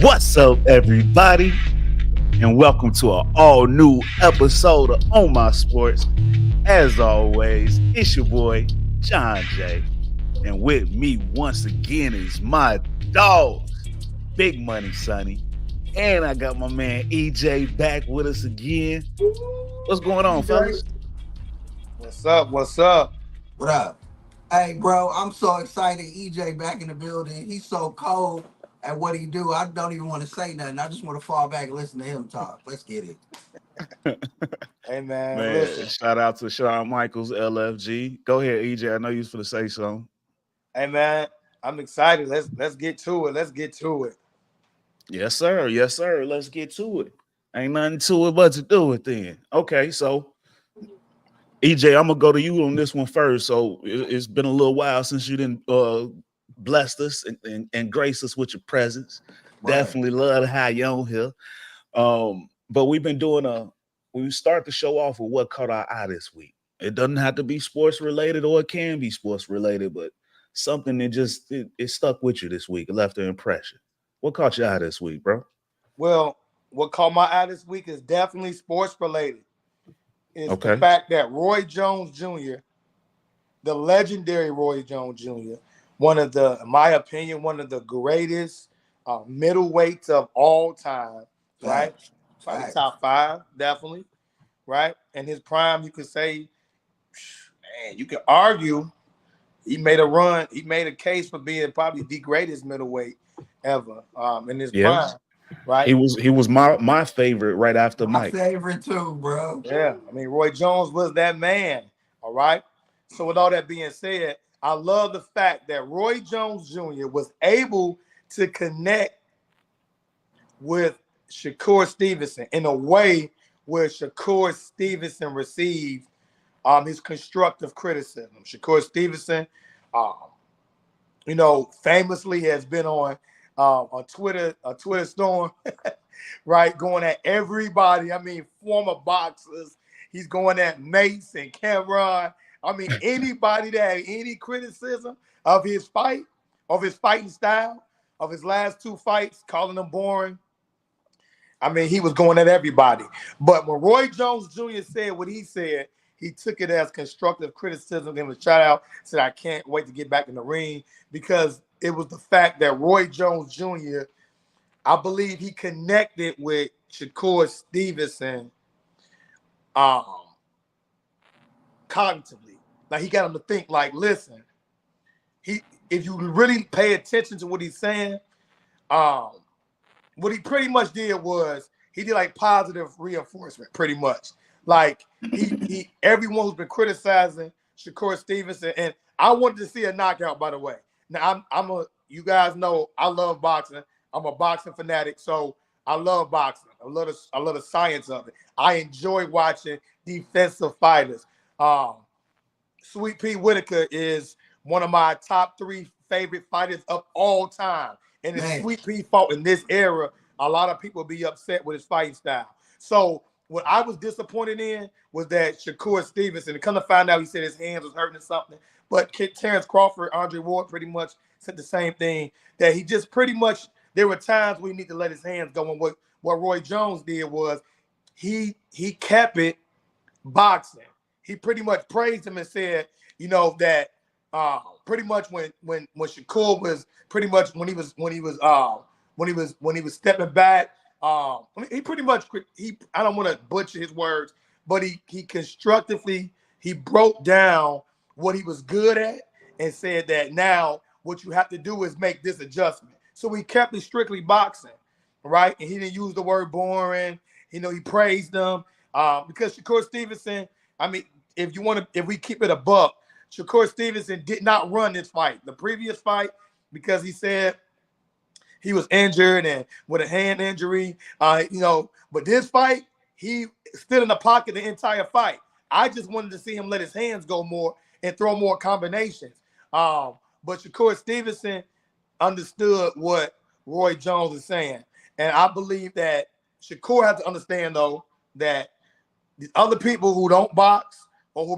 What's up, everybody? And welcome to an all-new episode of On My Sports. As always, it's your boy, John J. And with me once again is my dog, Big Money Sonny. And I got my man EJ back with us again. What's going on, fellas? What's up? What's up? What up? Hey, bro, I'm so excited. EJ back in the building. He's so cold at what he do. I don't even want to say nothing. I just want to fall back and listen to him talk. Let's get it. Hey, man. Man, shout out to Shawn Michaels, LFG. Go ahead, EJ. I know you was finna say something. Hey, man. I'm excited. Let's get to it. Let's get to it. Yes, sir. Yes, sir. Let's get to it. Ain't nothing to it but to do it then. Okay, so EJ, I'm gonna go to you on this one first. So it's been a little while since you didn't blessed us and grace us with your presence. Right. Definitely love to have you on here. But we've been doing we start the show off with what caught our eye this week. It doesn't have to be sports related, or it can be sports related, but something that just it stuck with you this week. It left an impression. What caught your eye this week, bro? Well, what caught my eye this week is definitely sports related. It's the fact that Roy Jones Jr., the legendary Roy Jones Jr., in my opinion, one of the greatest middleweights of all time, right? Probably top 5, definitely, right? In his prime, you could say, man, you could argue he made a run. He made a case for being probably the greatest middleweight ever in his prime. Right, he was my favorite right after Mike. My favorite too, bro. Yeah, I mean Roy Jones was that man. All right. So with all that being said, I love the fact that Roy Jones Jr. was able to connect with Shakur Stevenson in a way where Shakur Stevenson received his constructive criticism. Shakur Stevenson, famously has been on Twitter, a Twitter storm, right? Going at everybody. I mean, former boxers. He's going at Mace and Cameron. I mean, anybody that had any criticism of his fight, of his fighting style, of his last 2 fights, calling them boring. I mean, he was going at everybody. But when Roy Jones Jr. said what he said, he took it as constructive criticism. Gave him a shout out. Said, I can't wait to get back in the ring, because it was the fact that Roy Jones Jr., I believe he connected with Shakur Stevenson cognitively. Like, he got him to think, like, listen, if you really pay attention to what he's saying, what he pretty much did was he did like positive reinforcement, pretty much. Like, he everyone who's been criticizing Shakur Stevenson, and I wanted to see a knockout, by the way. Now, you guys know I love boxing. I'm a boxing fanatic, so I love boxing. I love the science of it. I enjoy watching defensive fighters. 𝒮𝑏 𝑴𝒚 is one of my top 3 favorite fighters of all time. And if 𝒮𝑏 fought in this era, a lot of people be upset with his fighting style. So what I was disappointed in was that Shakur Stevenson, and come to find out, he said his hands was hurting or something. But Terrence Crawford, Andre Ward pretty much said the same thing, that he just pretty much, there were times where he need to let his hands go. And what Roy Jones did was he kept it boxing. He pretty much praised him and said, that pretty much when Shakur was pretty much when he was stepping back, he pretty much I don't want to butcher his words, but he constructively broke down what he was good at and said that now what you have to do is make this adjustment. So he kept it strictly boxing, right? And he didn't use the word boring. He praised them because Shakur Stevenson, I mean, if we keep it a buck, Shakur Stevenson did not run this fight. The previous fight, because he said he was injured and with a hand injury, but this fight, he stood in the pocket the entire fight. I just wanted to see him let his hands go more and throw more combinations. But Shakur Stevenson understood what Roy Jones is saying. And I believe that Shakur has to understand, though, that the other people who don't box, or who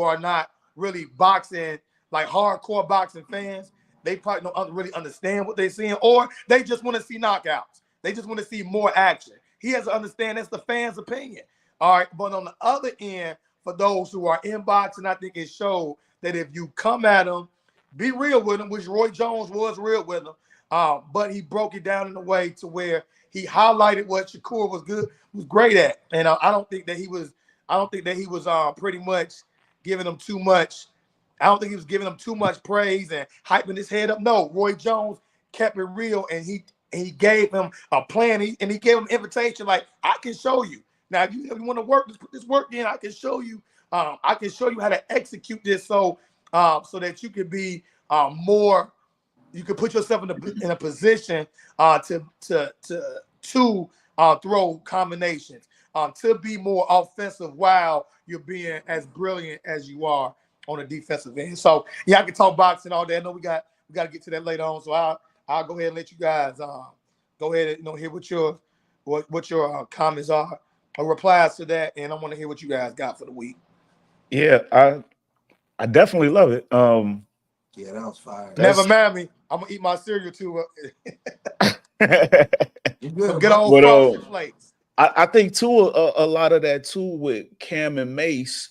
are not really boxing, like hardcore boxing fans, they probably don't really understand what they're seeing, or they just want to see knockouts. They just want to see more action. He has to understand that's the fans' opinion. All right, but on the other end, for those who are in boxing, I think it showed that if you come at him, be real with him, which Roy Jones was real with him, but he broke it down in a way to where he highlighted what Shakur was great at, and I don't think that he was pretty much giving him too much. I don't think he was giving him too much praise and hyping his head up. No, Roy Jones kept it real, and he gave him a plan, and he gave him invitation. Like, I can show you. Now, if you want to work, just put this work in. I can show you. I can show you how to execute this, so that you could be more. You could put yourself in a position to throw combinations, to be more offensive while you're being as brilliant as you are on the defensive end. So yeah, I can talk boxing all day. I know we got to get to that later on. So I'll go ahead and let you guys go ahead and hear what your comments are or replies to that, and I want to hear what you guys got for the week. Yeah, I definitely love it. Yeah, that was fire. Never mind me. I'm gonna eat my cereal too. You good, Good old frosted flakes. I think too a lot of that too with Cam and Mace,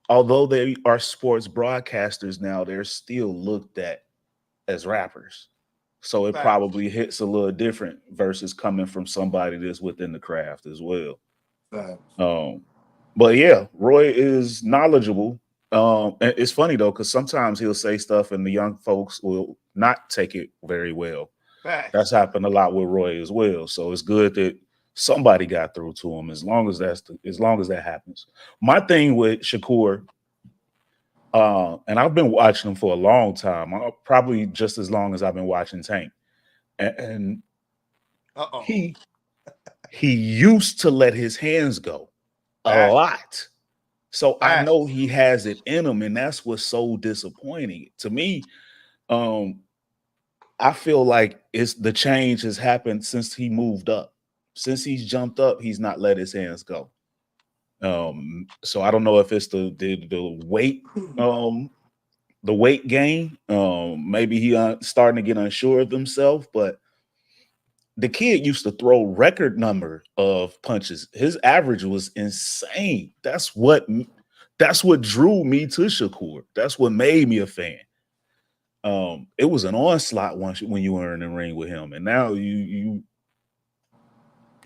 although they are sports broadcasters now, they're still looked at as rappers. So it probably hits a little different versus coming from somebody that's within the craft as well. But yeah, Roy is knowledgeable. It's funny though, because sometimes he'll say stuff and the young folks will not take it very well. That's happened a lot with Roy as well. So it's good that somebody got through to him. As long as that happens. My thing with Shakur, and I've been watching him for a long time, probably just as long as I've been watching Tank, and he used to let his hands go a lot. So I know he has it in him, and that's what's so disappointing to me. I feel like the change has happened since he moved up. Since he's jumped up, he's not let his hands go. So I don't know if it's the weight, the weight gain. Maybe he starting to get unsure of himself, but the kid used to throw record number of punches. His average was insane. That's what drew me to Shakur. That's what made me a fan. It was an onslaught once when you were in the ring with him, and now you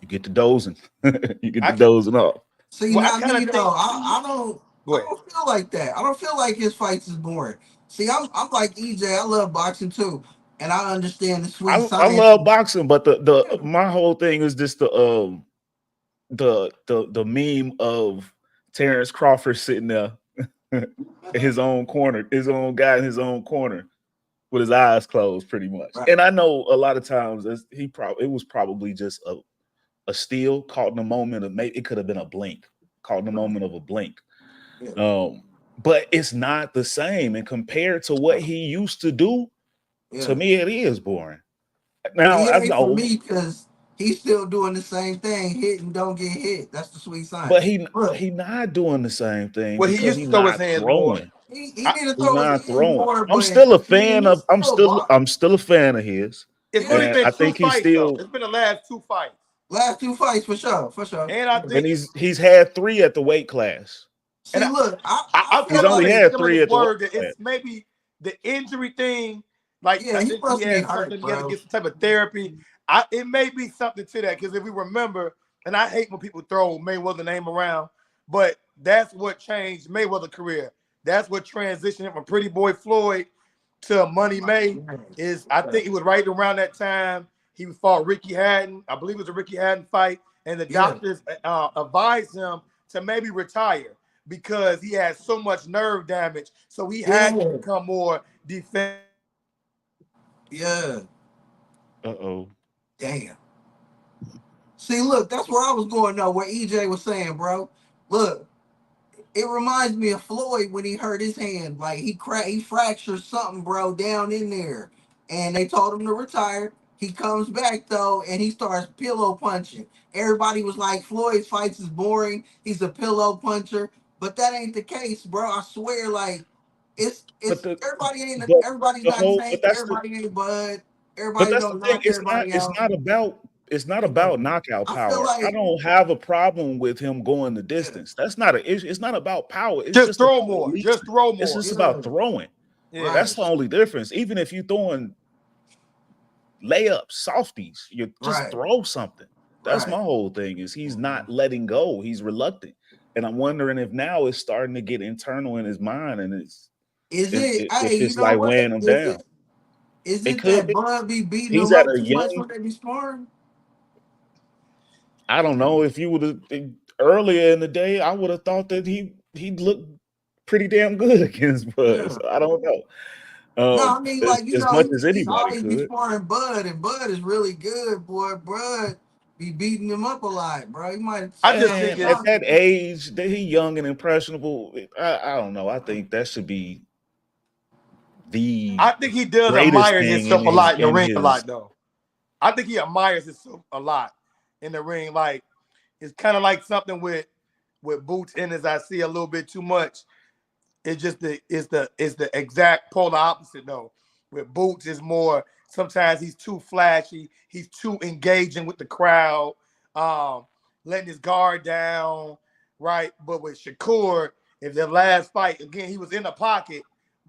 get the dozing. You get the dozing off. See, well, not me though. I don't feel like that. I don't feel like his fights is boring. See, I'm like EJ. I love boxing too, and I understand the sweet science. I love boxing, but my whole thing is just the meme of Terrence Crawford sitting there in his own corner, his own guy in his own corner with his eyes closed, pretty much. Right. And I know a lot of times it was probably just a steal caught in a moment of maybe it could have been a blink, caught in a moment of a blink. Yeah. But it's not the same. And compared to what he used to do, to me, it is boring. Now, it ain't for me because he's still doing the same thing, hit and don't get hit. That's the sweet sign. But he not doing the same thing. Well, he used to throw his hands more. He need to throw his hands more. I'm still a fan of. I'm still a fan of his. It's really been two fights. It's been the last two fights. Last two fights for sure. And I think he's had 3 at the weight class. See, and look, he's only had 3 at the weight class. It's maybe the injury thing. Like, yeah, he must be hurt, he had to get some type of therapy. It may be something to that, because if we remember, and I hate when people throw Mayweather's name around, but that's what changed Mayweather's career. That's what transitioned him from Pretty Boy Floyd to Money May. I think it was right around that time he fought Ricky Hatton. I believe it was a Ricky Hatton fight, and the doctors advised him to maybe retire because he had so much nerve damage. So he had to become more defensive. Yeah. Uh-oh. Damn. See, look, that's where I was going though, where EJ was saying, bro. Look, it reminds me of Floyd when he hurt his hand. Like he fractured something, bro, down in there. And they told him to retire. He comes back though, and he starts pillow punching. Everybody was like, Floyd's fights is boring. He's a pillow puncher. But that ain't the case, bro. I swear, like, it's but the but everybody's the not whole Tank, but that's the everybody ain't Bud, but everybody that's the don't thing. knock everybody out. It's not Yeah. about knockout I feel power. I like don't have a problem with him going the yeah, distance. That's not an issue. It's not about power. It's Just just throw about more. releasing. Just throw It's more. just yeah, about throwing. Yeah. That's right, the only difference. Even if you're throwing layups, softies, you just right, throw something. That's my right. whole thing. Is he's not Mhm. letting go. He's reluctant, and I'm wondering if now it's starting to get internal in his mind, and Is it hey, if you it's know like what? weighing him down. Is It it could that be. Bud be beating He's them at up a too much young. when they be sparring? I don't know if you would have earlier in the day. I would have thought that he'd look pretty damn good against Bud. Yeah. So I don't know. No, I mean, like, you As know, much as he anybody always be could. sparring Bud, and Bud is really good, boy. Bud be beating him up a lot, bro. He might I stand just there think Man, at it's. shocked. that age, that he young and impressionable. I don't know. I think that should be the I think he does greatest admire thing himself a lot in the in ring a his. lot, though. I think he admires himself a lot in the ring. Like it's kind of like something with Boots in as I see a little bit too much. It's just the exact polar opposite though. With Boots is more sometimes he's too flashy, he's too engaging with the crowd, um, letting his guard down, right? But with Shakur, if the last fight again, he was in the pocket.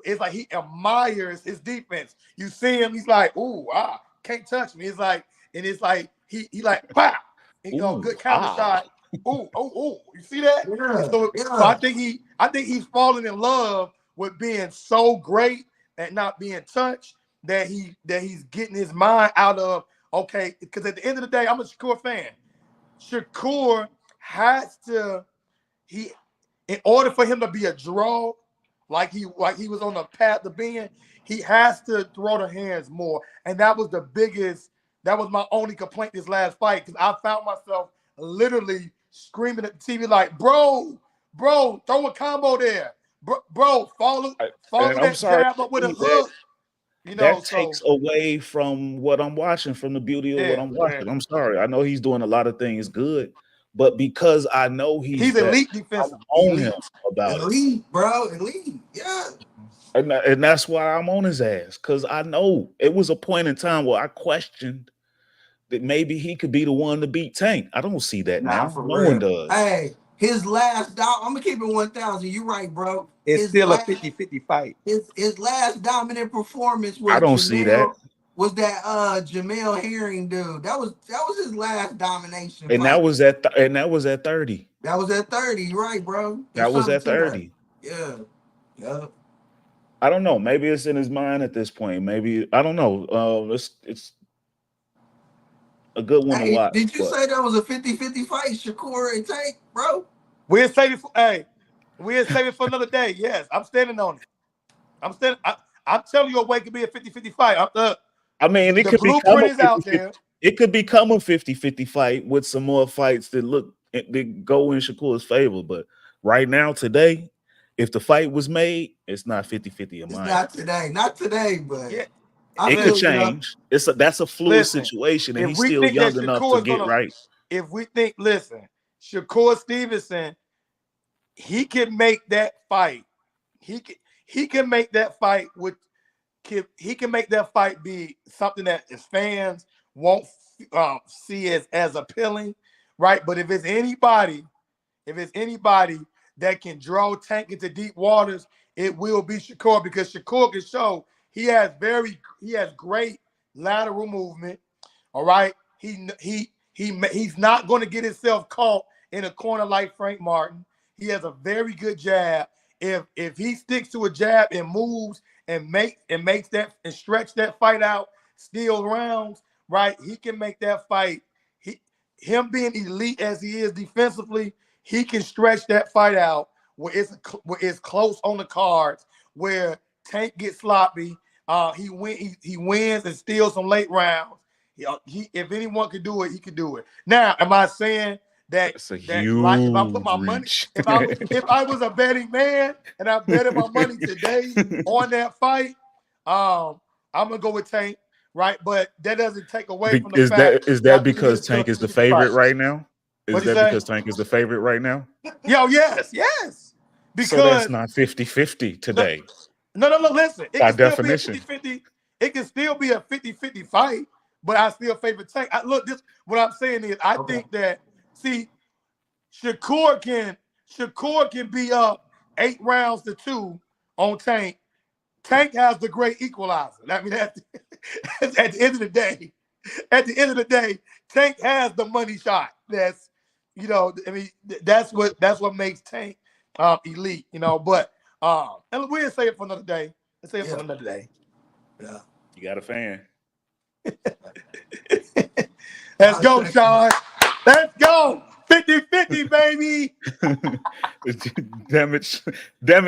It's like he admires his defense. You see him, he's like, ooh, can't touch me. It's like, and it's like he like, pow, Ooh, good counter shot. Ooh, you see that? And Yeah, so yeah. I think he's falling in love with being so great and not being touched that he's getting his mind out of okay. Because at the end of the day, I'm a Shakur fan. Shakur has to in order for him to be a draw, like he was on the path to being, he has to throw the hands more. And that was the biggest. That was my only complaint this last fight because I found myself literally screaming at the TV like, bro, throw a combo there. Bro, follow and I'm that sorry jab up with a to say hook. You know, that so takes away from what I'm watching, from the beauty of what yeah, I'm man. watching. I'm sorry. I know he's doing a lot of things good, but because I know he's He's that, elite I'm defensively. on him Elite. about it. Elite, bro. Elite. Yeah. And that's why I'm on his ass. Because I know it was a point in time where I questioned that maybe he could be the one to beat Tank. I don't see that Nah, now. for No one real. does. Hey, his last I'm gonna keep it 1,000. You right, bro. It's His still a last 50-50 fight. his last dominant performance I with don't see that. Jamel was that Jamel Herring dude. That was his last domination And fight. that was at 30. That was at 30. You right, bro. There's That was something at to that. 30. Yeah. Yeah. I don't know. Maybe it's in his mind at this point. Maybe I don't know. It's a good one to Hey, watch. did you But say that was a 50-50 fight, Shakur and Tank, bro? We'll save it for another day. Yes, I'm standing on it. I'm telling you a way could be a 50-50 fight. I mean, The blueprint is out there. It could become a 50-50 fight with some more fights that go in Shakur's favor. But right now, today, if the fight was made, it's not 50-50 in It's my not eyes. today. Not today, but Yeah. I It could feel you. change. That's a fluid Listen, situation, and if he's we still think that young enough Shakur to is get gonna, right. listen, Shakur Stevenson, he can make that fight. He can make that fight he can make that fight be something that his fans won't see as appealing, right? But if it's anybody that can draw Tank into deep waters, it will be Shakur because Shakur can show he has great lateral movement. All right, he's not going to get himself caught in a corner like Frank Martin. He has a very good jab. If he sticks to a jab and moves and makes that and stretch that fight out, steal rounds, right? He can make that fight. Him being elite as he is defensively, he can stretch that fight out where it's close on the cards, where Tank gets sloppy. He wins and steals some late rounds. If anyone could do it, he could do it. Now, am I saying that That's a like if I put huge my money, reach. if I was a betting man and I betted my money today on that fight, I'm gonna go with Tank, right? But that doesn't take away from the fact Is that I that think it because is still a Tank is the 50 favorite fight. right now? Is What'd you that say? because Tank is the favorite right now? Yes. So that's Because not 50-50 today. No, no, no. Listen, it By can still be a definition. 50-50. It can still be a 50-50 fight, but I still favor Tank. Look, this what I'm saying is I Okay. think that see Shakur can be up 8 rounds to 2 on Tank. Tank has the great equalizer. I mean, at the end of the day, Tank has the money shot. That's I mean, that's what makes Tank elite. But and we'll say it for another day. Let's say it for Yeah. another day. Yeah. You got a fan. Let's I'll go, check you. Sean. Let's go. 50-50, baby. Damn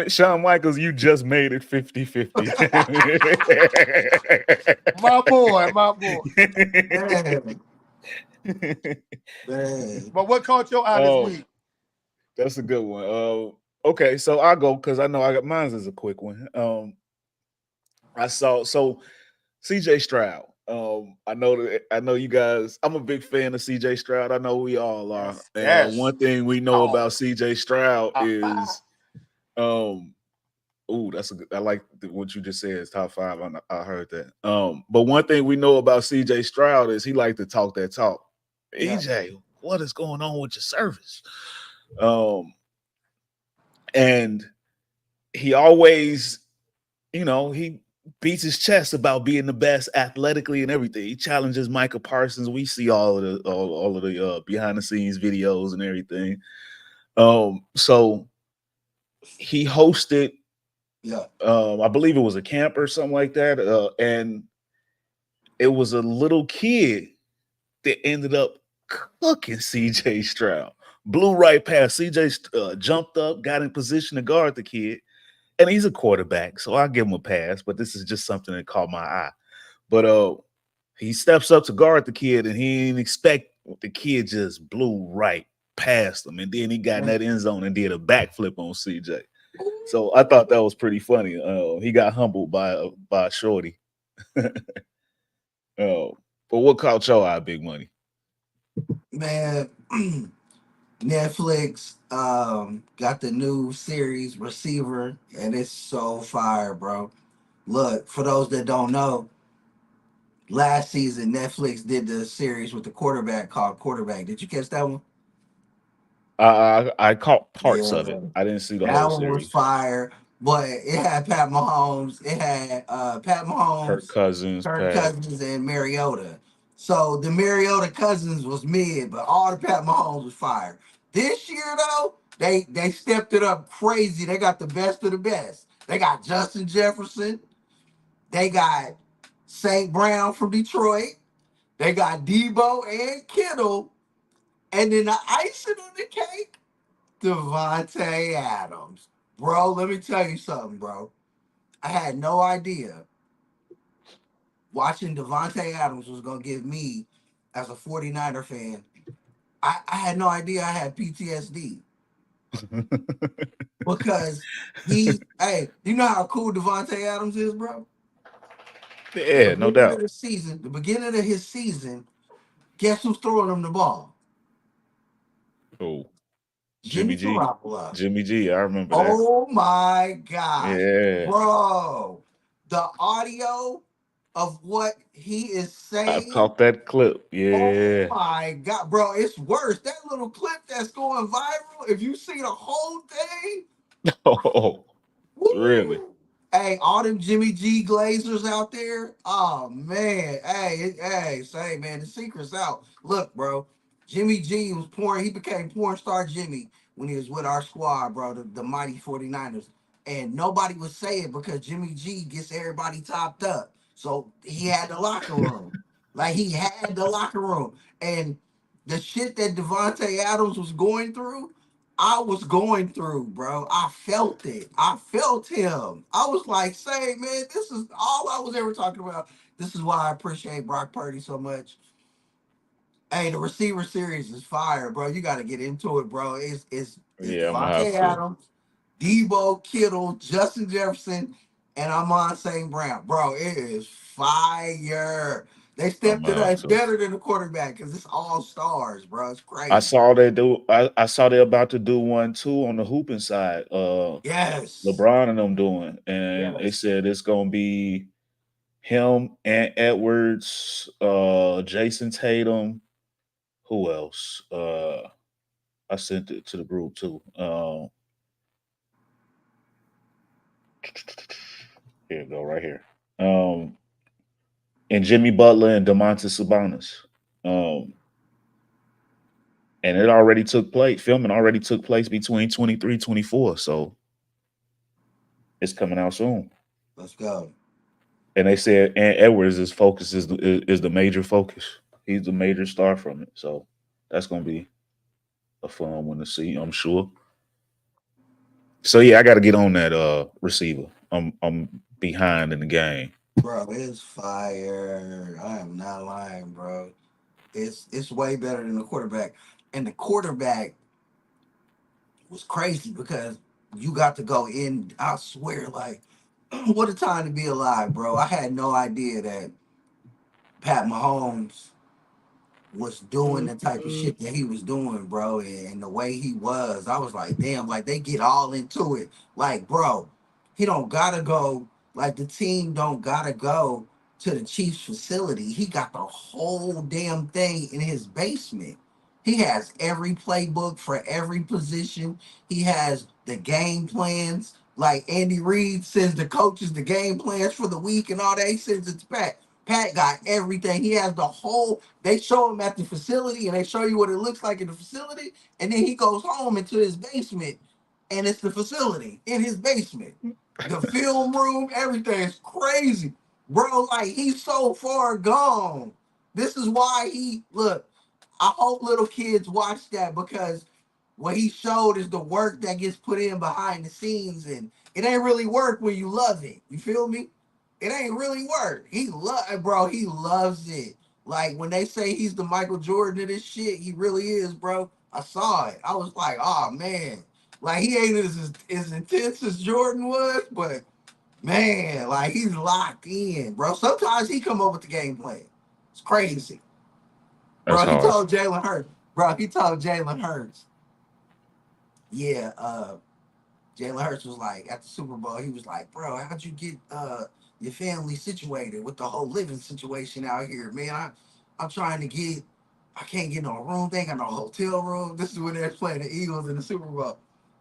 it, Shawn Michaels, you just made it 50-50. My boy, my boy. Man, man. But what caught your eye this Oh, week? that's a good one. Okay, so I'll go because I know I got mine's is a quick one. I saw CJ Stroud. I know you guys. I'm a big fan of CJ Stroud. I know we all are. Yes, And yes. one thing we know Oh, about CJ Stroud top 5. is, that's a good. I like what you just said. Is top 5. I heard that. But one thing we know about CJ Stroud is he like to talk that talk. Yeah. EJ, what is going on with your service? And he always, he beats his chest about being the best athletically and everything. He challenges Micah Parsons. We see all of the behind the scenes videos and everything. So he hosted, Yeah. I believe it was a camp or something like that, and it was a little kid that ended up cooking CJ Stroud. Blew right past CJ, jumped up, got in position to guard the kid, and he's a quarterback, so I'll give him a pass. But this is just something that caught my eye. But he steps up to guard the kid, and he didn't expect the kid just blew right past him, and then he got in that end zone and did a backflip on CJ. So I thought that was pretty funny. He got humbled by Shorty. But what caught your eye, Big Money? Man, Netflix got the new series Receiver, and it's so fire, bro. Look, for those that don't know, last season Netflix did the series with the quarterback called Quarterback. Did you catch that one? I caught parts of it. Yeah. I didn't see the That whole one was series. fire, but it had Pat Mahomes. It had Pat Kirk Mahomes, Cousins, Kirk Pat. Cousins, and Mariota. So the Mariota Cousins was mid, but all the Pat Mahomes was fire. This year though, they stepped it up crazy. They got the best of the best. They got Justin Jefferson. They got St. Brown from Detroit. They got Debo and Kittle. And then the icing on the cake, Devontae Adams. Bro, let me tell you something, bro. I had no idea watching Devontae Adams was going to give me, as a 49er fan, I had no idea I had PTSD. Because hey, you know how cool Devontae Adams is, bro? The Yeah, no beginning of doubt. the season, the beginning of his season, guess who's throwing him the ball? Cool. Jimmy Jimmy G. Garoppolo. Jimmy G. I remember that. Oh my gosh, Yeah. bro. The audio of what he is I saying. caught that clip. Oh Yeah. my God, bro. It's worse. That little clip that's going viral, if you see the whole thing, Oh, really? woo. Hey, all them Jimmy G Glazers out there. Oh man. Hey, say man, the secret's out. Look, bro. Jimmy G was porn. He became porn star Jimmy when he was with our squad, bro, the mighty 49ers. And nobody would say it because Jimmy G gets everybody topped up. So he had the locker room. Like he had the locker room. And the shit that Devontae Adams was going through, I was going through, bro. I felt it. I felt him. I was like, say, man, this is all I was ever talking about. This is why I appreciate Brock Purdy so much. Hey, the receiver series is fire, bro. You got to get into it, bro. It's Yeah, I'm gonna have Devontae to. Adams, Debo, Kittle, Justin Jefferson, and Amon St. Brown. Bro, it is fire. They stepped it up. It's better than the quarterback because it's all stars, bro. It's crazy. I saw they do. I saw they're about to do one too on the hooping side. Yes. LeBron and them doing, and they said it's gonna be him and Edwards, Jason Tatum. Who else? I sent it to the group too. Here you go, right here. And Jimmy Butler and Domantas Sabonis. And it already took place. Filming already took place between 23, 24. So it's coming out soon. Let's go. And they said and Edwards' focus is the major focus. He's the major star from it. So that's gonna be a fun one to see, I'm sure. So yeah, I gotta get on that receiver. I'm behind in the game. Bro, it's fire. I am not lying, bro. It's way better than the quarterback. And the quarterback was crazy because you got to go in. I swear, like, what a time to be alive, bro. I had no idea that Pat Mahomes was doing the type of shit that he was doing, bro, and the way he was. I was like, damn, like they get all into it. Like, bro, he don't gotta go, like the team don't gotta go to the Chiefs facility. He got the whole damn thing in his basement. He has every playbook for every position. He has the game plans. Like Andy Reid sends the coaches the game plans for the week and all that. He sends it to Pat. Pat got everything. He has the whole. They show him at the facility and they show you what it looks like in the facility. And then he goes home into his basement and it's the facility in his basement. The film room, everything is crazy. Bro, like he's so far gone. This is why look, I hope little kids watch that because what he showed is the work that gets put in behind the scenes. And it ain't really work when you love it. You feel me? It ain't really work. He loves it. Like when they say he's the Michael Jordan of this shit, he really is, bro. I saw it. I was like, oh man. Like he ain't as intense as Jordan was, but man, like he's locked in, bro. Sometimes he come up with the game plan. It's crazy. That's Bro, he hard. told Jalen Hurts. Yeah, Jalen Hurts was like at the Super Bowl, he was like, bro, how'd you get your family situated with the whole living situation out here, man? I'm trying to get, I can't get no room. They ain't got no hotel room. This is when they're playing the Eagles in the Super Bowl.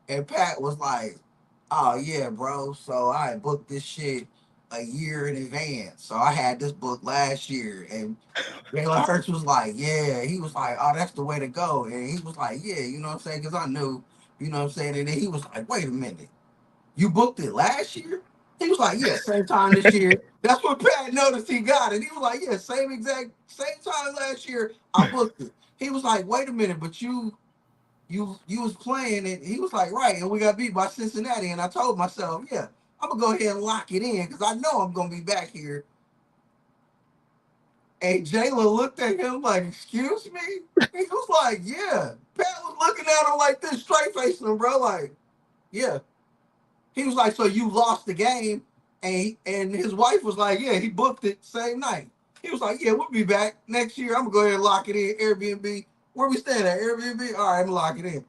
And Pat was like, oh yeah, bro. So I booked this shit a year in advance. So I had this book last year. And Jalen Hurts was like, yeah. He was like, oh, that's the way to go. And he was like, yeah, you know what I'm saying? Because I knew, you know what I'm saying? And then he was like, wait a minute. You booked it last year? He was like, yeah, same time this year. That's what Pat noticed he got it. He was like, yeah, same time last year, I booked it. He was like, wait a minute, but you was playing it. He was like, right, and we got beat by Cincinnati. And I told myself, yeah, I'm gonna go ahead and lock it in because I know I'm gonna be back here. And Jalen looked at him like, excuse me? He was like, yeah. Pat was looking at him like this, straight facing him, bro, like, yeah. He was like, so you lost the game, and his wife was like, yeah, he booked it same night. He was like, yeah, we'll be back next year. I'm gonna go ahead and lock it in. Airbnb. Where we staying at? Airbnb? All right, I'm gonna lock it in.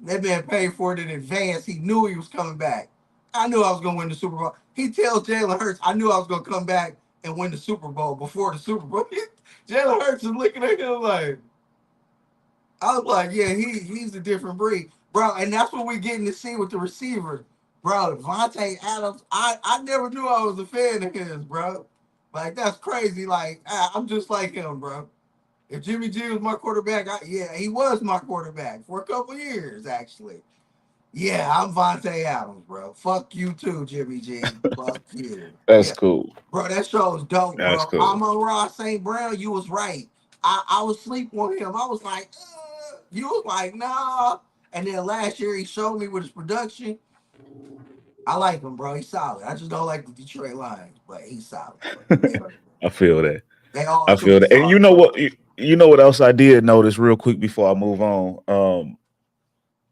That man paid for it in advance. He knew he was coming back. I knew I was gonna win the Super Bowl. He tells Jalen Hurts, I knew I was gonna come back and win the Super Bowl before the Super Bowl. Jalen Hurts is looking at him like, I was like, yeah, he's a different breed, bro. And that's what we're getting to see with the receivers. Bro, Devontae Adams, I never knew I was a fan of his, bro. Like, that's crazy. Like, I'm just like him, bro. If Jimmy G was my quarterback, yeah, he was my quarterback for a couple years, actually. Yeah, I'm Vontae Adams, bro. Fuck you too, Jimmy G. Fuck you. That's Yeah. cool. Bro, that show's dope, That's bro. cool. Amon-Ra St. Brown, you was right. I was sleep on him. I was like, you was like, nah. And then last year he showed me with his production. I like him, bro. He's solid. I just don't like the Detroit Lions, but he's solid. I feel that. They all I feel that. And you superstars, know bro. what? You know what else I did notice real quick before I move on?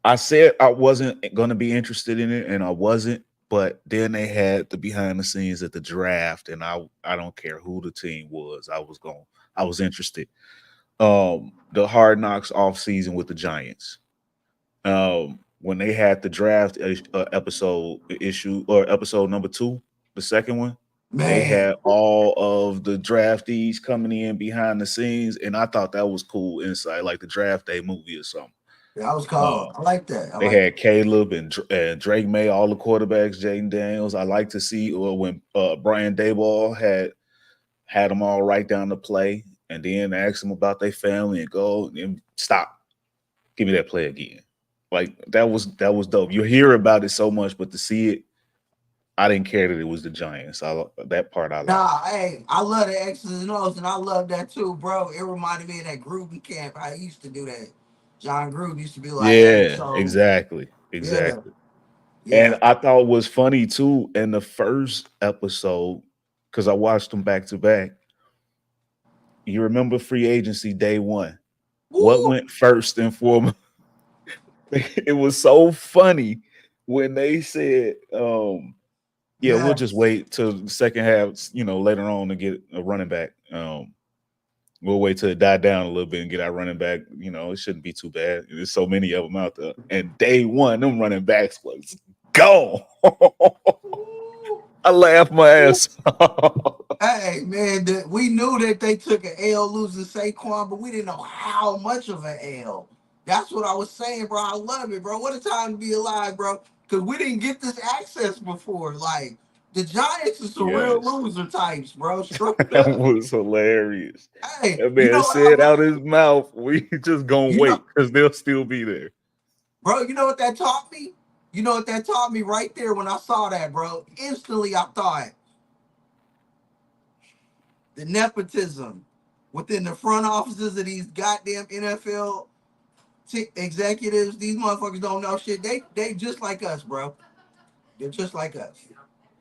I said I wasn't going to be interested in it, and I wasn't. But then they had the behind the scenes at the draft, and I don't care who the team was. I was interested. The Hard Knocks off season with the Giants. When they had the draft episode issue or episode number 2, the second one, they Man, had all of the draftees coming in behind the scenes, and I thought that was cool insight, like the draft day movie or something. that was Uh, cold. I like that. I they like that. had Caleb and Drake May, all the quarterbacks, Jaden Daniels. I like to see when Brian Dayball had them all write down the play and then ask them about their family and go and stop. Give me that play again. Like that was dope. You hear about it so much, but to see it, I didn't care that it was the Giants. That part I liked. Nah, hey, I love the X's and O's, and I love that too, bro. It reminded me of that groovy camp. I used to do that. John Groove used to be like, hey, Yeah, so exactly, yeah, exactly. And yeah, I thought it was funny too in the first episode because I watched them back to back. You remember free agency day one? What woo, went first and foremost? It was so funny when they said, yeah, we'll just yes. wait till the second half, later on to get a running back. We'll wait till it died down a little bit and get our running back. It shouldn't be too bad. There's so many of them out there. And day one, them running backs was gone. I laughed my ass off. Hey man, we knew that they took an L losing Saquon, but we didn't know how much of an L. That's what I was saying, bro. I love it, bro. What a time to be alive, bro. Because we didn't get this access before. Like the Giants is some real Yes. loser types, bro. Straight That up. was hilarious. Hey, That you man know what I said out his love? mouth, we just gonna You know, wait because they'll still be there. bro. You know what that taught me? You know what that taught me right there when I saw that, bro. Instantly, I thought the nepotism within the front offices of these goddamn NFL executives, these motherfuckers don't know shit. They just like us, bro. They're just like us.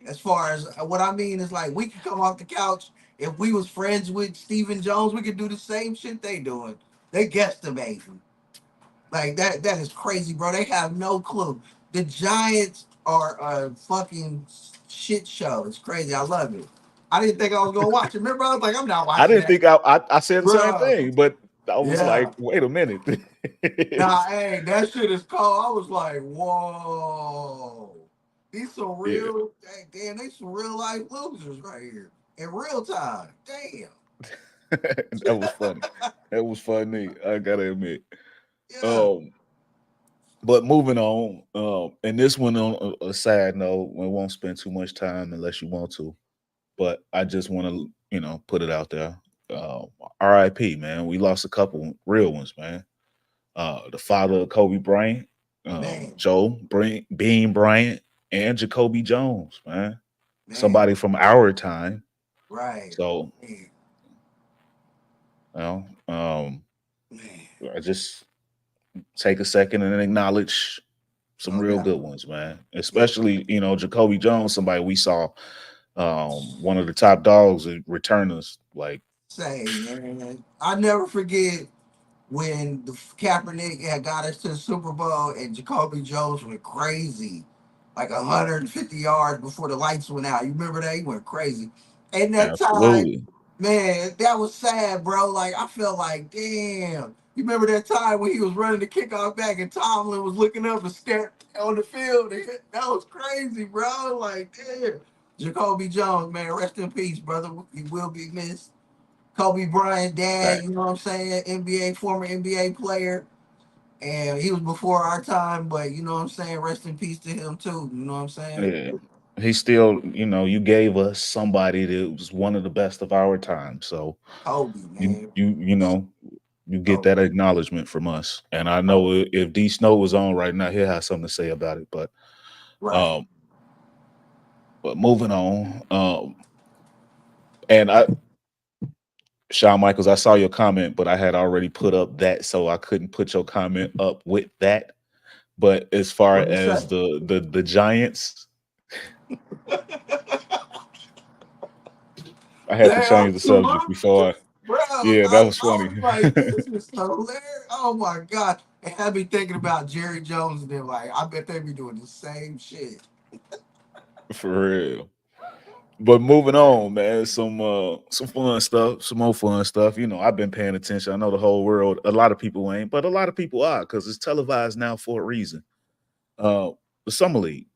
As far as what I mean is like we could come off the couch if we was friends with Stephen Jones, we could do the same shit they doing. They guesstimating. Like that is crazy, bro. They have no clue. The Giants are a fucking shit show. It's crazy. I love it. I didn't think I was gonna watch it. Remember, I was like, I'm not I watching didn't that, think I said the same bro. thing, but I was Yeah. like, wait a minute. Nah, hey, that shit is cold. I was like, whoa. These some Yeah. real, damn, they some real life losers right here in real time. Damn. That was funny. That was funny. I gotta admit. Yeah. Um, but moving on, and this one on a side note, we won't spend too much time unless you want to. But I just want to, put it out there. R.I.P. Man, we lost a couple real ones, man. The father of Kobe Bryant, Man, Bean Bryant, and Jacoby Jones, man. man, Somebody from our time. right. So, Man, you know, man, I just take a second and acknowledge some no real doubt. good ones, man. Yeah. Especially, Jacoby Jones, somebody we saw, one of the top dogs at returners. Like, Say, man, I never forget when the Kaepernick had got us to the Super Bowl and Jacoby Jones went crazy, like 150 yards before the lights went out. You remember that? He went crazy. And that time, absolutely. man, that was sad, bro. Like I felt like, damn. You remember that time when he was running the kickoff back and Tomlin was looking up and staring on the field? That was crazy, bro. Like, damn. Jacoby Jones, man, rest in peace, brother. You will be missed. Kobe Bryant, dad, Fact. you know what I'm saying? NBA, former NBA player. And he was before our time, but you know what I'm saying? Rest in peace to him too. You know what I'm saying? Yeah. He still, you gave us somebody that was one of the best of our time. So Kobe, you man. you you know you get Kobe. that acknowledgement from us. And I Kobe. know if D Snow was on right now, he'll have something to say about it. Right. Um, but moving on. And Shawn Michaels, I saw your comment, but I had already put up that, so I couldn't put your comment up with that. But as far What you as say? the Giants, I had to Damn, change the subject before. bro. Yeah, that was I funny. was like, this is hilarious. Oh my God. It had me thinking about Jerry Jones and them. Like, I bet they be doing the same shit. For real. But moving on, man, some fun stuff, some more fun stuff. You know, I've been paying attention. I know the whole world, a lot of people ain't, but a lot of people are because it's televised now for a reason. The Summer League.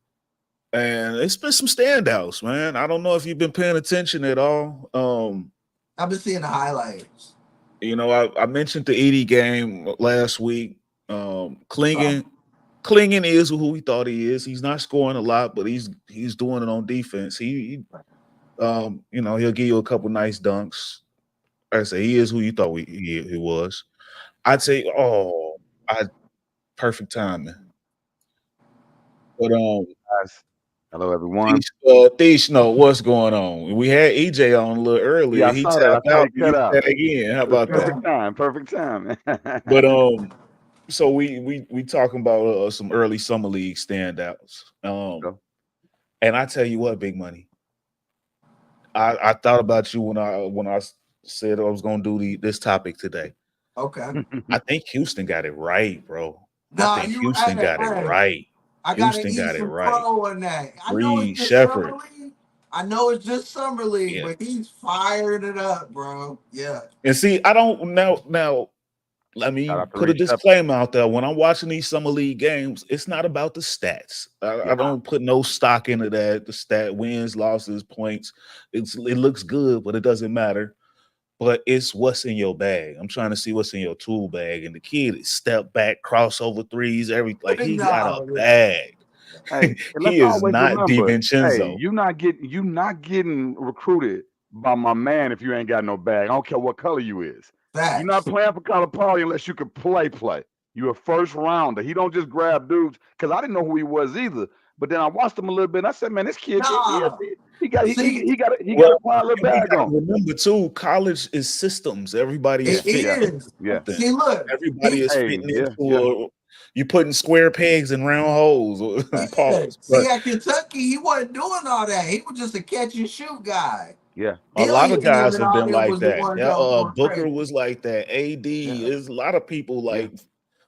And it's been some standouts, man. I don't know if you've been paying attention at all. I've been seeing the highlights. You know, I mentioned the Edie game last week. Klingen is who we thought he is. He not scoring a lot, but he's doing it on defense. You know, he'll give you a couple nice dunks. Like I say, he is who you thought he was. I'd say, perfect timing. But hello everyone. Thish, no, what's going on? We had EJ on a little earlier. Yeah, he saw that. tapped out. He cut out again. How about that? Perfect time. But so we talking about some early summer league standouts. And I tell you what, Big Money. I thought about you when I said I was gonna do this topic today. Okay. I think Houston got it right, bro. Nah, I think Houston got it right. I got to eat some pro in that. I know it's just Shepherd. summer league. I know it's just summer league, but he's fired it up, bro. Yeah. And see, I don't now. Let me put a disclaimer out there. When I'm watching these summer league games, it's not about the stats. I don't put no stock into that. The stat wins, losses, points. It looks good, but it doesn't matter. But it's what's in your bag. I'm trying to see what's in your tool bag. And the kid is step back, crossover threes, everything. Like he got a bag. Hey, he is not DiVincenzo. Hey, you not getting recruited by my man if you ain't got no bag. I don't care what color you is. You're not playing for Calipari unless you can play. You're a first rounder. He don't just grab dudes, because I didn't know who he was either. But then I watched him a little bit and I said, man, this kid, he got a little bag on. Remember too, college is systems. Everybody is fitting. Yeah. See, look, everybody is fitting into you're putting square pegs in round holes. See, at Kentucky, he wasn't doing all that. He was just a catch and shoot guy. Yeah. A lot of guys have been like that. Booker was like that. AD is a lot of people like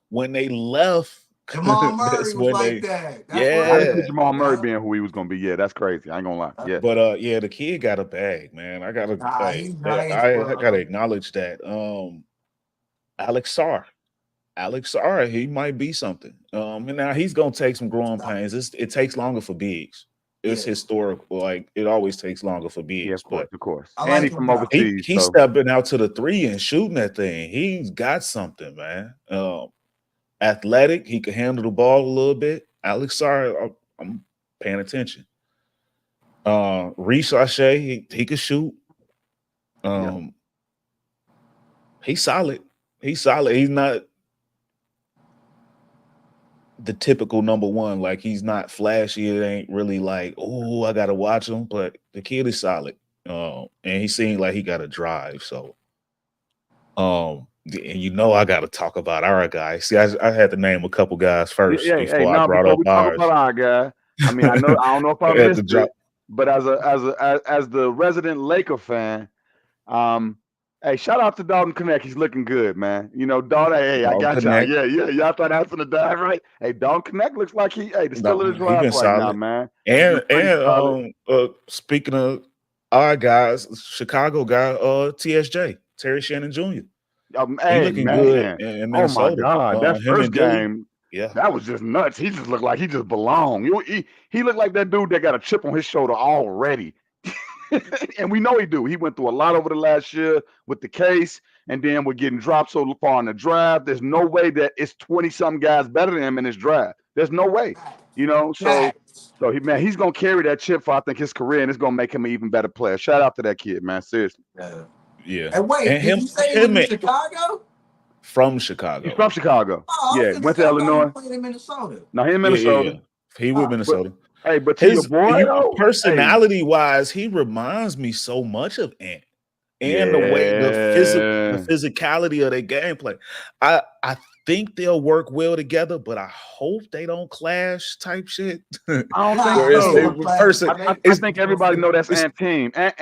when they left. Jamal Murray was like that. I didn't see Jamal Murray being who he was gonna be. Yeah, that's crazy. I ain't gonna lie. Yeah. But the kid got a bag, man. I gotta acknowledge that. Alex Sarr, he might be something. And now he's gonna take some growing pains. It takes longer for bigs. It's historical. Like it always takes longer for bigs. Yeah, of course. And he's from overseas. He's stepping out to the three and shooting that thing. He's got something, man. Athletic, he can handle the ball a little bit. Alex Sarr, I'm paying attention. Reese Ashe, he could shoot. He's solid. He's not the typical number one. Like he's not flashy. It ain't really like, oh, I gotta watch him. But the kid is solid. And he seemed like he got a drive. So and you know I got to talk about our guy. See, I had to name a couple guys first before I brought up ours. About our guy. I mean, I don't know if I missed it, but as the resident Laker fan, hey, shout out to Dalton Connect. He's looking good, man. You know, Dalton. Hey, I got y'all. Yeah. Y'all thought I was gonna die, right? Hey, Dalton Connect looks like the still in his life right now, man. And speaking of our guys, Chicago guy, TSJ, Terry Shannon Jr. Hey, looking good in Minnesota. Oh my God, that first game, yeah, that was just nuts. He just looked like he just belonged. He looked like that dude that got a chip on his shoulder already. And we know he do. He went through a lot over the last year with the case, and then we're getting dropped so far in the draft. There's no way that it's 20-something guys better than him in his draft. There's no way, you know. So he's gonna carry that chip for I think his career, and it's gonna make him an even better player. Shout out to that kid, man. Seriously. Yeah. And wait, did you say he was in Chicago? From Chicago. He's from Chicago. Oh, went to Illinois. Played in Minnesota. No, he in Minnesota. Yeah. He with Minnesota. But to your boy, personality-wise, he reminds me so much of Ant. And the way the physicality of their gameplay. I think they'll work well together, but I hope they don't clash type shit. I don't think so. I think everybody know that's Ant team. And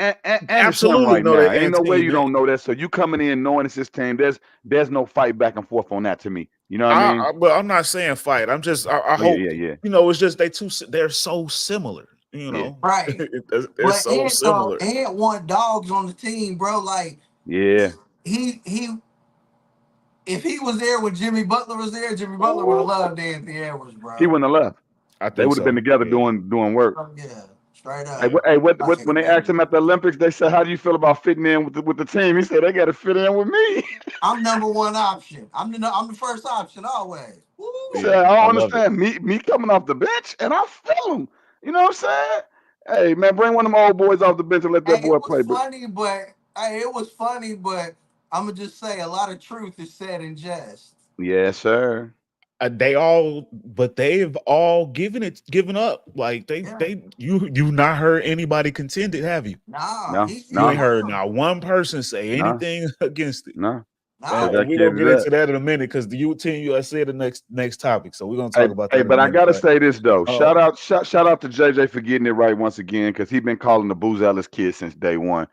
absolutely know that. Ain't no way you don't know that. So you coming in knowing it's his team. There's no fight back and forth on that to me. You know what I mean? But I'm not saying fight. I'm just I hope you know it's just they're so similar. You Yeah. know, Right. they're But so Ant though, similar. Ant want dogs on the team, bro. Like Yeah. he if he was there when Jimmy Butler was there, Jimmy Butler would have loved Anthony Edwards, bro. He wouldn't have left. I They think would have been so. together Yeah. doing work. Yeah, straight up. Hey, when they asked him at the Olympics, they said, "How do you feel about fitting in with the team?" He said, "They got to fit in with me." I'm number one option. I'm the first option always. Woo. He Yeah, said, "I I don't love it. understand me coming off the bench, and I feel him." You know what I'm saying? Hey, man, bring one of them old boys off the bench and let that Hey, boy it was play. But funny, but I'm gonna just say a lot of truth is said in jest. yes, sir. But they've all given up. Like Yeah. you not heard anybody contend it, have you? Nah, No, he's You ain't no, heard not one person say no, anything against it. no. nah. That We're kid gonna is get that. into that in a minute because the team USA the next topic. So we're gonna Hey, talk about hey, that in a but I minute. gotta But say this though. uh, Shout out to JJ for getting it right once again, because he's been calling the Booz Ellis kid since day one.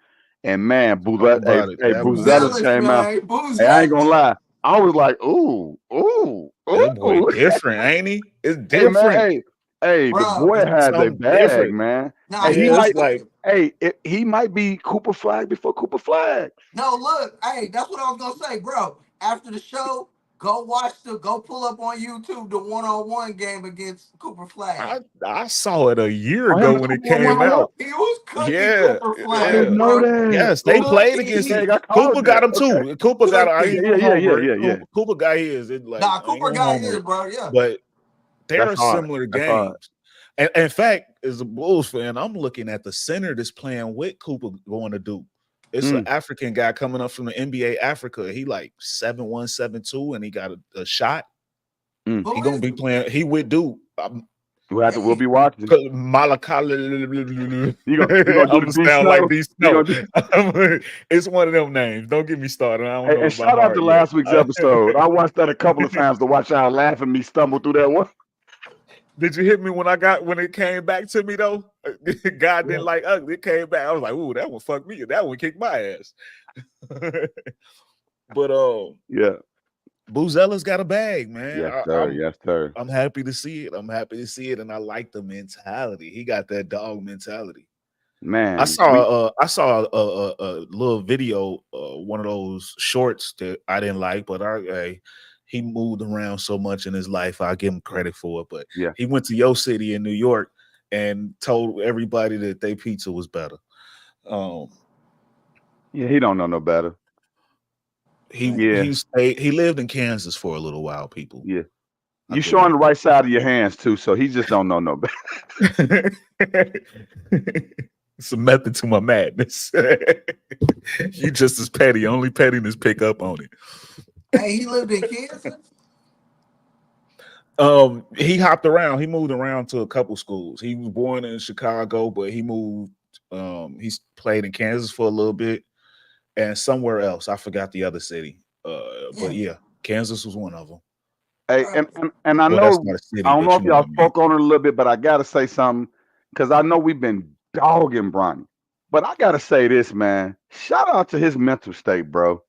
And man, talk about it. That Booz boy, Ellis Zealous, came out. man. Booze Hey, I ain't gonna zealous. lie. I was like, ooh, ooh, that boy ooh. different, ain't he? It's Hey man, different. the Bro. boy has a Something bag, different. man. Nah, Hey, he he Yeah, got it's might, like something. he might be Cooper Flag before Cooper Flag. No, look, hey, that's what I was gonna say, bro. After the show, go pull up on YouTube the one-on-one game against Cooper Flag. I saw it a year Oh, him ago and when it Cooper were came one-on-one? out. He was cooking Yeah, Cooper I Flag, yeah. didn't know bro. that. Yes, they Oh, played against Cookie, each. dang, I Cooper called got that. him Okay. too. Cooper got. I ain't cooking. gonna homer it. Yeah. Cooper got his. It like Nah, I ain't Cooper gonna got homer his, it. bro. Yeah. But That's they're hard. similar That's hard. games. And in fact, as a Bulls fan, I'm looking at the center that's playing with Cooper going to Duke. It's an Mm. African guy coming up from the NBA Africa. He like 7'1", 7'2", and he got a shot. Mm. Who He gonna is be it? playing. He with Duke. We'll be Dang. watching. Malakala. You gonna do I'm the gonna D sound like Snow? D You Snow. gonna do? It's one of them names. Don't get me started. I don't Hey, know and it by shout out to heart yet. last week's episode. I watched that a couple of times to watch y'all laugh at me stumble through that one. Did you hit me when it came back to me though? God didn't like ugly. It came back. I was like, ooh, that one fucked me. That one kicked my ass. But Yeah. Booz Ellis got a bag, man. Yes, sir. Yes, sir. I'm happy to see it. I'm happy to see it, and I like the mentality. He got that dog mentality. Man, I saw a little video, one of those shorts that I didn't like, but he moved around so much in his life. I give him credit for it. But yeah. he went to Yo City in New York and told everybody that their pizza was better. Yeah, he don't know no better. He lived in Kansas for a little while, people. Yeah. I You give him showing the right side of your hands too, so he just don't know no better. It's a method to my madness. You just as petty. Only pettiness pick up on it. Hey, he lived in Kansas? He hopped around. He moved around to a couple schools. He was born in Chicago, but he moved. He's played in Kansas for a little bit and somewhere else. I forgot the other city. But yeah, Kansas was one of them. Hey, and I Well, know, that's not a city, I don't but know you if know y'all what I mean. spoke on it a little bit, but I gotta say something because I know we've been dogging Bronny. But I gotta say this, man. Shout out to his mental state, bro.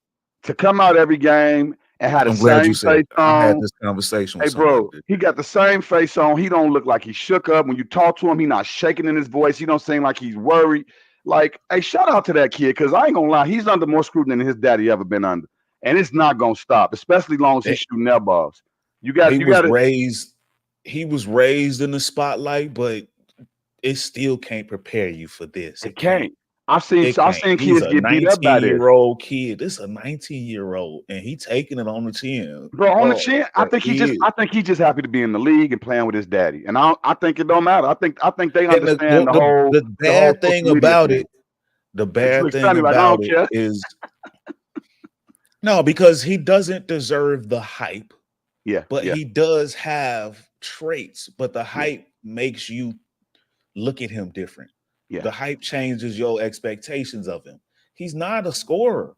To come out every game and have the I'm glad you same said face that. I had on. this conversation Hey, with somebody. bro, he got the same face on. He don't look like he shook up. When you talk to him, he not shaking in his voice. He don't seem like he's worried. Like, hey, shout out to that kid, because I ain't gonna lie, he's under more scrutiny than his daddy ever been under. And it's not gonna stop, especially as long as he's shooting that balls. You got to He was raised in the spotlight, but it still can't prepare you for this. It can't. I've It seen can't. He's kids a get beat up by this. 19-year-old kid. This is a 19-year-old, and he taking it on the chin. Bro, on the chin, I think he just happy to be in the league and playing with his daddy. And I think it don't matter. I think they understand the bad thing about it. The bad thing like, I about don't it care. is no, because he doesn't deserve the hype. Yeah, but he does have traits. But the hype makes you look at him different. Yeah. The hype changes your expectations of him. He's not a scorer.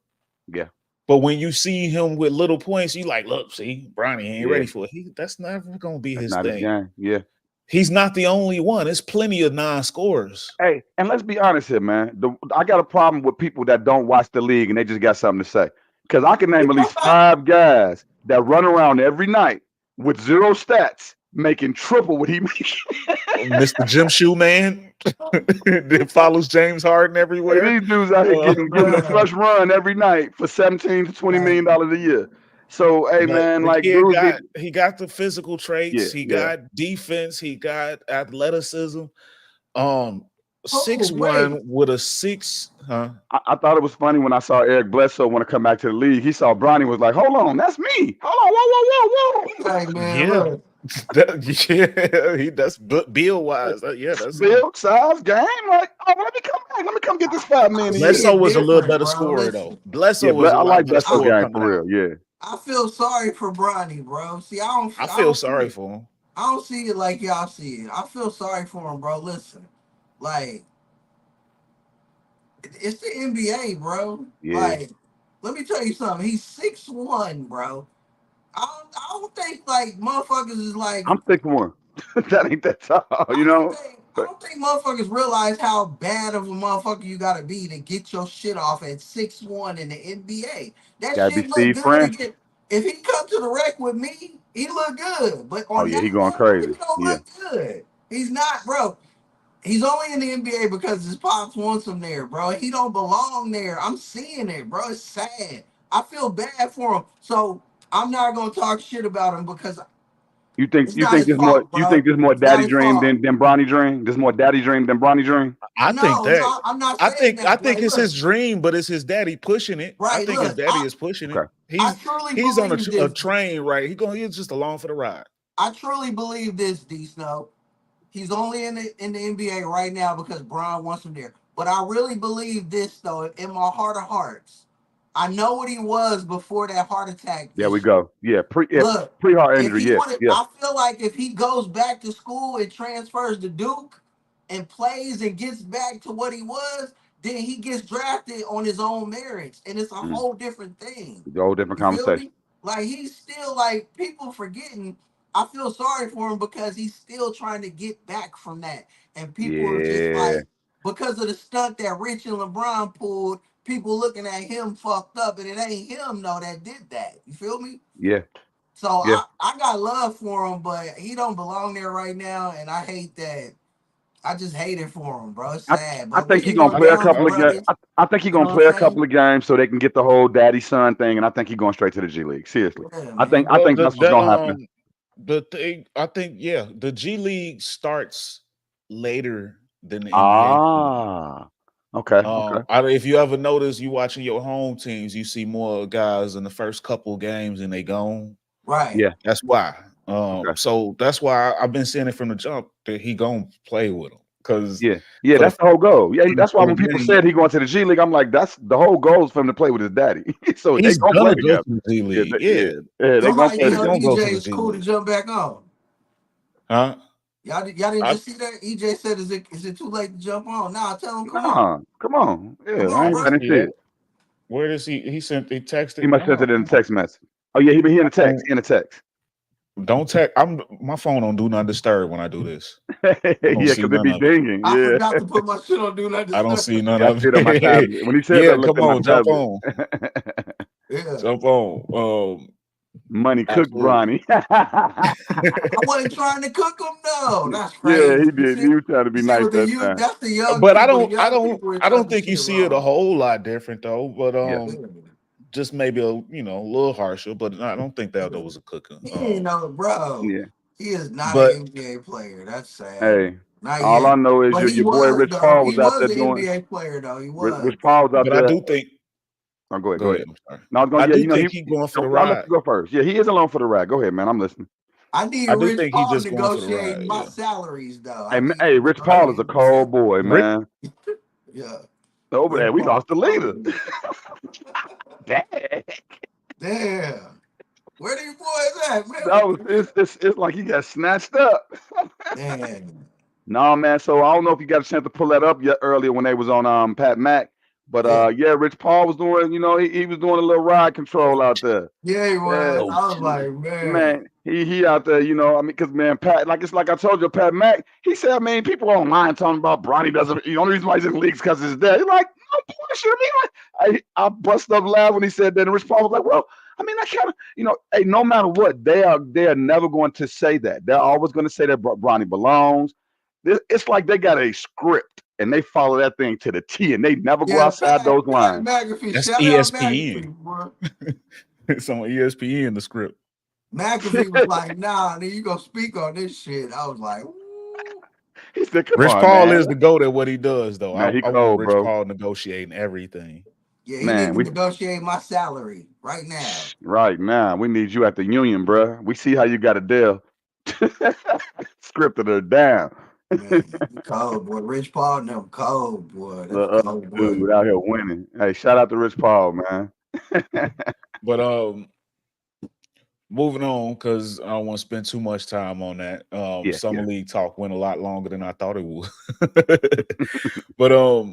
Yeah. But when you see him with little points, you like, look, see, Bronny ain't ready for it. That's never gonna be his thing. His game. Yeah. He's not the only one. There's plenty of non-scorers. Hey, and let's be honest here, man. I got a problem with people that don't watch the league and they just got something to say. Because I can name at least 5 guys that run around every night with 0 stats making triple what he making. Mr. Jim Shoe Man that follows James Harden Hey, everywhere. these dudes out here getting the flush run every night for $17 to $20 million a year. So, hey, But man, the like kid dudes got need. he got the physical traits, he Yeah. got defense, he got athleticism. Oh, 6'1" with a 6, huh? I thought it was funny when I saw Eric Bledsoe want to come back to the league. He saw Bronny, was like, hold on, that's me. Hold on, whoa. hey man, Yeah. look. That's Bill wise. Yeah, that's Build, size, game. Like, oh, let me come back. Let me come get this $5 million a year. Bledsoe was a little different, better bro. scorer Listen. though. Bledsoe Yeah, was a I lot like better Bledsoe scorer game coming for out. real. Yeah. I feel sorry for Bronny, bro. See, I feel sorry see for him. I don't see it like y'all see it. I feel sorry for him, bro. Listen, like it's the NBA, bro. Yeah. Like, let me tell you something. He's 6'1", bro. I don't think like motherfuckers is like. I'm 6'1". That ain't that tall, you know. I don't think motherfuckers realize how bad of a motherfucker you gotta be to get your shit off at 6'1" in the NBA. That Gotta be shit look Steve good Francis. again. If he come to the rec with me, he look good. But on Yeah, he that going level, he crazy. don't Yeah. look good. He's not, bro. He's only in the NBA because his pops wants him there, bro. He don't belong there. I'm seeing it, bro. It's sad. I feel bad for him. So I'm not gonna talk shit about him because You think it's not his this more fault, bro. daddy Not his dream fault. than Bronny dream? This more daddy dream than Bronny dream? I think No, that. I'm not I saying think that. it's Look, his dream, but it's his daddy pushing it. I right, think his look, daddy is pushing it. Okay. I truly He's on believe a this. train, right? He's just along for the ride. I truly believe this, D Snow. He's only in the NBA right now because Bron wants him there. But I really believe this though, in my heart of hearts. I know what he was before that heart attack. There we issue. go. Yeah, Look, pre-heart if injury. he Yeah, would, yeah. I feel like if he goes back to school and transfers to Duke and plays and gets back to what he was, then he gets drafted on his own merits, and it's a whole different thing. It's a whole different You feel conversation. me? Like he's still like people forgetting. I feel sorry for him because he's still trying to get back from that, and people are just Yeah, like because of the stunt that Rich and LeBron pulled. People looking at him fucked up, and it ain't him though that did that. You feel me? yeah, So yeah. I got love for him, but he don't belong there right now, and I hate that. I just hate it for him, bro. It's sad, I but we think he can gonna go I, play a down the couple I, of games. brothers. I think he You know gonna what play I'm a couple saying? of games so they can get the whole daddy son thing, and I think he going straight to the G League. Seriously, Yeah, I man. well, think that's what's gonna happen. the thing, I think, yeah, the G League starts later than the NBA. Ah, okay. If you ever notice, you watching your home teams, you see more guys in the first couple games and they gone. Right. Yeah. That's why. Okay. So that's why I've been saying it from the jump that he gonna play with him because Yeah, for that's the whole goal. Yeah, that's why for the when people game, said he going to the G League, I'm like, that's the whole goal is for him to play with his daddy. So they he's gonna play gonna go together. to the G Yeah, League. Yeah, they gonna Somebody play he's tell together. gonna go EJ to the it's G cool to League. jump back on. Huh? Y'all didn't I, just see that? EJ said, "Is it too late to jump on?" Nah, tell him come on, Nah, come on. Yeah, come I on, I ain't bro. didn't didn't see see that. it. Where does he sent? He He texted. must have No, sent it in a come on. text message. Oh yeah, he in the text. Don't In the text. don't text. My phone don't do not disturb when I do this. I don't Yeah, see because it none be of it. dinging. I Yeah, forgot to put my shit on do not I don't disturb. see none yeah, I of see it on my it. tablet. When he said that, I Yeah, looked come at my on, jump tablet. on, Yeah, jump on. Money cook Absolutely. Bronny. I wasn't trying to cook them. No, that's Yeah, he crazy. did. He was trying to be You see nice what the that youth? time. That's the young But people. The young people are I don't talking think you shit see it a wrong. whole lot different though. But Yeah. just maybe a little harsher. But I don't think that was a cooker. He ain't no bro. Yeah. He is not But an NBA player. That's sad. Hey, Not all I yet. know is But he your boy was Rich though. Paul He was out was there an doing. NBA player though. He Rich was. Paul was out but I there. do think. Oh, go ahead. Go Go ahead. ahead. I'm sorry. No, I was going. I Yeah, do you know think he. he going for the I'll let ride. you go first. Yeah, he is alone for the ride. Go ahead, man. I'm listening. I need I do Rich think he Paul just going for the negotiating ride. my Yeah. salaries though. Hey, I need hey, Rich Paul is a cold boy, Rick, man. Yeah. Over there, Rich we Paul. lost the leader. Dang. Damn. Where these boys at, man? That was it's like he got snatched up. Man. No, man. So I don't know if you got a chance to pull that up yet earlier when they was on Pat Mac. But yeah, Rich Paul was doing, he was doing a little ride control out there. Yeah, he was. Yeah. oh, I was like, man. Man, he out there, I mean, because man, Pat, it's like I told you, Pat Mac, he said, I mean, people online talking about Bronny doesn't, the only reason why he's in the league is because his dad. He's like, no bullshit. I mean, like, I busted up loud when he said that, and Rich Paul was like, well, I mean, I kind of, hey, no matter what, they are never going to say that. They're always going to say that Bronny belongs. It's like they got a script and they follow that thing to the T, and they never go outside those Pat lines. McAfee. That's Shout out ESPN. McAfee, bro. It's on ESPN, the script. McAfee was like, nah, then you gonna speak on this shit. I was like, ooh. He said, "Come Rich on, Paul man. is the GOAT at what he does, though. Man, he I want cold, Rich bro. Paul negotiating everything. Yeah, he Man, need to negotiate my salary right now. Right now, we need you at the union, bro. We see how you got a deal. Scripted her down. Man, he cold, boy. Rich Paul, them cold, boy. The That's cold, boy. dude out here winning. Hey, shout out to Rich Paul, man. But moving on, because I don't want to spend too much time on that. Summer League talk went a lot longer than I thought it would. But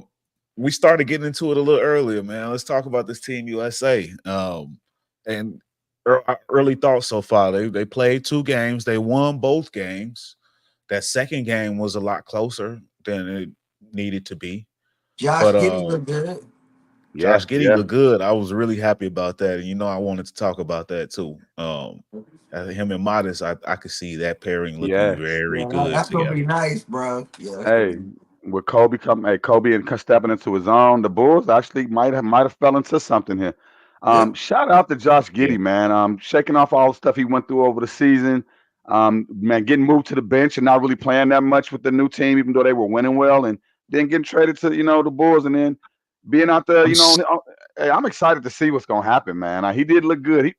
we started getting into it a little earlier, man. Let's talk about this Team USA. And early thoughts so far. They played 2 games. They won both games. That second game was a lot closer than it needed to be. Josh Giddey looked good. Josh Giddey looked good. I was really happy about that. And I wanted to talk about that too. Him and Modest, I could see that pairing looking very good. That's together. gonna be nice, bro. Yeah. Hey, with Kobe Kobe and stepping into his own, the Bulls actually might have fell into something here. Shout out to Josh Giddey, man. Shaking off all the stuff he went through over the season. Man, getting moved to the bench and not really playing that much with the new team, even though they were winning well, and then getting traded to the Bulls, and then being out there. Hey, I'm excited to see what's gonna happen, man. He did look good.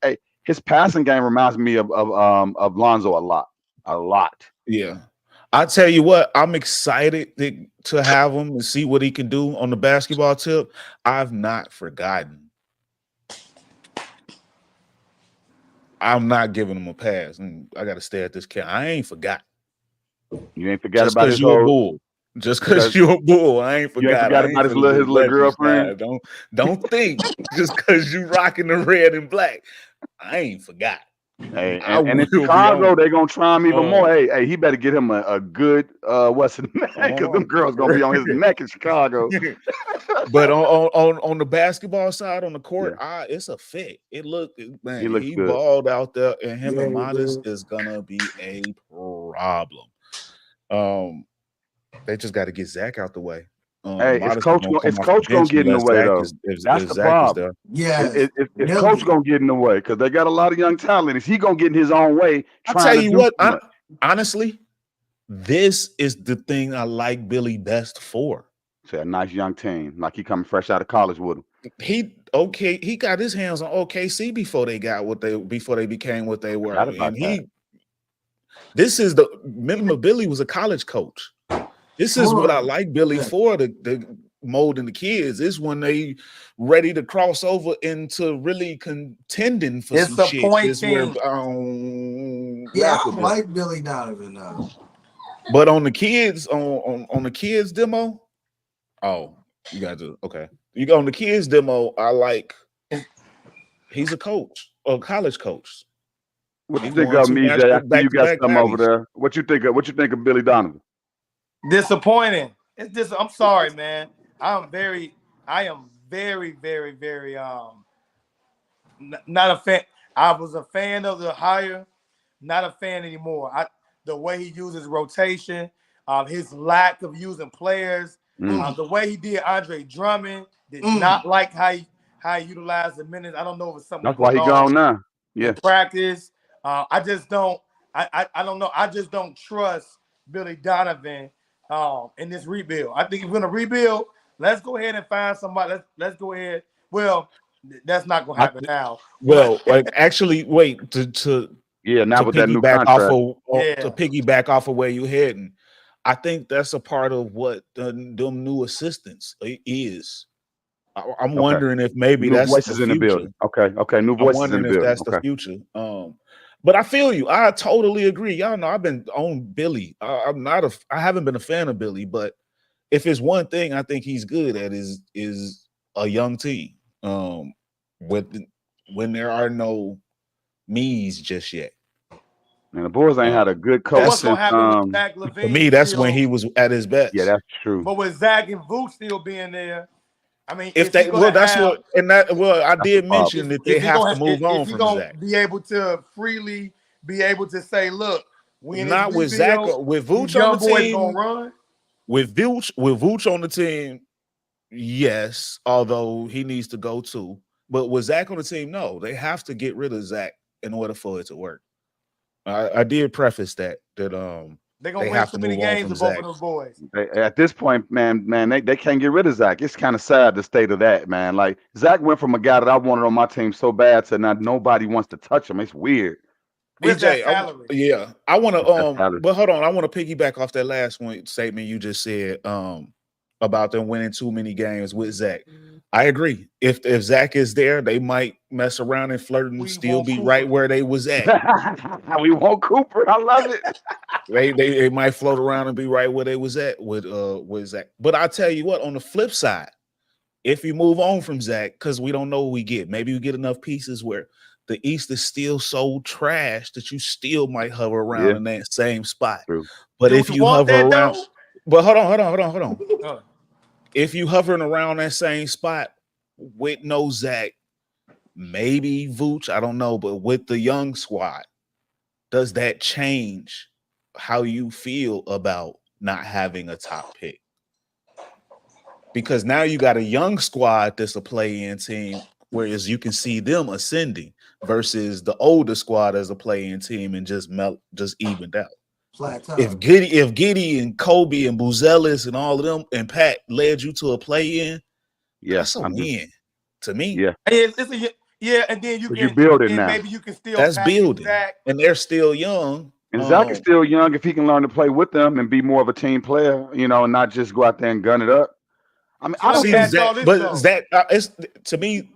His passing game reminds me of Lonzo a lot. Yeah. I tell you what, I'm excited to have him and see what he can do on the basketball tip. I've not forgotten. I'm not giving him a pass. I got to stay at this camp. I ain't forgot. You ain't forgot just about his you're a bull. Just because you're a bull, I ain't forgot. You ain't forgot about his little girlfriend. Don't think just because you rocking the red and black, I ain't forgot. Hey, and in Chicago, they're gonna try him even more. Hey, he better get him a good what's his name? Because them girls gonna be on his neck in Chicago. But on the basketball side, on the court, it's a fit. It looked, man, he balled out there, and him and Modest is gonna be a problem. They just got to get Zach out the way. Hey, is Coach gonna get in the way though? That's the problem. Yeah, is Coach gonna get in the way? Because they got a lot of young talent. Is he gonna get in his own way? I'll tell you what, honestly, this is the thing I like Billy best for. Say a nice young team, like he coming fresh out of college with him. He got his hands on OKC before they became what they were. And this is remember Billy was a college coach. This is what I like Billy for, the molding the kids. Is when they ready to cross over into really contending for some shit. I like Billy Donovan though. But on the kids, on the kids demo, you got to You go on the kids demo. I like. He's a coach, a college coach. What you think of me, Jay? I see you got something over there. What you think of Billy Donovan? Disappointing. I'm sorry, man. I am very, very, very not a fan. I was a fan of the hire, not a fan anymore. The way he uses rotation, his lack of using players, the way he did Andre Drummond, did not like how he utilized the minutes. I don't know if it's something. That's why he gone now. Yeah. Practice. I just don't. I don't know. I just don't trust Billy Donovan in this rebuild. I think if we're gonna rebuild, let's go ahead and find somebody. Let's go ahead. Well, that's not gonna happen now. Well, actually, wait to now with that new contract. To piggyback off of where you're heading, I think that's a part of what them new assistants is. I'm wondering if maybe new that's voices the in the building. Okay, new voices in the building. That's the future. But I feel you. I totally agree. Y'all know I've been on Billy. I haven't been a fan of Billy, but if it's one thing I think he's good at is a young team. When there are no me's just yet. And the Bulls ain't had a good coach. What's gonna happen with Zach LaVine? For me, that's when he was at his best. Yeah, that's true. But with Zach and Vooch still being there, I mean, If is he they gonna that's have? what and that I That's the did problem. mention that they have to move on Is he from gonna Zach. be able to freely be able to say, look, we in this Not with Zach rebuild, with these Vooch on the young boys gonna team. run? With Vooch on the team, yes, although he needs to go too. But with Zach on the team, no, they have to get rid of Zach in order for it to work. I did preface that They're gonna they win have too to many move on games from with both Zach. of those boys. At this point, man, they can't get rid of Zach. It's kind of sad, the state of that, man. Like Zach went from a guy that I wanted on my team so bad to now nobody wants to touch him. It's weird. Where's that EJ, salary? I want That's to salary. but hold on, I want to piggyback off that last one statement you just said about them winning too many games with Zach. I agree. If Zach is there, they might mess around and flirt and still be Cooper. right where they was at. We want Cooper. I love it. They might float around and be right where they was at with Zach. But I tell you what, on the flip side, if you move on from Zach, because we don't know what we get, maybe we get enough pieces where the East is still so trash that you still might hover around in that same spot. True. But Do if you you want hover that, around, though? but hold on. If you hovering around that same spot with no Zach, maybe Vooch, I don't know, but with the young squad, does that change how you feel about not having a top pick? Because now you got a young squad that's a play-in team, whereas you can see them ascending versus the older squad as a play-in team and just evened out. If Giddy and Kobe and Buzelis and all of them and Pat led you to a play-in, that's a win to me. Yeah, and then you build it now. Maybe you can still that's building, Zach. and they're still young. And Zach is still young. If he can learn to play with them and be more of a team player, and not just go out there and gun it up. I mean, So I don't think Zach, but Zach, it's to me.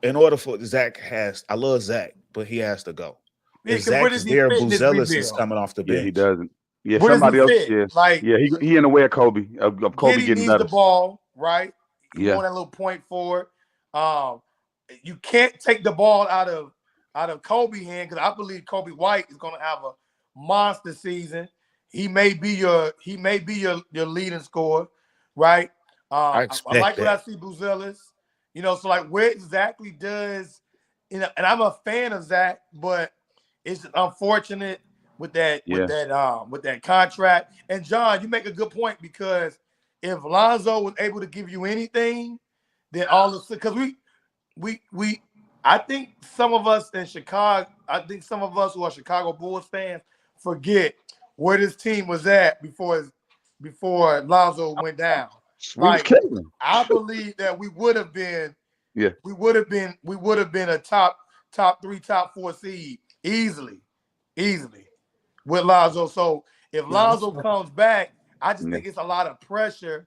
In order for Zach I love Zach, but he has to go. If Zach is there, Buzelis is coming off the bench. Yeah, he doesn't. Yeah, where somebody else. Fit? Yeah, like he in the way of Kobe. Of Kobe getting needs better. The ball, right? You want that little point forward. You can't take the ball out of Kobe's hand because I believe Kobe White is going to have a monster season. He may be your leading scorer, right? I like that. what I see Buzelis. So like where exactly does and I'm a fan of Zach, but it's unfortunate with that contract. And John, you make a good point because if Lonzo was able to give you anything, then all of because we I think some of us in Chicago, I think some of us who are Chicago Bulls fans forget where this team was at before Lonzo went down. I believe that we would have been a top 3, top 4 seed easily with Lonzo. So if Lonzo comes back, I just think it's a lot of pressure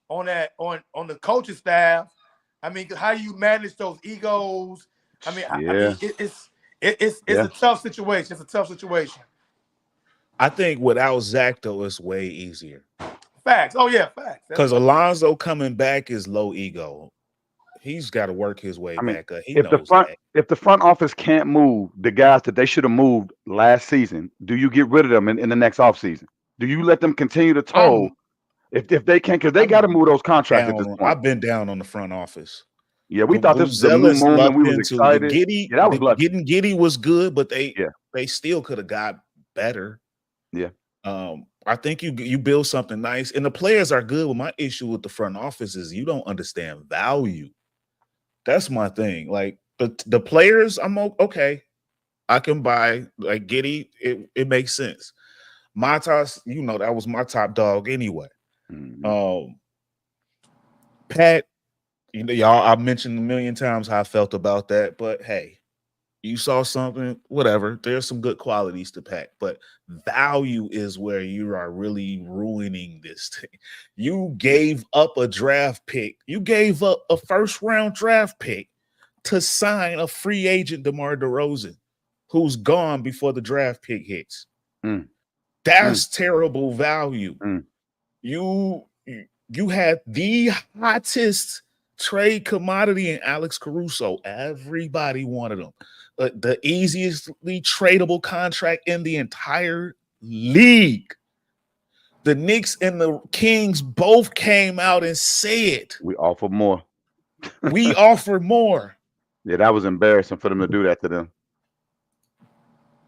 on the coaching staff. I mean, how you manage those egos. I mean, it's a tough situation. It's a tough situation. I think without Zach though, it's way easier. Facts. Oh yeah, facts. Because Alonzo coming back is low ego. He's got to work his way back up. If the front office can't move the guys that they should have moved last season, do you get rid of them in the next offseason? Do you let them continue to toll if they can't? Because they got to move those contracts at this point. I've been down on the front office. Yeah, we thought this was the new moon and we was excited. That was lucky. Getting Giddy was good, but they still could have got better. Yeah. I think you build something nice, and the players are good. But my issue with the front office is you don't understand value. That's my thing. Like the players, I'm okay. I can buy like Giddy. It makes sense. Matas, that was my top dog anyway. Mm-hmm. Pat, y'all, I've mentioned a million times how I felt about that, but hey, you saw something, whatever. There's some good qualities to Pat, but value is where you are really ruining this thing. You gave up a draft pick. You gave up a first-round draft pick to sign a free agent, DeMar DeRozan, who's gone before the draft pick hits. That's terrible value. You had the hottest trade commodity in Alex Caruso. Everybody wanted him. The easiestly tradable contract in the entire league. The Knicks and the Kings both came out and said, We offer more. we offer more. Yeah, that was embarrassing for them to do that to them.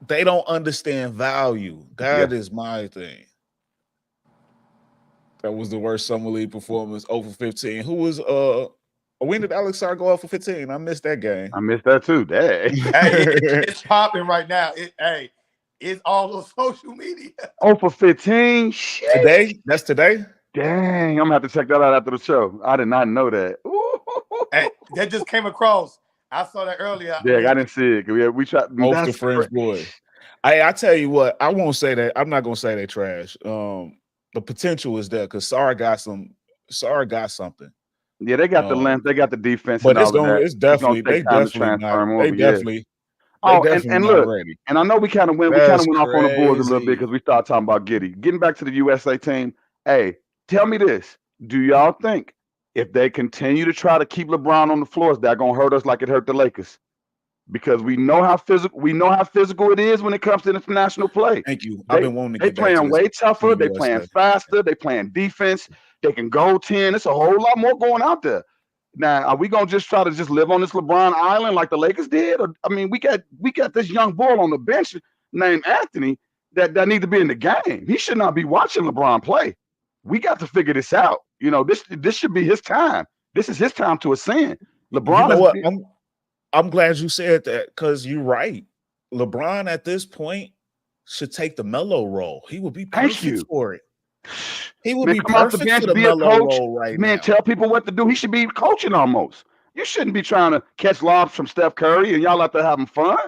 They don't understand value. That is my thing. That was the worst summer league performance, 0 for 15. Who was when did Alex Sarr go out for 15? I missed that game. I missed that too. Dang. Hey, it's popping right now. It's all on social media. 0 for 15. Shit. Today? That's today? Dang, I'm gonna have to check that out after the show. I did not know that. Hey, that just came across. I saw that earlier. Yeah, I didn't see it. We tried. Both the French boys. I tell you what, I won't say that. I'm not gonna say they trash. The potential is there because Sarr got something. Yeah, they got the length, they got the defense, but and it's definitely they definitely and look, ready. And I know we kind of went off on the board a little bit because we started talking about Giddey. Getting back to the USA team, hey, tell me this: do y'all think if they continue to try to keep LeBron on the floor, is that gonna hurt us like it hurt the Lakers? Because we know how physical it is when it comes to international play. Thank you. I've been wanting to get playing way tougher. They playing faster. They playing defense. They can go 10. It's a whole lot more going out there. Now, are we gonna just try to just live on this LeBron island like the Lakers did? Or, I mean, we got this young boy on the bench named Anthony that need to be in the game. He should not be watching LeBron play. We got to figure this out. You know, this should be his time. This is his time to ascend. LeBron. You know what? I'm glad you said that because you're right. LeBron at this point should take the Melo role. He would be perfect for it. He would be perfect for the Melo role right now. Tell people what to do. He should be coaching almost. You shouldn't be trying to catch lobs from Steph Curry and y'all out there having fun.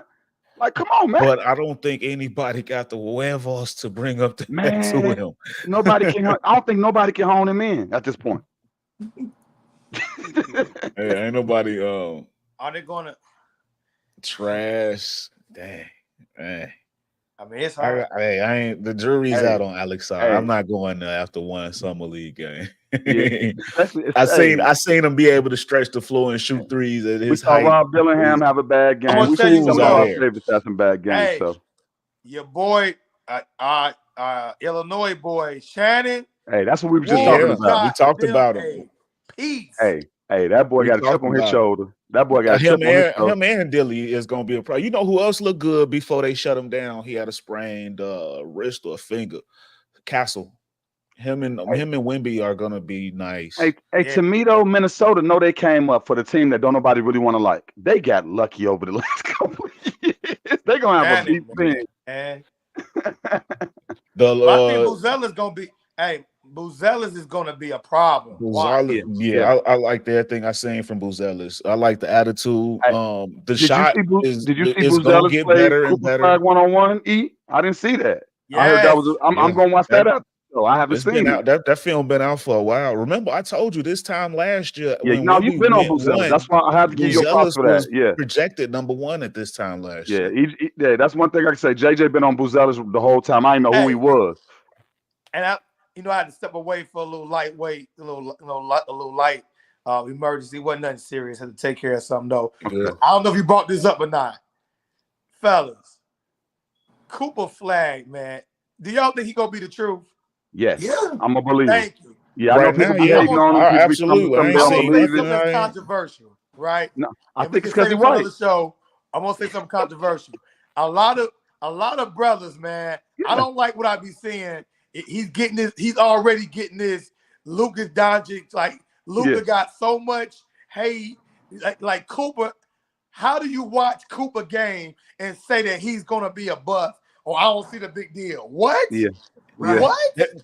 Like, come on, man. But I don't think anybody got the huevos to bring up that to him. Nobody can. I don't think nobody can hone him in at this point. Hey, ain't nobody. Are they gonna trash? Dang, man. I mean, it's hard. I ain't. The jury's out on Alex Sarr. I'm not going there after one summer league game. Yeah, I seen him be able to stretch the floor and shoot threes at his height. We saw Rob Dillingham have a bad game. We see some of our favorites have some bad games. Hey, so your boy, Illinois boy, Shannon. Hey, that's what we were just talking about. We talked about him. Peace. Hey, that boy got a chip on his shoulder. That boy got a chip on his shoulder. Him and Dilly is going to be a problem. You know who else looked good before they shut him down? He had a sprained wrist or finger. Castle. Him and Wemby are going to be nice. Toledo, Minnesota, know they came up for the team that don't nobody really want to like. They got lucky over the last couple of years. They're going to have a deep thing. I think Buzella's going to be – hey, Buzella's is going to be a problem. I like that thing I seen from Buzella's. I like the attitude. The shot is going to get better and better. One-on-one, E? I didn't see that. Yes. I heard that was. I'm going to watch that up. So I haven't seen it. That film been out for a while. Remember, I told you this time last year. Yeah, you've been on Buzella's. That's why I have to give you a props for that. Yeah, projected #1 at this time last year. Yeah, that's one thing I can say. JJ been on Buzella's the whole time. I didn't know who he was. And I had to step away for a little lightweight, a little light emergency. Wasn't nothing serious. Had to take care of something though. Yeah. I don't know if you brought this up or not, fellas. Cooper Flag, man. Do y'all think he gonna be the truth? Yes. Yeah. I'm gonna believe. Thank you. Yeah, I know absolutely. I'm gonna say something controversial, right? No, I think it's because he's white. Show. I'm gonna say something controversial. A lot of brothers, man. Yeah. I don't like what I be seeing. He's already getting this Luka Doncic. Like Luka got so much hate. Like Cooper, how do you watch Cooper game and say that he's gonna be a bust? Or I don't see the big deal. What? Yeah. Right. What?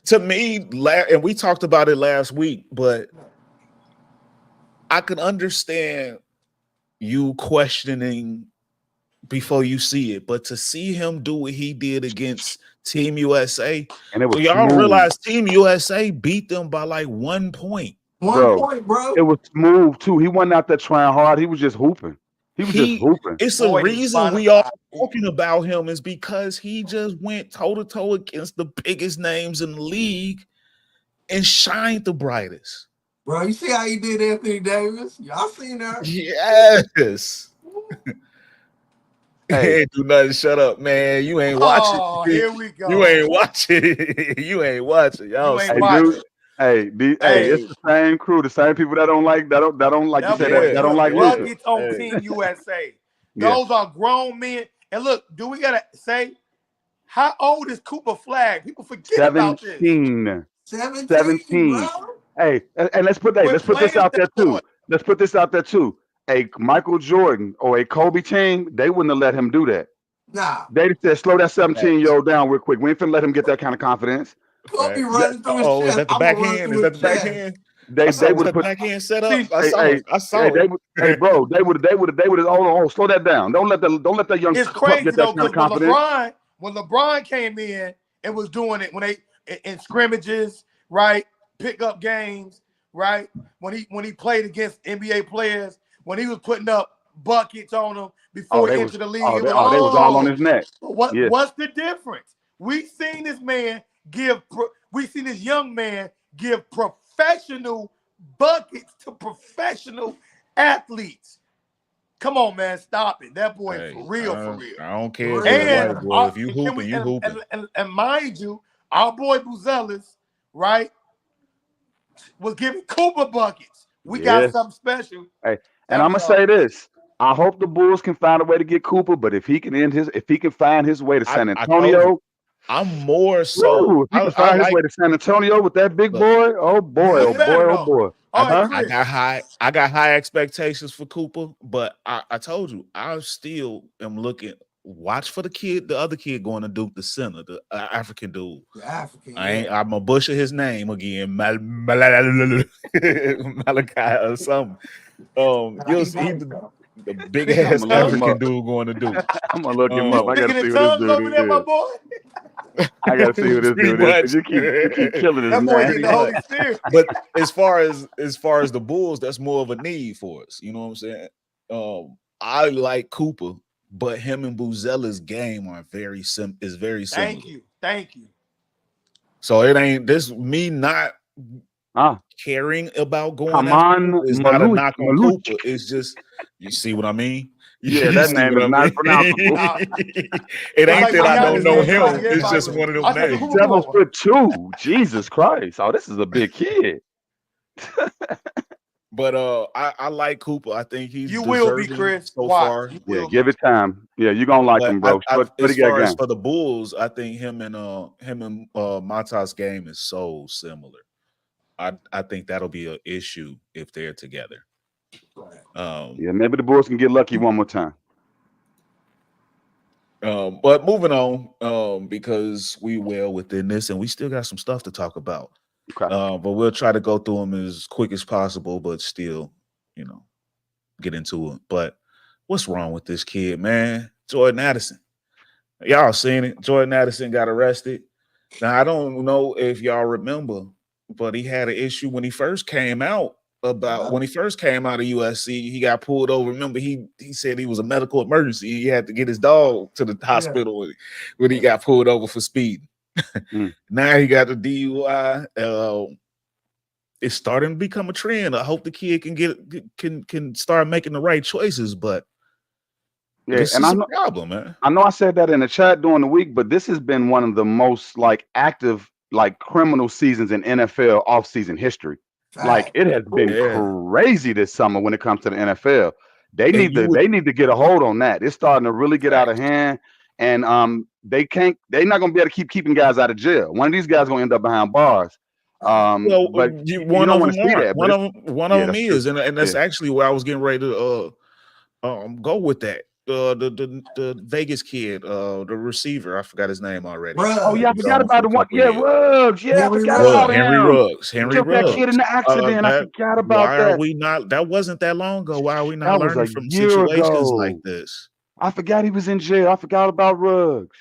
To me, and we talked about it last week, but I can understand you questioning before you see it, but to see him do what he did against Team USA, and it was y'all realize Team USA beat them by like 1 point. One point, bro. It was smooth too. He wasn't out there trying hard. He was just hooping. He was just hooping. It's the reason we are talking about him is because he just went toe-to-toe against the biggest names in the league and shined the brightest. Bro, you see how he did Anthony Davis? Y'all seen that? Yes. Hey, Ain't do nothing. Shut up, man. You ain't watching. Oh, here we go. You ain't watching. You ain't watching. Y'all You ain't hey, sleep. dude. Hey, it's Hey, the same crew, the same people that don't like like you that said boy that don't put like Luka. buckets on Hey. Team USA. Yeah, Those are grown men. And look, do we gotta say how old is 𝒮𝑎𝓁? People forget about this. 17. 17, 17. bro. Hey, and let's put Quit let's put playing this with out that there boy. too. Let's put this out there too. A Michael Jordan or a Kobe team, they wouldn't have let him do that. Nah. They said, slow that Facts. 17-year-old down real quick. We ain't finna let him get that kind of confidence. Kobe Facts. running through his Oh, is chest. that the I'm gonna run backhand? through Is that the his chest. backhand? I They saw. Was would have that the put backhand set up? See, I hey, saw hey, it. I hey, saw it. hey, bro, they would have hold on, slow that down. Don't let that young it's pup crazy get that though, kind because of confidence. when LeBron came in and was doing it when they in scrimmages, right? Pickup games, right? When he played against NBA players, when he was putting up buckets on them before he entered the league, it was They was all on his neck. Yeah. what's the difference? We seen this man we seen this young man give professional buckets to professional athletes. Come on, man, stop it. That boy Hey, for real, for real. I don't care if you're a Real. white And boy. If you can hooping, we you hooping. and mind you, our boy 𝒮𝑚, right, was giving Cooper buckets. We got Yes. something special. Hey, and That I'm was gonna say this. I hope the Bulls can find a way to get Cooper, but if he can find his way to San I told you, Antonio, I'm more so. woo, if he can I find his like. way to San Antonio with that big Look, boy, oh boy, he oh man. boy, better oh though. boy. All right, Huh? I Chris. got high expectations for Cooper, but I told you I still am looking. Watch for the other kid going to Duke, the center, the African dude. The African, I'm yeah. gonna butcher his name again, Malachi or something. Nah, You'll he see nice though. the big Speaking I'm in ass gonna look him tongues. African up. dude going to Duke. I'm gonna look him You up. I speaking gotta in see who this tongues over dude there, my is. boy? I gotta see who this Pretty dude is because much. you keep killing his That boy name. getting Pretty the much. Holy Spirit. But as far as the Bulls, that's more of a need for us. You know what I'm saying? I like Cooper, but him and Buzella's game are very similar. Thank you. So it ain't this me not Ah, caring about going after Haman Cooper is not a knock on Maluch. Cooper. It's just you see what I mean. Yeah, You that see name what is I not mean. pronounceable. It It's ain't like that when I don't Giannis know said him. somebody, It's everybody just was, one of them I said names. Cooper boy. 7'2". Jesus Christ! Oh, this is a big kid. But I like Cooper. I think he's You will be, deserving Chris. so Watch. far. You Yeah, will be. give it time. Yeah, you're gonna like But him, bro. What as he got far as going? for the Bulls, I think him and Matas game is so similar. I think that'll be an issue if they're together. Yeah, maybe the Bulls can get lucky one more time. But moving on, because we well within this and we still got some stuff to talk about. Okay. But we'll try to go through them as quick as possible, but still, get into it. But what's wrong with this kid, man? Jordan Addison. Y'all seen it. Jordan Addison got arrested. Now, I don't know if y'all remember, but he had an issue when he first came out when he first came out of USC, he got pulled over. Remember, he said he was a medical emergency. He had to get his dog to the hospital when he got pulled over for speeding. Now he got the DUI. It's starting to become a trend. I hope the kid can start making the right choices, but this is a problem, man. I know I said that in the chat during the week, but this has been one of the most active criminal seasons in NFL offseason history. It has been crazy this summer when it comes to the NFL. They need to get a hold on that. It's starting to really get out of hand, and they're not gonna be able to keep keeping guys out of jail. One of these guys gonna end up behind bars. But you don't want to see that. One of them is, and that's Yeah. actually where I was getting ready to go with that. The Vegas kid, the receiver, I forgot his name already. Oh yeah, I forgot about the one. Yeah, Ruggs. Yeah, I forgot about him. Henry Ruggs. Took that kid in the accident. I forgot about why that. Are we not? That wasn't that long ago. Why are we not That was learning a from year situations ago. like this? I forgot he was in jail. I forgot about Ruggs.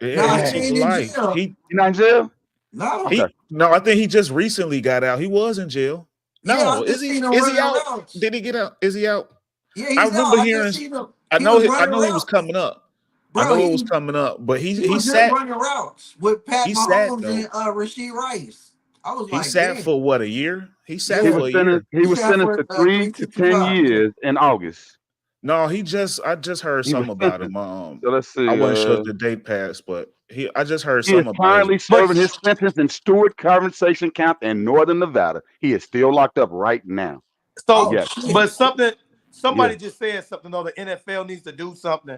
Yeah, he took life. He not in jail? No. No, I think he just recently got out. He was in jail. No, yeah, is he out? Routes. Did he get out? Is he out? Yeah, I remember hearing. I know he was coming up. Bro, I know it was coming up, but he sat running routes with Pat Mahomes and Rashee Rice. I was he sat for what, a year? He sat for a year. He was sentenced to 3 to 10 years in August. No, I just heard He was something about sentenced. him. So let's see. I wasn't sure if the date passed, but I just heard He is something about his. currently But serving his sentence in Stewart Conversation Camp in Northern Nevada. He is still locked up right now. so, Oh Yes. shit. but somebody Yeah. just said something though. The NFL needs to do something.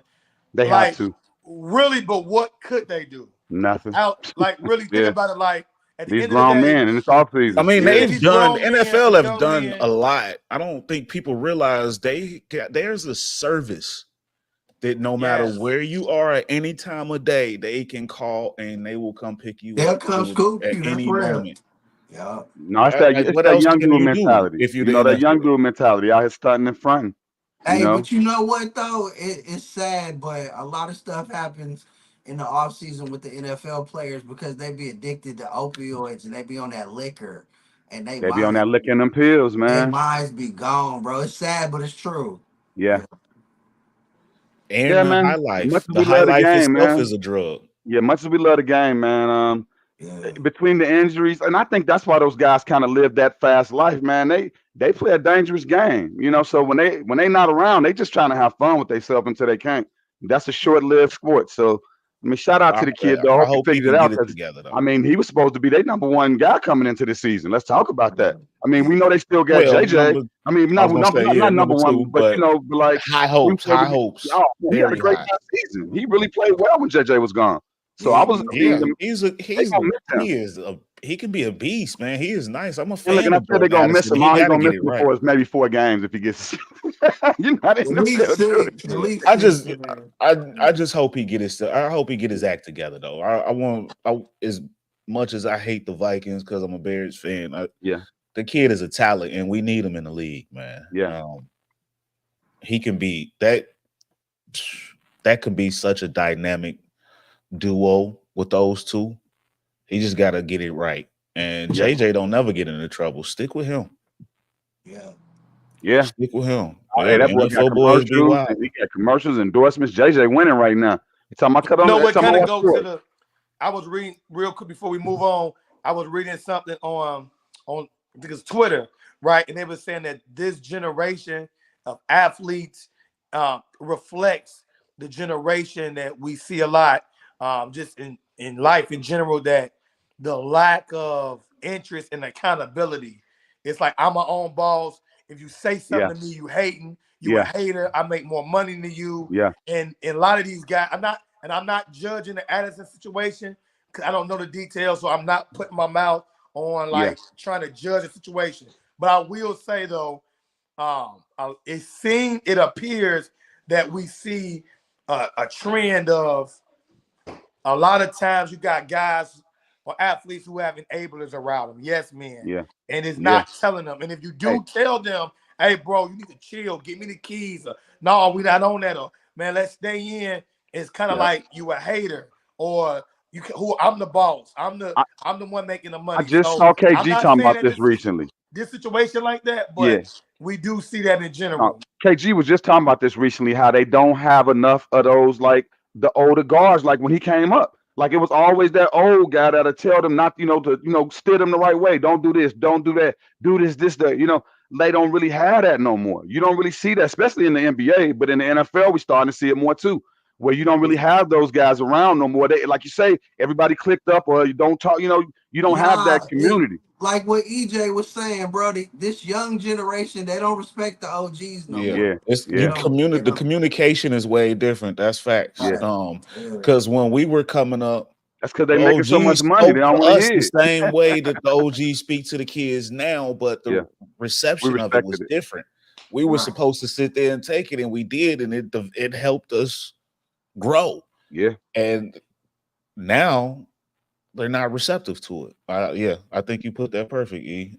They have Like to. really, but what could they do? Nothing. Out like really think Yeah. about it. Like at the These end of the grown day, men, and it's off I season. mean, yeah, Yeah. these they've done grown men NFL and have young done men. a lot. I don't think people realize there's a service that no matter Yes. where you are at any time of day, they can call and they will come pick you They'll up come scoop at you. That's any real. moment. Yeah. No, it's What that else young can dude you do mentality. if you're You the know, that young NFL? dude mentality out here stunting in front. You Hey, know? but you know what though? It's sad, but a lot of stuff happens in the off season with the NFL players because they be addicted to opioids and they be on that liquor and They be on that licking them pills, their man. minds be gone, bro. It's sad, but it's true. Yeah. And Yeah, the high man. Much life. as The we high love the life game, itself man. is a drug. Yeah, much as we love the game, man. Yeah. Between the injuries, and I think that's why those guys kind of live that fast life, man. They play a dangerous game, you know. So when they not around, they just trying to have fun with themselves until they can't. That's a short-lived sport. So I mean, shout out I, to the kid though. I I hope he hope he figured it can get out it because together I though. mean he was supposed to be their #1 guy coming into the season. Let's talk about that. I mean, we Yeah. know they still got Well, JJ. I mean, I was not gonna say, yeah, not number #1, two, but but you know, like high we hopes, supposed high to be. hopes, Oh, man, he had a very great high. season. He really played well when JJ was gone. So I Yeah, mean, they gonna miss him. he can be a beast, man. He is nice. I'm a And look, fan and I of said Jordan they're gonna miss Addison. him. He All he's got to gonna get miss it him right. for is maybe 4 games if he gets. You're not in At the least field. six. At least I six. just I just hope he get his act together though. As much as I hate the Vikings because I'm a Bears fan. Yeah, The kid is a talent and we need him in the league, man. yeah. He can be that. That could be such a dynamic duo with those two. He just got to get it right. And Yeah. JJ don't never get into trouble. Stick with him. Yeah. Yeah. Stick with him. Oh, Yeah, hey, the that boy got NFL boys be commercials. wild. And he got commercials, endorsements. JJ winning right now. You talking about cut on? No, what Talking kind of about go sport. to the? I was reading real quick before we move on. I was reading something on I think it's Twitter, right? And they were saying that this generation of athletes reflects the generation that we see a lot, just in life in general. That the lack of interest and accountability. It's like I'm my own boss. If you say something to me, you hating. You a hater. I make more money than you. Yeah. And a lot of these guys, I'm not judging the Addison situation because I don't know the details, so I'm not putting my mouth on like trying to judge the situation. But I will say though, it appears that we see a trend of a lot of times you got guys or athletes who have enablers around them. Yes, man. Yeah. And it's not telling them. And if you do tell them, hey, bro, you need to chill, give me the keys. Or, no, we not on that. Or, man, let's stay in. It's kind of like you a hater or I'm the boss. I'm the one making the money. I just saw KG I'm not talking saying about that this recently. This situation like that, but we do see that in general. KG was just talking about this recently, how they don't have enough of those, like the older guards, like when he came up. Like it was always that old guy that'll tell them not, to steer them the right way. Don't do this, don't do that, do this, that. They don't really have that no more. You don't really see that, especially in the NBA, but in the NFL, we're starting to see it more too, where you don't really have those guys around no more. They, like you say, everybody clicked up or you don't talk, you don't have that community. Like what EJ was saying, bro, this young generation, they don't respect the OGs no more. The communication is way different. That's facts. Because when we were coming up, that's because they're making so much money. They don't want to hear the same way that the OGs speak to the kids now, but the reception of it was different. We were supposed to sit there and take it, and we did, and it helped us grow. Yeah. And now they're not receptive to it. I think you put that perfect, E.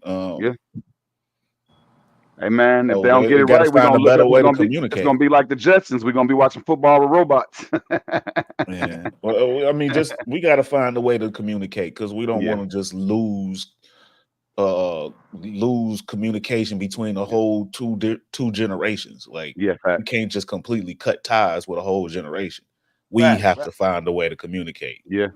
Hey man, if they don't get it right, we're gonna look up. It's gonna be like the Jetsons. We're gonna be watching football with robots. Yeah. Well, I mean, we got to find a way to communicate because we don't want to just lose communication between the whole two generations. Like, you can't just completely cut ties with a whole generation. We have to find a way to communicate. Yeah.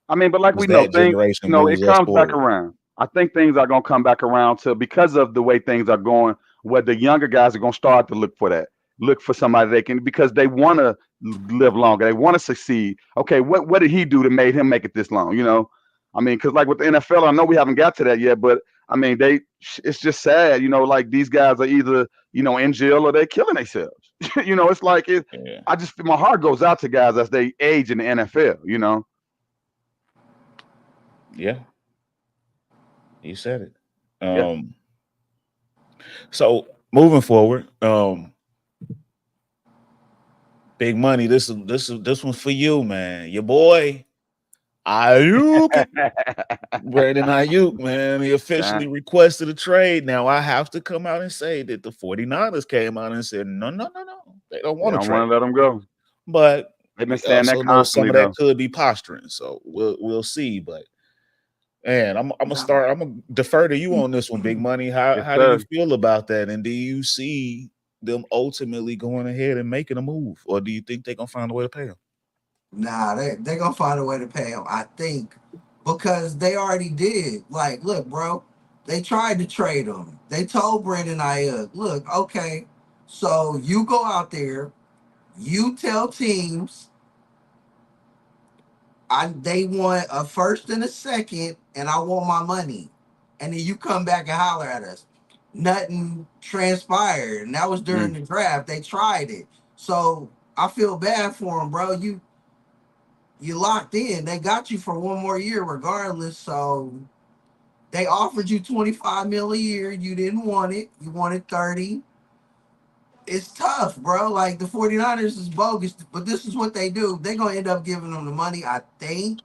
I mean, but like we know, things, it comes back around. I think things are gonna come back around because of the way things are going, where the younger guys are gonna start to look for that. look for somebody they can, because they want to live longer. They want to succeed. Okay, what did he do that made him make it this long? You know, I mean, because like with the NFL, I know we haven't got to that yet, but I mean, it's just sad. You know, like these guys are either in jail or they're killing themselves. It's like it. Yeah. I just my heart goes out to guys as they age in the NFL. Yeah. You said it. Yeah. So moving forward, big money. This one's for you, man. Your boy Ayuk, Brandon Ayuk, man. He officially requested a trade. Now I have to come out and say that the 49ers came out and said, no. They don't want to trade. Want to let him go. But they've been saying that know some constantly, of that though. could be posturing. So we'll see. But man, I'm gonna defer to you on this one, Big Money. How do you feel about that? And do you see them ultimately going ahead and making a move, or do you think they're gonna find a way to pay him? Nah, they're gonna find a way to pay him, I think, because they already did. Like, look, bro, they tried to trade him. They told Brandon Ayuk, look, okay, so you go out there, you tell teams they want a first and a second, and I want my money. And then you come back and holler at us. Nothing transpired. And that was during the draft. They tried it. So I feel bad for them, bro. You locked in. They got you for one more year regardless. So they offered you $25 million a year. You didn't want it. You wanted 30. It's tough, bro. Like, the 49ers is bogus, but this is what they do. They're going to end up giving them the money, I think.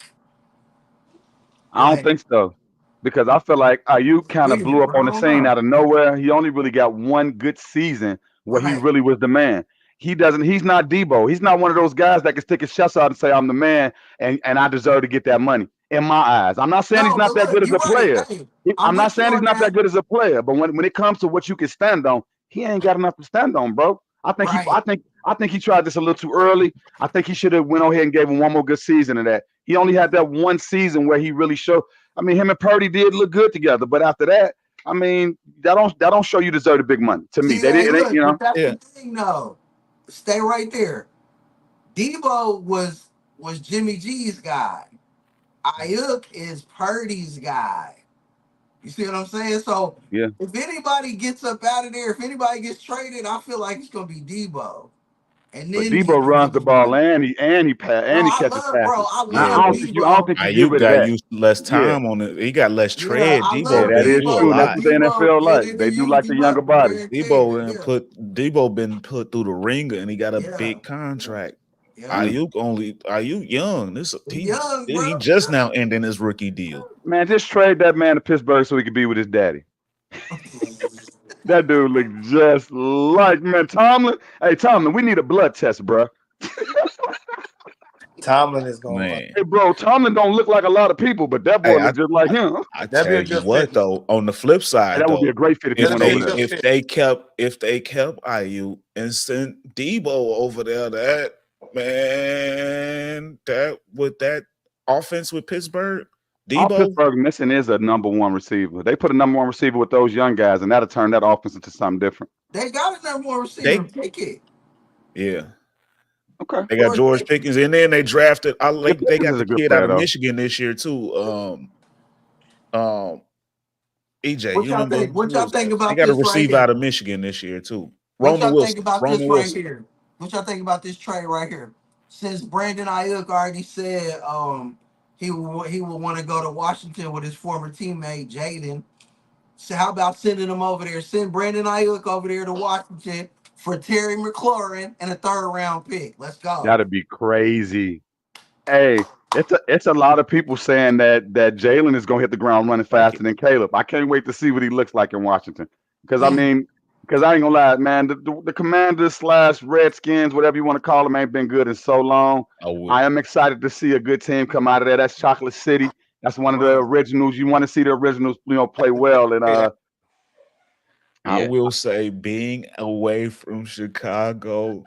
I don't think so, because I feel like Ayuk kind of blew up on the scene out of nowhere. He only really got one good season where he really was the man. He's not Debo. He's not one of those guys that can stick his chest out and say, I'm the man and I deserve to get that money. In my eyes, I'm not saying he's not that good as a player. I'm not saying he's not that good as a player, but when it comes to what you can stand on, he ain't got enough to stand on, bro. I think he tried this a little too early. I think he should have went ahead and gave him one more good season of that. He only had that one season where he really showed. I mean, him and Purdy did look good together, but after that, I mean, that don't show you deserve the big money to me. They didn't, But that's the thing, though. Stay right there. Debo was Jimmy G's guy. Ayuk is Purdy's guy. You see what I'm saying? So if anybody gets up out of there, if anybody gets traded, I feel like it's gonna be Debo. And then Debo runs the ball and he catches passes. I don't think you get rid of that. Got used less time on it. He got less tread. Debo, that is true. That's what the NFL like. They do like the younger bodies. Debo been put through the ringer, and he got a big contract. Ayuk young. He just now ending his rookie deal. Man, just trade that man to Pittsburgh so he could be with his daddy. That dude looked just like, man, Tomlin. Hey, Tomlin, we need a blood test, bro. Tomlin is going. Hey, bro, Tomlin don't look like a lot of people, but that boy looks just like him. I tell you what, though, on the flip side, that would be a great fit if they kept Ayuk and sent Debo over there, that with that offense with Pittsburgh. All Pittsburgh missing is a number one receiver. They put a number one receiver with those young guys, and that'll turn that offense into something different. They got a number one receiver. Pick it. Yeah. Okay. They got George Pickens, and then they drafted. They got the kid out of Michigan this year too. EJ, what y'all think about? They got a receiver out of Michigan this year too. Roman Wilson. What y'all think about this trade right here? Since Brandon Ayuk already said he will want to go to Washington with his former teammate Jaden. So how about sending him over there? Send Brandon Ayuk over there to Washington for Terry McLaurin and a 3rd round pick. Let's go. That'd be crazy. Hey, it's a lot of people saying that Jalen is gonna hit the ground running faster than Caleb. I can't wait to see what he looks like in Washington. Because I ain't gonna lie, man. The Commanders / Redskins, whatever you want to call them, ain't been good in so long. I am excited to see a good team come out of there. That's Chocolate City. That's one of the originals. You want to see the originals, play well. And I will say, being away from Chicago,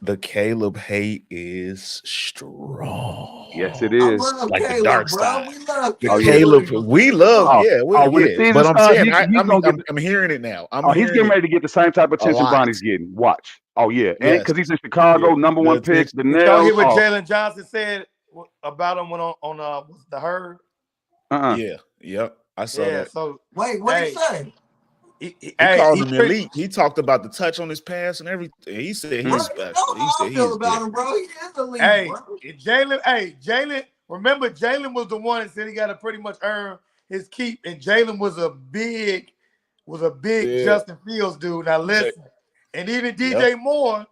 The Caleb hate is strong. Yes, it I is. love Like the Caleb, dark bro. side. We love The Oh, Caleb. yeah. Caleb, Williams. we Let's love, go. When the yeah. season But I'm starts, saying, he's gonna get. I'm hearing it now. I'm Oh, he's hearing getting it ready to get the same type of a attention lot. Bonnie's getting. Watch. Oh yeah, and Yes. because he's in Chicago, Yeah. number The one pick. attention. The Did y'all hear nails. what Oh, Jalen Johnson said about him when on was the herd? Yeah. Yep. I saw Yeah. that. So Wait, what he hey, say? He called him pretty, elite. He talked about the touch on his pass and everything. He said Bro, he's you know special. He how said I he feel is about him, different. bro. He is the lead, hey, bro. Jalen. Remember, Jalen was the one that said he got to pretty much earn his keep, and Jalen was a big Yeah. Justin Fields dude. Now listen, and even Yep. DJ Moore,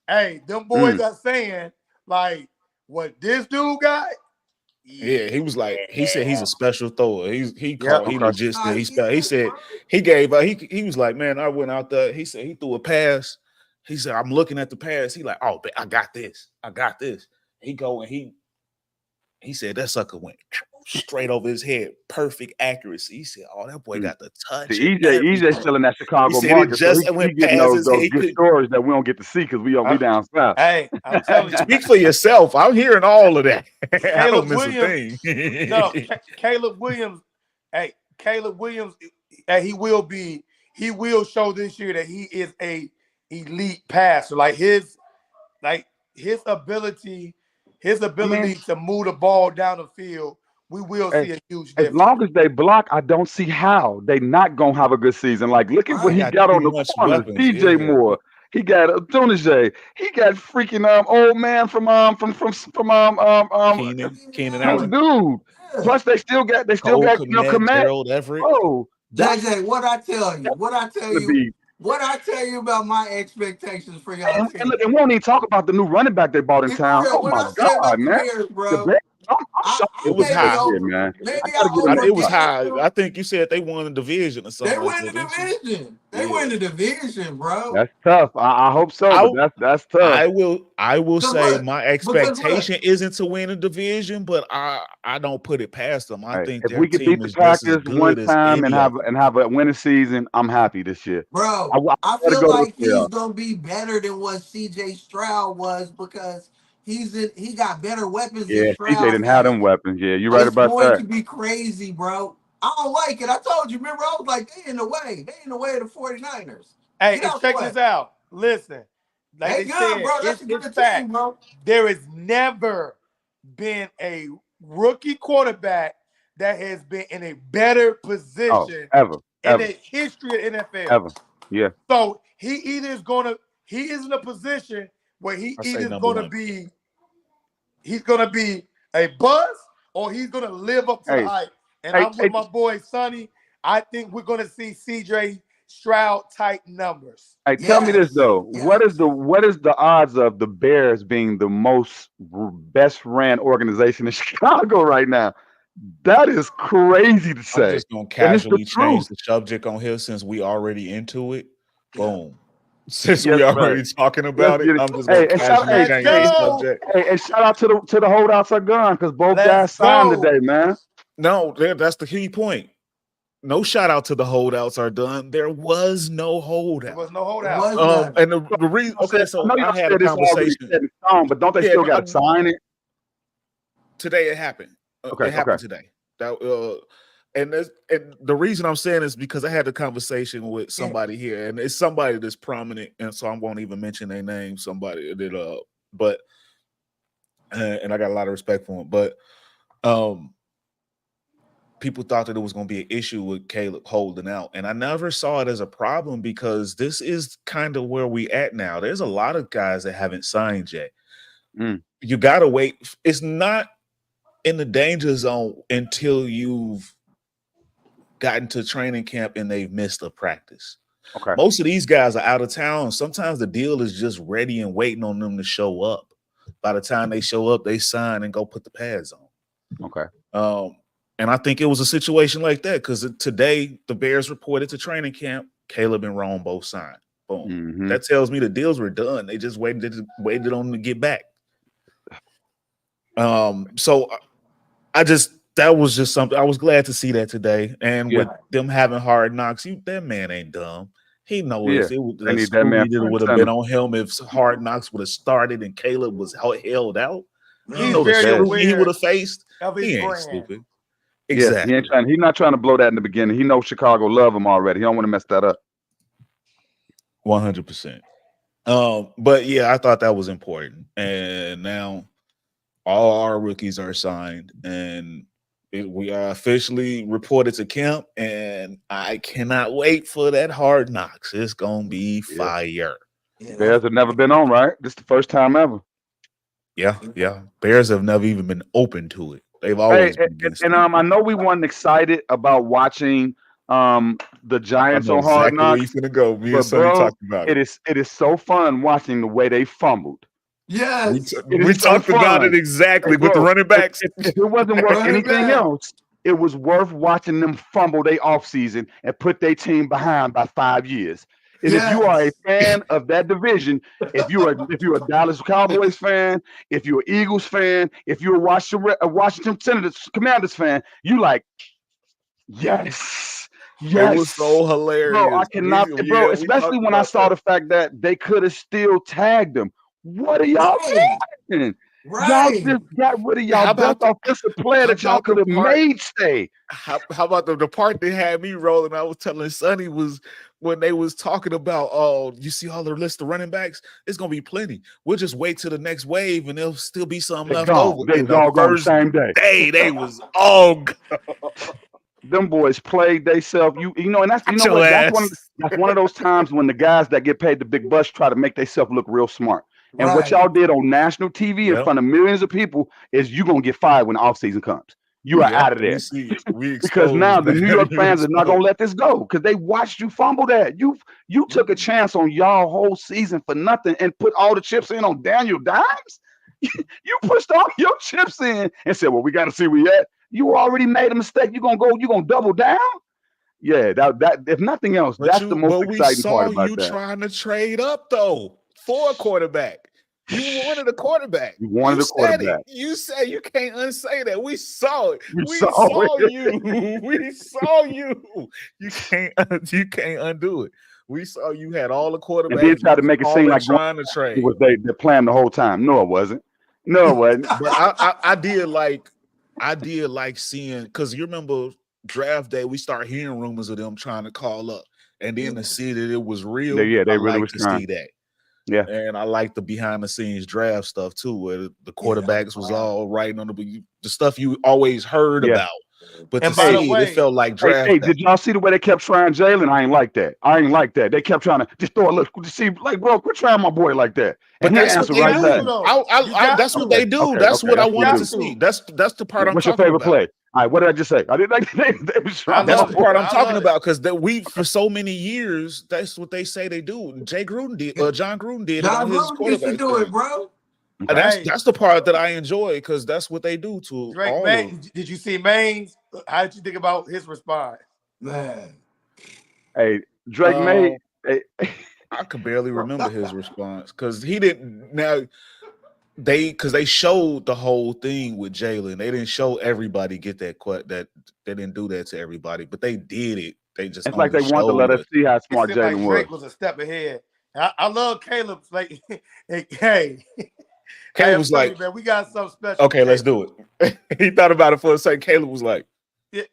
hey, them boys are saying like what this dude got. Yeah, he was like, he said he's a special thrower. He called, he Okay. legit said He he is, said bro. he gave he was like, man, I went out there. He said he threw a pass. He said, I'm looking at the pass. He like, oh, I got this. I got this. He go and he said that sucker went straight over his head, perfect accuracy. He said, oh, that boy got the touch See, and EJ's everything. still in that He Chicago said it market, so just he went getting past his head. those He good could stories that we don't get to see because we down south. Hey, I'm telling you, speak for yourself. I'm hearing all of that. I Caleb don't miss Williams. a thing. No, Caleb Williams. Hey, Caleb Williams. He will show this year that he is a elite passer. Like his ability to move the ball down the field. We will see a huge As difference. long as they block, I don't see how they not gonna have a good season. Like, look at what Right. he Got got too on the much corners. weapons. DJ Yeah. Moore, he got Odunze, he got freaking old man from Keenan who's Allen, dude. Yeah. Plus they still got Cole Kmet, Komet. Gerald Everett. Oh, that's JJ, what I tell you gonna be. about my expectations for y'all And team. look, and we won't even talk about the new running back they bought in It's town. real. Oh What my I say about God, the man! Bears, The bro. Bears, I'm shocked I It with was this high. year, man. maybe I I gotta give them It was overgave high. them. I think you said they won the division or They something like win the that, didn't you? division. They Yeah. win the division, bro. That's tough. I hope so, but that's tough. I will Cause say look, my because look, expectation isn't to win a division, but I don't put it past them. I Hey, think if their we could beat team the is just as Packers one good as time and any of them. have a winning season, I'm happy this year. bro, I I gotta feel go to like the he's playoffs. gonna be better than what CJ Stroud was because he got better weapons than Yeah, CJ Stroud didn't have had. them weapons. Yeah, you're right It's about going that. to be crazy, bro. I don't like it. I told you, remember, I was like, they in the way. They in the way of the 49ers. Hey, Get and out the check way. this out. Listen, like They they good, said, bro. That's a it's good team, fact. bro. There has never been a rookie quarterback that has been in a better Oh, position ever, in the history of NFL. ever. Yeah. So he is in a position where he I say either is number gonna one. be a buzz or he's gonna live up to the Hey, hype. And hey, I'm with my boy Sonny. I think we're gonna see CJ Stroud type numbers. hey, tell me this Yes. though. What is Yes. the odds of the Bears being the most best ran organization in Chicago right now? That is crazy to I'm say, just gonna and it's the casually change truth. the subject on here since we already into it. Yeah. Boom. Since Yes, we sir. already talking Let's about it, get it. I'm just gonna Hey, and shout, casually hey, Let's change the hey, go. subject. hey, and shout out to the holdouts are gone because both Let's guys signed go. today, man. No, that's the key point. No shout out to the holdouts are done. There was no There holdout. was no There holdout. was none. And the reason, I okay, know so I y'all had a said it's already conversation. set in stone, but don't they Yeah, still got to sign it? today it happened. Okay, It happened today. That and the reason I'm saying is because I had a conversation with somebody here, and it's somebody that's prominent, and so I won't even mention their name. Somebody that but and I got a lot of respect for him, but people thought that it was going to be an issue with Caleb holding out, and I never saw it as a problem because this is kind of where we at now. There's a lot of guys that haven't signed yet. You got to wait. It's not in the danger zone until you've gotten to training camp and they've missed a practice. Okay. Most of these guys are out of town. Sometimes the deal is just ready and waiting on them to show up. By the time they show up, they sign and go put the pads on. Okay. And I think it was a situation like that because today the Bears reported to training camp, Caleb and Rome both signed. Boom. That tells me the deals were done. They just waited on them to get back. So that was just something. I was glad to see that today. And with them having hard knocks, that man ain't dumb. He know Yeah, if it would they need that man Scooby would have front been center. on him if Hard Knocks would have started and Caleb was held out. He He's know the very scrutiny he would aware have faced. of his He ain't brand. stupid. Yeah, Exactly. he's not trying to blow that in the beginning. He knows Chicago love him already. He don't want to mess that up. 100%. But yeah, I thought that was important. And now all our rookies are signed, and we are officially reported to camp. And I cannot wait for that Hard Knocks. It's gonna be fire. Yeah, Bears have never been on, right? This is the first time ever. Yeah. Bears have never even been open to it. They've Hey, always been against it. I know we weren't excited about watching the I Giants know on Hard exactly where Knocks, you're gonna go. Me and but Sonny bro, talked about it. it is so fun watching the way they fumbled. yes. We so talked about fun. it exactly Hey, with the bro, running backs. If it wasn't worth Running anything back. else, it was worth watching them fumble their offseason and put their team behind by 5 years. And if you are a Yes. fan of that division, if you're a Dallas Cowboys fan, if you're an Eagles fan, if you're a Washington Commanders fan, you like, yes, It was so bro. I hilarious. cannot, bro. We Especially talked when I about saw that. the fact that they could have still tagged them. What are y'all Right. doing? Y'all Right. just got rid of y'all How best about offensive player that y'all about the could have part? made stay. How about the part that had me rolling? I was telling Sonny was when they was talking about, oh, you see all the list of running backs? It's gonna be plenty. We'll just wait till the next wave, and there'll still be some They left gone. over. They In was the all gone the first same day. day, they was all gone. Them boys played themselves. You know, and that's you know Your what? ass. That's one of those times when the guys that get paid the big bucks try to make themselves look real smart. And what Right. y'all did on national TV in Yep. front of millions of people is you gonna get fired when the offseason comes. You are out of We there. see it. We Because now exposed the New that. York You fans are not gonna exposed. let this go because they watched you fumble that. You took a chance on y'all whole season for nothing and put all the chips in on Daniel Dimes. You pushed all your chips in and said, "Well, we got to see where you at." You already made a mistake. You're gonna double down. Yeah, that if nothing else, that's the most But we exciting part saw about you that. trying to trade up though for a quarterback. You wanted a quarterback. You wanted a said quarterback. it. You said you can't unsay that. We saw it. We We saw saw it. you. We saw you. You can't undo it. We saw you had all the And then quarterbacks. try You to was make it seem calling, like trying to it trade. was their plan the whole time. No, it wasn't. No, it wasn't. But I did like seeing, because you remember draft day, we start hearing rumors of them trying to call up, and then to see that it was real. They I really like was to trying. see that. Yeah. And I like the behind the scenes draft stuff too, where the quarterbacks was all writing on the stuff you always heard Yeah. about. But And to by the see it, way, it felt like draft Hey, day. did y'all see the way they kept trying Jalen? I ain't like that. They kept trying to just throw a look to see, like, bro, quit trying my boy like that. But And he that's what answered they right back. do. though. You got That's what to. they do. Okay, That's what I that's what wanted they to do. see. That's the part I'm What's your talking favorite about. play? All right, what did I just say? I did like they was trying. That's love the it. part I'm I talking love it. about, because that we for so many years, that's what they say they do. Jay Gruden did, John Gruden did it John on his Gruden used to quarterback do thing. it, bro. And Hey, that's the part that I enjoy, because that's what they do to Drake all May, of. did you see Maine's? How did you think about his response? Man. Hey, Drake May. Hey, I could barely remember his response, because he didn't. Now because they showed the whole thing with Jalen. They didn't show everybody get that they didn't do that to everybody, but they did it. They just it's like only they wanted to showed let us what. see how It smart seemed like Jalen was. Drake was a step ahead. I love Caleb's like, hey, Caleb I'm was telling like, you, man, we got something special. okay, let's do it. He thought about it for a second. Caleb was like, Yeah.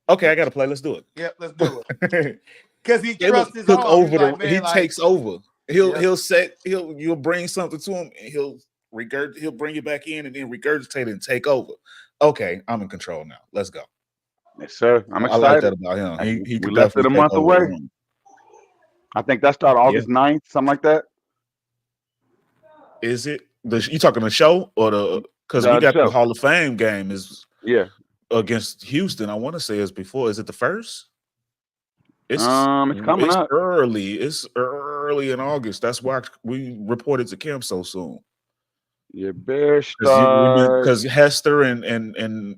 okay, I got to play. Let's do Yep, let's do it. it. Because he Caleb trusts his took arm. over He's like, man, he like, takes over. yeah. You'll bring something to him, and he'll bring it back in and then regurgitate it and take over. Okay, I'm in control now. Let's go. Yes, sir. I'm I like excited. that about him. He We could left it definitely a take month over. away. I think that started August 9th, something like that. Is it you talking the show or because we got the show. Hall of Fame game is Yeah. against Houston? I want to say it's before. Is it the first? It's coming up early. It's early in August. That's why we reported to camp so soon. Yeah, Bears start because Hester and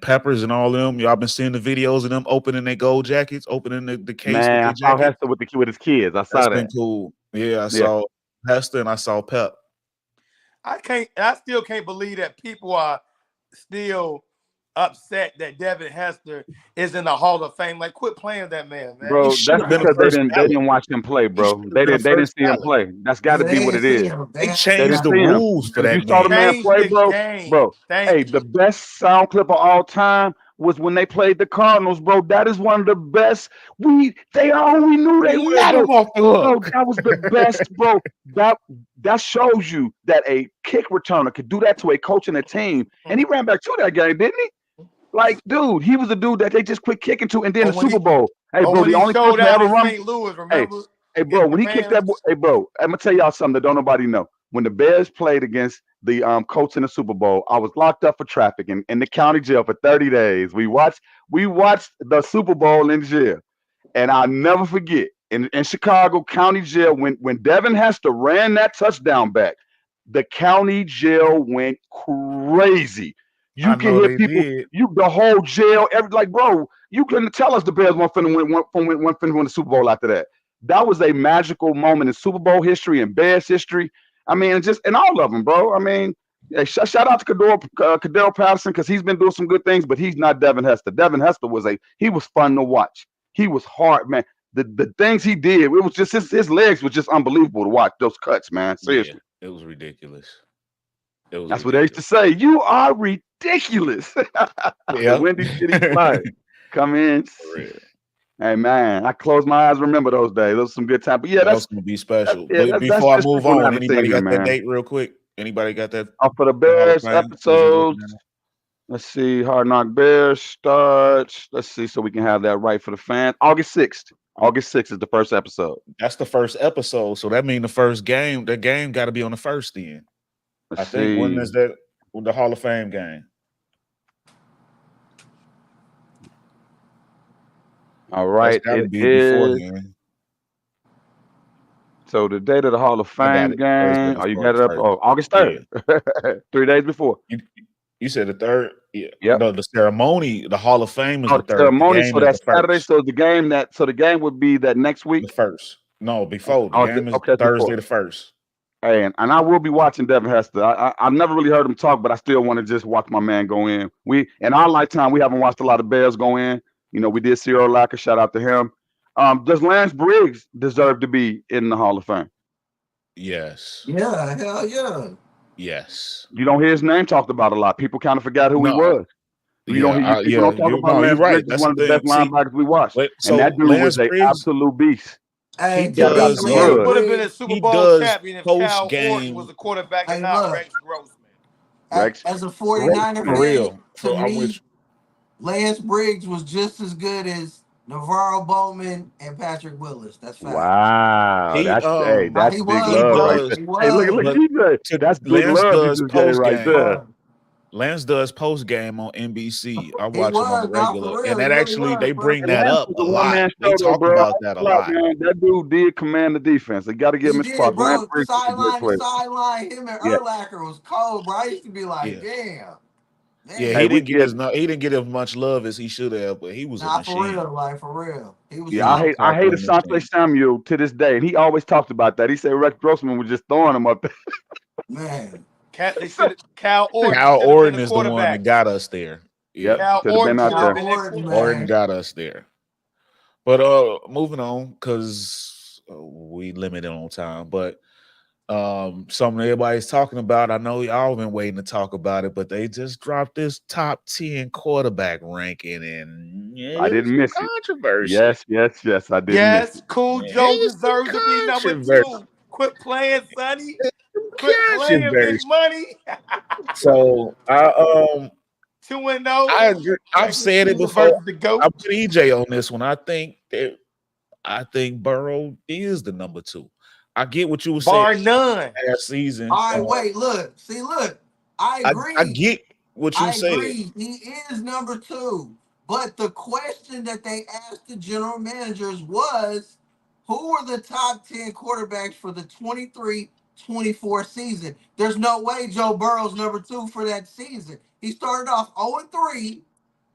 Peppers and all them. Y'all been seeing the videos of them opening their gold jackets, opening the case with their I saw jacket. Hester with his kids. I saw That's that. been cool. Yeah, I saw Hester and I saw Pep. I still can't believe that people are still upset that Devin Hester is in the Hall of Fame. Like, quit playing that man, man. Bro, should that's have been a because they first didn't ballot. watch him play, He bro. should have They been a didn't first see him ballot. play. That's got to Yeah, be they what it didn't see is. him. They They changed the see him. rules for If you that saw the man. man Change play, the bro, game. hey, the best sound clip of all time was when they played the Cardinals, bro. That is one of the best. We knew they were, Let bro. him off the Bro, hook. that was the best, bro. That shows you that a kick returner could do that to a coach and a team. And he ran back to that game, didn't he? Like, dude, he was the dude that they just quit kicking to. And then Or the when Super Bowl. Hey, bro, when the he only showed person to out ever in run. St. Louis, Hey, remember? bro, Against when the he kicked that, Bears? hey, bro, I'm gonna tell y'all something that don't nobody know. When the Bears played against the Colts in the Super Bowl, I was locked up for traffic in the county jail for 30 days. We watched the Super Bowl in jail, and I'll never forget in Chicago County Jail when Devin Hester ran that touchdown back, the county jail went crazy. I You can know hear they people, did. the whole jail, like, bro, you couldn't tell us the Bears weren't finna win the Super Bowl after that. That was a magical moment in Super Bowl history and Bears history. I mean, just in all of them, bro. I mean, yeah, shout out to Cordell Patterson because he's been doing some good things, but he's not Devin Hester. Devin Hester was fun to watch. He was hard, man. The things he did, it was just his legs were just unbelievable to watch. Those cuts, man. Yeah, Seriously, it was ridiculous. It was that's what they used to ridiculous. say. You are ridiculous. The Yeah, Windy City Flyers come in. for real. Hey man, I close my eyes. Remember those days. Those were some good time. But yeah, That was gonna be special. But that's before I history move for on, another anybody season, got that man. date real quick? Anybody got that For the the Hall of Bears Fame? Since you're looking episodes, at it? let's see. Hard Knock Bears starts. Let's see, so we can have that right for the fans. August 6th. August 6th is the first episode. That's the first episode, so that means the first game. The game got to be on the first. Then I Let's think when see. is that? The Hall of Fame game? All That's right, got to it be before is. then. So the date of the Hall of I got Fame it. Thursday game. the Oh, you got it up. first. Oh, August Yeah, 3rd. 3 days before. you said the third. Yeah, Yep. no, the ceremony, the Hall of Fame is Oh, the the third. The ceremony. game So is the that's Saturday. first. So the game would be that next The week. first. No, before the Oh, game is okay, that's before. Thursday the first. Hey, and I will be watching Devin Hester. I've never really heard him talk, but I still want to just watch my man go in. We in our lifetime we haven't watched a lot of Bears go in. You know, we did 𝒮𝑏 𝑴𝒚. Shout out to him. Does Lance Briggs deserve to be in the Hall of Fame? Yes. Yeah, hell yeah. Yes. You don't hear his name talked about a lot. People kind of forgot who he No. was. You don't hear people Yeah. don't talk about You're Lance right. Briggs as That's one the of the best thing. See, linebackers we watched, and so that dude was Lance a Briggs, absolute beast. he Hey, He to got me, the does. He Lance blood. would have been a Briggs, Super He Bowl does champion if post Cal Orton game. was a quarterback and hey, not look, Rex Grossman. Rex. as a 49er For fan, real. to I'm with me, you. Lance Briggs was just as good as Navarro Bowman and Patrick Willis. That's facts. Wow, He Nah, that's he big was, he love right bro. does, there. He Hey, look, was. but DJ. That's big Lance love you does just gave post right He game. there. was. Lance does post game on NBC. I He watch him on the was. Not regular, for and real. He that really actually was, they bro. bring And that Lance up was a a one lot. man They show though, talk bro. I about ain't that a gonna lie, lot. man. That dude did command the defense. They got to give He him his did, props. Lance bro. Briggs was a great Sideline to player. sideline, him and Yeah. Urlacher was cold, bro. I used to be like, Yeah, damn. yeah. Damn. Hey, He didn't get as much love as he should have, but he was a Nah, for machine. real, like, for real. He was He yeah. was a something. I hate tackling Asante machine. Samuel to this day, and he always talked about that. He said Rex Grossman was just throwing him up there. Man. So, Cal Orton Cal should have been Orton the is the one that quarterback. got us there. yep, Yeah, Cal should have been Orton out should have Cal there. been that Orton, Orton quarterback. man. got us there. But moving on because we limited on time. But something everybody's talking about. I know y'all been waiting to talk about it, but they just dropped this top 10 quarterback ranking, and I it's didn't some miss it. controversy. Yes. I didn't miss Yes, it. Cool Joe It's some deserves to be number controversy. 2. Quit playing, Sonny. It's some Quit playing, Big controversy. Money. So I 2-0. I agree. I've Regular said it season before. versus the GOAT. I put EJ on this one. I think Burrow is the number 2. I get what you were saying Bar none. last season. All right, wait, look. See, look. I I agree. get what you I said. agree. He is number 2. But the question that they asked the general managers was, who are the top 10 quarterbacks for the 23-24 season? There's no way Joe Burrow's number 2 for that season. He started off 0-3,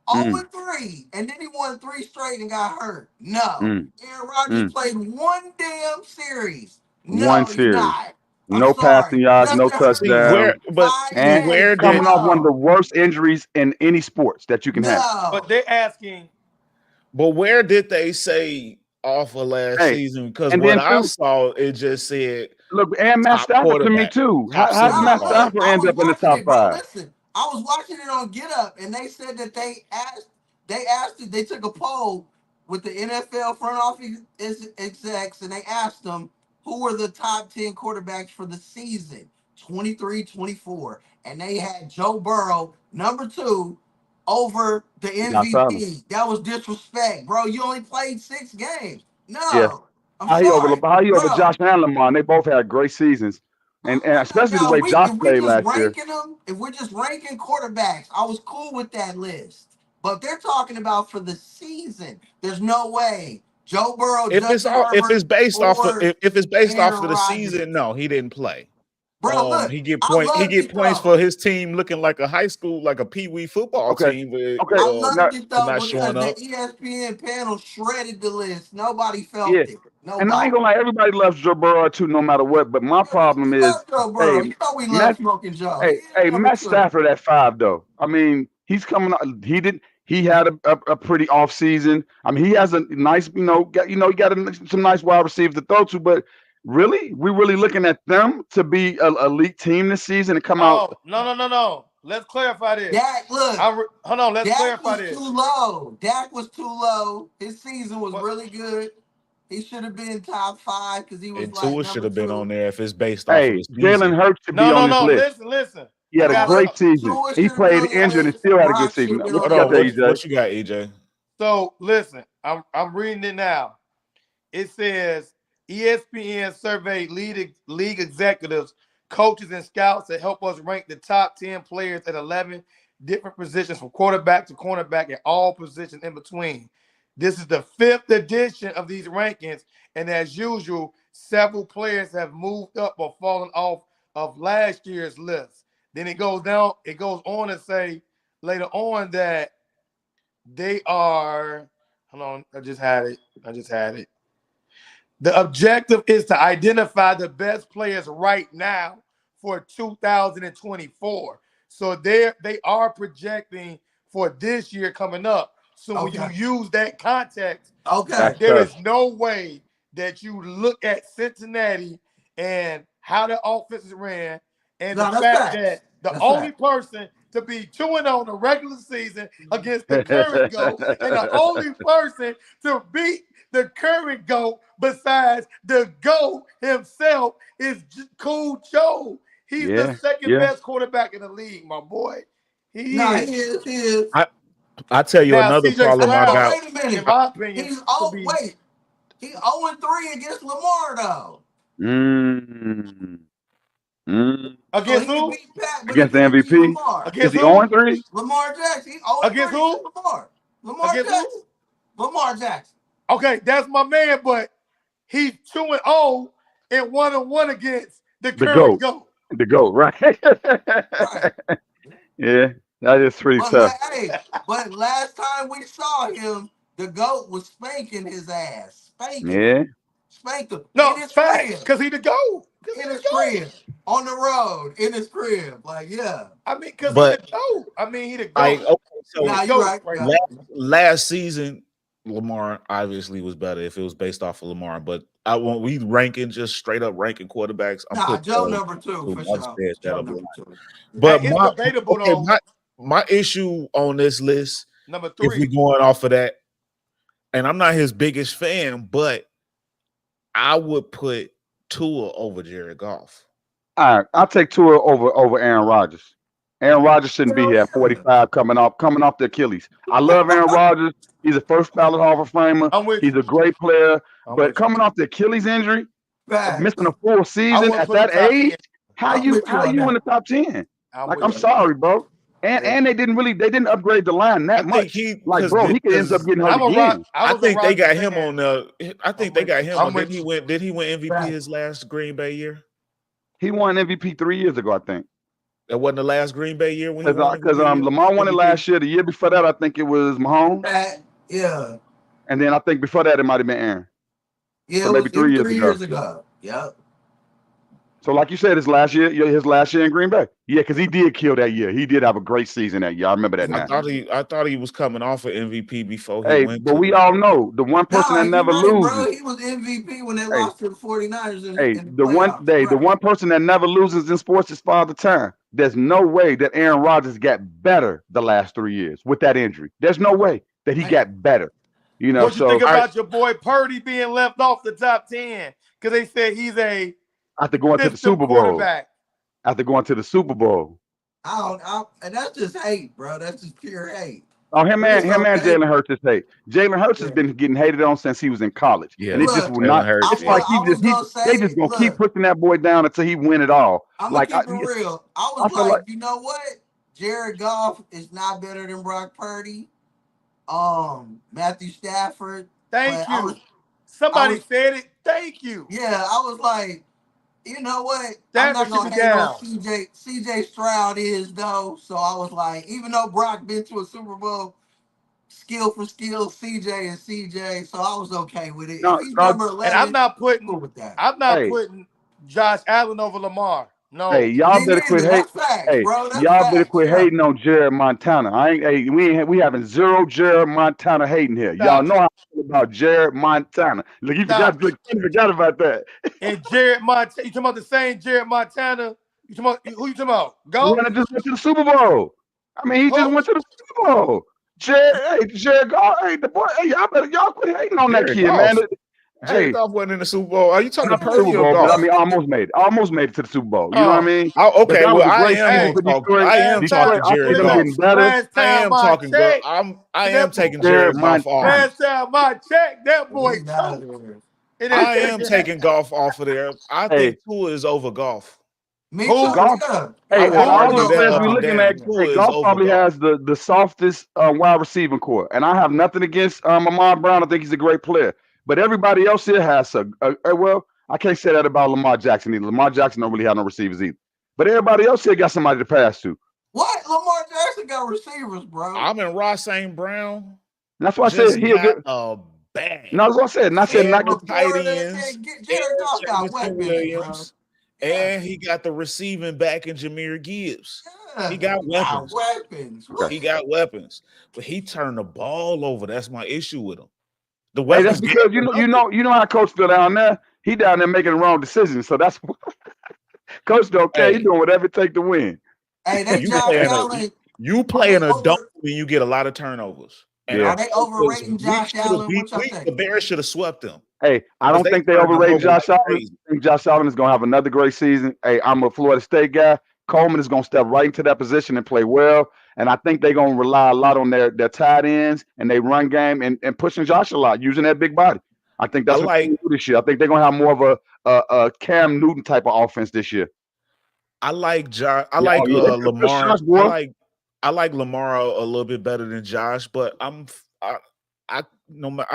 Mm, 0-3, and then he won 3 straight and got hurt. No. mm, Aaron Rodgers mm. played one damn series. One No, he's series. not. I'm No passing sorry. yards, no Justin Herbert See played where, touchdown, but 5 see and where games. did coming off one of the No. worst injuries in any sports that you can have. But No. they're asking. but where did they say off of last Hey, season? Because and what then I too, saw, it just said look, and Matt top Stafford to me quarterback, too. top How did No, Matt 75. look, Stafford I end was up in the watching top it, bro. five? Listen, I was watching it on Get Up, and they said that they took a poll with the NFL front office execs, and they asked them who were the top 10 quarterbacks for the season, 23-24. And they had Joe Burrow, number 2, over the Josh Allen. MVP. That was disrespect, bro. You only played 6 games. Yeah. No, I'm How he sorry, over bro. Josh Allen, Lamar? And they both had great seasons. And especially the Now, way Josh if we played just last year. ranking them, if we're just ranking quarterbacks, I was cool with that list. But they're talking about for the season. There's no way Joe Burrow, Justin If it's Herbert, based off of or if it's based off Aaron of the Rodgers. season, no, he didn't play. Bro, look, I He loved get it points though. for his team looking like a high school, like a pee-wee football Okay. team Okay. I Now, loved it for though not because showing the up. ESPN panel shredded the list. Nobody felt yeah. it. And I ain't Nobody. gonna lie, everybody loves Joe Burrow too, no matter what. But my Yeah, we problem is, love Joe hey, Burrow. You know we love Matt, smoking Joe. He is number Matt 2. Stafford at 5 though. I mean, he's coming. He had a pretty off season. I mean, he has a nice, he got some nice wide receivers to throw to. But really, we really looking at them to be an elite team this season and come out. Oh, no. Let's clarify this. Dak, look. Hold on. Let's Dak clarify was this. too low. Dak was too low. His season was What? really good. He should have been top 5 because he was And like Tua should number have been on 2. there if it's based off of Hey, the Jalen season. Hurts should be on this No. list. Listen. He I had a got great something. season. Tua He should have been played on the injured and list. still had a good Brock should season. have been What on you the got there, list. EJ? What you got, EJ? So listen, I'm reading it now. It says ESPN surveyed league executives, coaches, and scouts to help us rank the top 10 players at 11 different positions from quarterback to cornerback and all positions in between. This is the 5th edition of these rankings, and as usual, several players have moved up or fallen off of last year's list. Then it goes on to say later on that they are, hold on, I just had it. The objective is to identify the best players right now for 2024. So they are projecting for this year coming up. So when you use that context, Okay. there is no way that you look at Cincinnati and how the offense is ran and the fact that the only person to be 2-0 in the regular season against the current GOAT and the only person to beat the current GOAT besides the GOAT himself is Cool Joe. He's the second best quarterback in the league, my boy. He is. I tell you Now, another CJ problem I Stroud, got. Wait a minute. in my opinion, He's 0-3 against Lamar though. Against So he who? beat Pat, but he Against the can't beat MVP? Lamar. Is Against he who? 0-3? Lamar Jackson. He's 0-3 Against against who? Lamar. Lamar Against Jackson. who? Lamar Jackson. Okay, that's my man, but he's 2-0 and 1-1 against the The current GOAT. GOAT. The GOAT, right? Right. Yeah, that is pretty tough. But last time we saw him, the GOAT was spanking his ass. Spanking him. Yeah. Spanked him. No, In his facts, crib. because he the GOAT. In his crib. On the road. In his crib. Like, yeah. I mean, because he But the GOAT. I mean, he the I GOAT. okay, so Nah, you're right. Right Yeah. now. last season, Lamar obviously was better if it was based off of Lamar. But I want we ranking just straight up ranking quarterbacks. I'm Nah, putting Joe number 2 for I've sure. said that Joe up. number 2. But Hey, it's debatable though. my issue on this list, Number if 3. we going off of that, and I'm not his biggest fan, but I would put Tua over Jared Goff. All right, I'll take Tua over Aaron Rodgers. Aaron Rodgers shouldn't be here at 45 coming off the Achilles. I love Aaron Rodgers. He's a first ballot Hall of Famer. I'm with He's you. a great player. I'm But with coming off the Achilles injury, Facts. missing a full season wouldn't at put him that top age, 10. how I'm you with you on in that. the top 10? I'm Like, with I'm you. sorry, bro. And they didn't upgrade the line that much. He could end up getting hurt again. I think they got him on the. I think I'm they with got you. him I'm on. with Did he you. win? Did he win MVP his last Green Bay year? He won MVP 3 years ago, I think. That wasn't the last Green Bay year when he won Because MVP. Lamar won it last year. The year before that, I think it was Mahomes. Yeah. And then I think before that, it might have been Aaron. Yeah, So it maybe was 3 years 3 ago. years ago. Yep. So, like you said, his last year in Green Bay. Yeah, because he did kill that year. He did have a great season that year. I remember that now. I thought he was coming off of MVP before he Hey, went. but we all know the one person that never loses. Bro. He was MVP when they lost to the 49ers in the playoffs. The one person that never loses in sports is Father Time. There's no way that Aaron Rodgers got better the last 3 years with that injury. There's no way that he got better. You know, what you think about your boy Purdy being left off the top 10 because they said he's a after going to the Super Bowl. After going to the Super Bowl. And that's just hate, bro. That's just pure hate. Oh, him and Jalen Hurts is hate. Jalen Hurts has been getting hated on since he was in college. Yeah, and it just will not. It's like they just gonna keep pushing that boy down until he win it all. I'm gonna keep it real. I was like, you know what? Jared Goff is not better than Brock Purdy. Matthew Stafford. Thank you. Somebody said it. Thank you. Yeah, I was like, you know what? I'm not gonna hate on CJ Stroud is though. So I was like, even though Brock been to a Super Bowl, skill for skill, CJ and CJ. So I was okay with it. No, and I'm not putting putting Josh Allen over Lamar. No. Hey, y'all better quit hating. Y'all better quit hating on Jared Montana. We having zero Jared Montana hating here. Y'all know how I feel about Jared Montana. Look, you forgot about that. And Jared Montana, you talking about the same Jared Who you talking about? Go. He just went to the Super Bowl. I mean, he just went to the Super Bowl. Jared Goff, the boy. Hey, y'all quit hating on that kid, man. Jared Goff wasn't in the Super Bowl. Are you talking about Super Bowl? I mean, almost made it to the Super Bowl. You know what I mean? Okay, well, I am talking Jared Goff. I am taking Jared Goff off. Last time I checked, that boy. I am taking Goff off of there. I think Tua is over Goff. Me too. Hey, all the players we looking at, Goff probably has the softest wide receiving core, and I have nothing against Ahmad Brown. I think he's a great player. But everybody else here has well, I can't say that about Lamar Jackson either. Lamar Jackson don't really have no receivers either. But everybody else here got somebody to pass to. What? Lamar Jackson got receivers, bro. I'm in Ross St. Brown. That's why I said he'll get a bang. No, that's what I said. Not saying not get tight ends. Jared Goff got weapons, bro. And he got the receiving back in Jahmyr Gibbs. Yeah, he got weapons. He got weapons. But he turned the ball over. That's my issue with him. Hey, that's because you know how Coach feel down there. He down there making the wrong decisions. So that's Coach don't care. He doing whatever it take to win. Hey, that you playing a dump when you get a lot of turnovers. Are they overrating Josh Allen? The Bears should have swept them. Hey, I don't think they overrate Josh Allen. I think Josh Allen is gonna have another great season. Hey, I'm a Florida State guy. Coleman is gonna step right into that position and play well. And I think they're gonna rely a lot on their tight ends and they run game and pushing Josh a lot, using that big body. I think that's what they do this year. I think they're gonna have more of a Cam Newton type of offense this year. I like Josh. I like Lamar. I like Lamar a little bit better than Josh, but I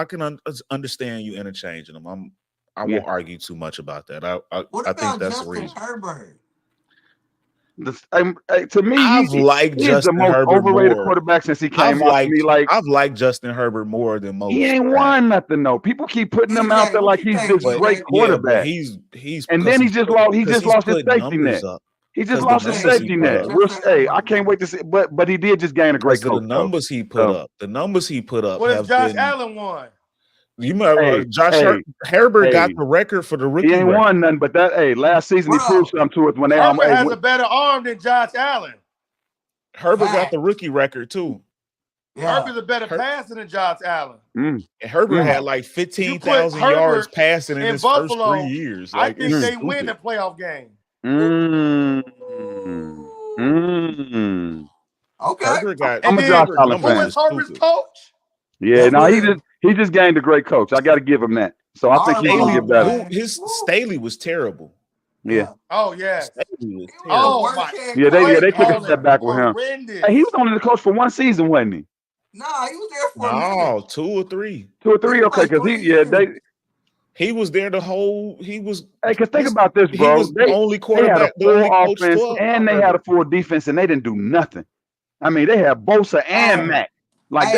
can understand you interchanging them. I won't argue too much about that. I think that's the reason. Herbert? To me, he's the most overrated quarterback since he came out. I've liked Justin Herbert more than most. He ain't won nothing though. People keep putting him out there like he's this great quarterback. And then he just lost his safety net. He just lost his safety net. Hey, I can't wait to see. But he did just gain a great coach. The numbers he put up. What if Josh Allen won? You remember Herbert got the record for the rookie. He ain't won nothing, but last season he proved something to us when they Herbert has a better arm than Josh Allen. Herbert got the rookie record too. Yeah. Herbert's a better passer than Josh Allen. And Herbert had like 15,000 yards passing in his Buffalo, first 3 years. I think they win the playoff game. Okay. I'm a Josh Allen fan. Who is Herbert's coach? Yeah, no, he just gained a great coach. I got to give him that. So I think he's gonna get better. His Staley was terrible. Yeah. Oh yeah. Staley was terrible. Oh my. Yeah, they took a step back with him. Hey, he was only the coach for one season, wasn't he? Nah, he was there for 2 or 3. 2 or 3. Okay, because he was there the whole. He was. Hey, because think about this, bro. He was the only quarterback. They had a full offense and they had a full defense, and they didn't do nothing. I mean, they had Bosa and Mac. Like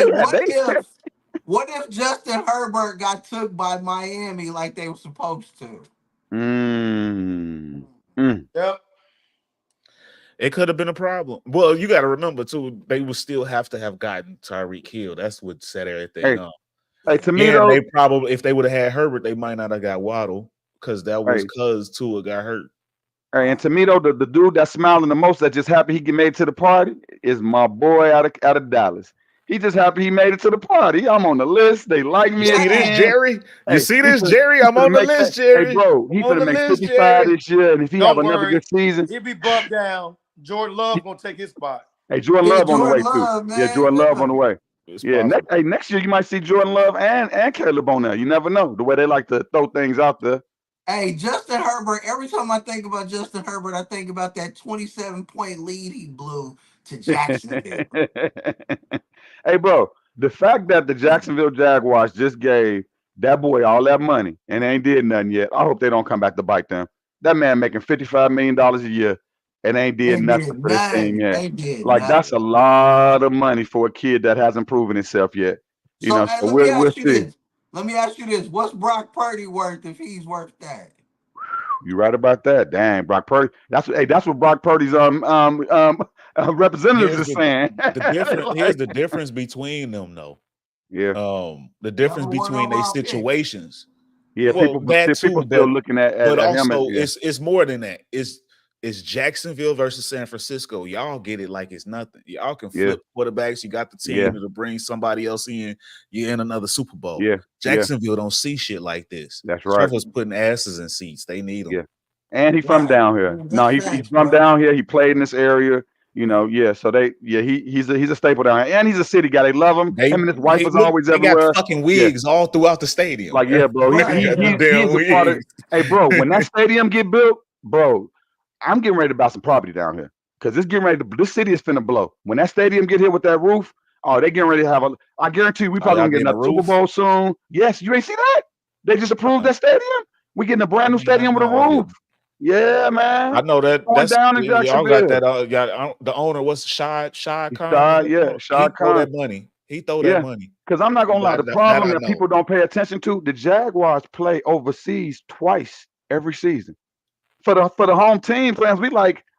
what if Justin Herbert got took by Miami like they were supposed to? Yep. It could have been a problem. Well, you got to remember too, they would still have to have gotten Tyreek Hill. That's what set everything up. Hey, to me And though, they probably, if they would have had Herbert, they might not have got Waddle because that was hey, because Tua got hurt. hey, and to me though, the dude that's smiling the most, that just happy he get made to the party, is my boy out of Dallas. He just happy he made it to the party. I'm on the list. They like You me see this, again. Jerry? You Hey, see this, Jerry? I'm finna on the make that. list, Hey, Jerry. bro, I'm he on finna the make list, 55 Jerry. this year, and if he have Don't another worry. good season, He'll be bumped down. Jordan Love gonna take his spot. hey, Jordan Yeah, Love on the way Jordan too. Love, Yeah, man. Jordan Love on the way. It's Yeah, possible. next year you might see Jordan Love and Caleb on there. You never know the way they like to throw things out there. Hey, Justin Herbert, every time I think about Justin Herbert, I think about that 27-point lead he blew to Jacksonville. Hey, bro, the fact that the Jacksonville Jaguars just gave that boy all that money and they ain't did nothing yet, I hope they don't come back to bite them. That man making $55 million a year and ain't did They nothing did for this team nothing. yet. They did Like, that's nothing. a lot of money for a kid that hasn't proven himself yet. You So, know, hey, so let me we'll ask you see. this. Let me ask you this. What's Brock Purdy worth if he's worth that? You right about that. Dang, Brock Purdy. That's what Brock Purdy's representatives Here's is saying. the difference. Like, Here's the difference between them, though. yeah, The difference Number one between their overall pick. situations. yeah. Well, that People too, still looking at but him as, also yeah, it's more than that. It's Jacksonville versus San Francisco. Y'all get it like it's nothing. Y'all can yeah, flip quarterbacks. You got the yeah, team to bring somebody else in. You're in another Super Bowl. yeah, yeah. Jacksonville don't see shit like this. That's right. Trevor's putting asses in seats. They need them. Yeah, and he from Right. down here. No, That's he's facts, from bro. down here. He played in this area. You know, yeah. So he's a staple down here, and he's a city guy. They love him. They Him and his wife was always they got everywhere. fucking Yeah, wigs all throughout the stadium. like, yeah, bro. Right. Got the damn He's a part of. wigs. Hey, bro, when that stadium get built, bro, I'm getting ready to buy some property down here because it's getting ready to. This city is finna blow. When that stadium get hit with that roof, oh, they getting ready to have a. I guarantee you, we Oh, probably y'all gonna get getting a another Super roof? Bowl soon. Yes, you ain't see that? They just approved Uh-uh. that stadium. We getting a brand new Man, stadium with a no, I roof. didn't. Yeah, man. I know that Going that's down in y'all got Jacksonville. that. The owner, what's Shad Khan? Shad, yeah, He Shad throw Khan. that money. He throw that Yeah, money. because I'm not gonna lie. The That problem I that know. people don't pay attention to: the Jaguars play overseas twice every season. For the home team plans,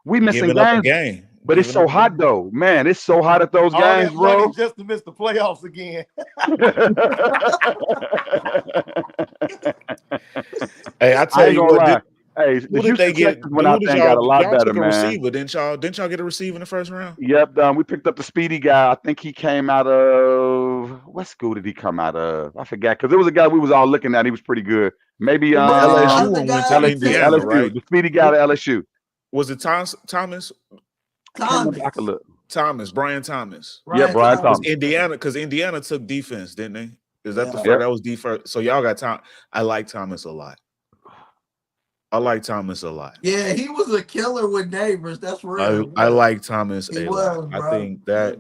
we missing Giving up a games, game. but it's Giving so up a hot game. though, man. It's so hot at those All games, that money bro. just to miss the playoffs again. Hey, I I tell ain't you gonna what, lie. Hey, the who did they Houston get? Texans went Who out did there and got a lot y'all better, took a man. receiver? Didn't y'all get a receiver in the first round? Yep, we picked up the speedy guy. I think he came out of what school did he come out of? I forgot because it was a guy we was all looking at. He was pretty good. Maybe Who was the LSU other and went guy to out of Indiana, Texas? right? LSU, the speedy guy to LSU. Was it Thomas? I can't remember. I could Thomas. look. Brian Thomas. Yeah, Ryan Brian Thomas. Thomas. Because Indiana took defense, didn't they? Is that the Yeah. first? Yep. That was defense. So y'all got Tom. I like Thomas a lot. I like Thomas a lot. Yeah, he was a killer with neighbors. That's real. I Yeah. like Thomas He a lot. was, I bro. think that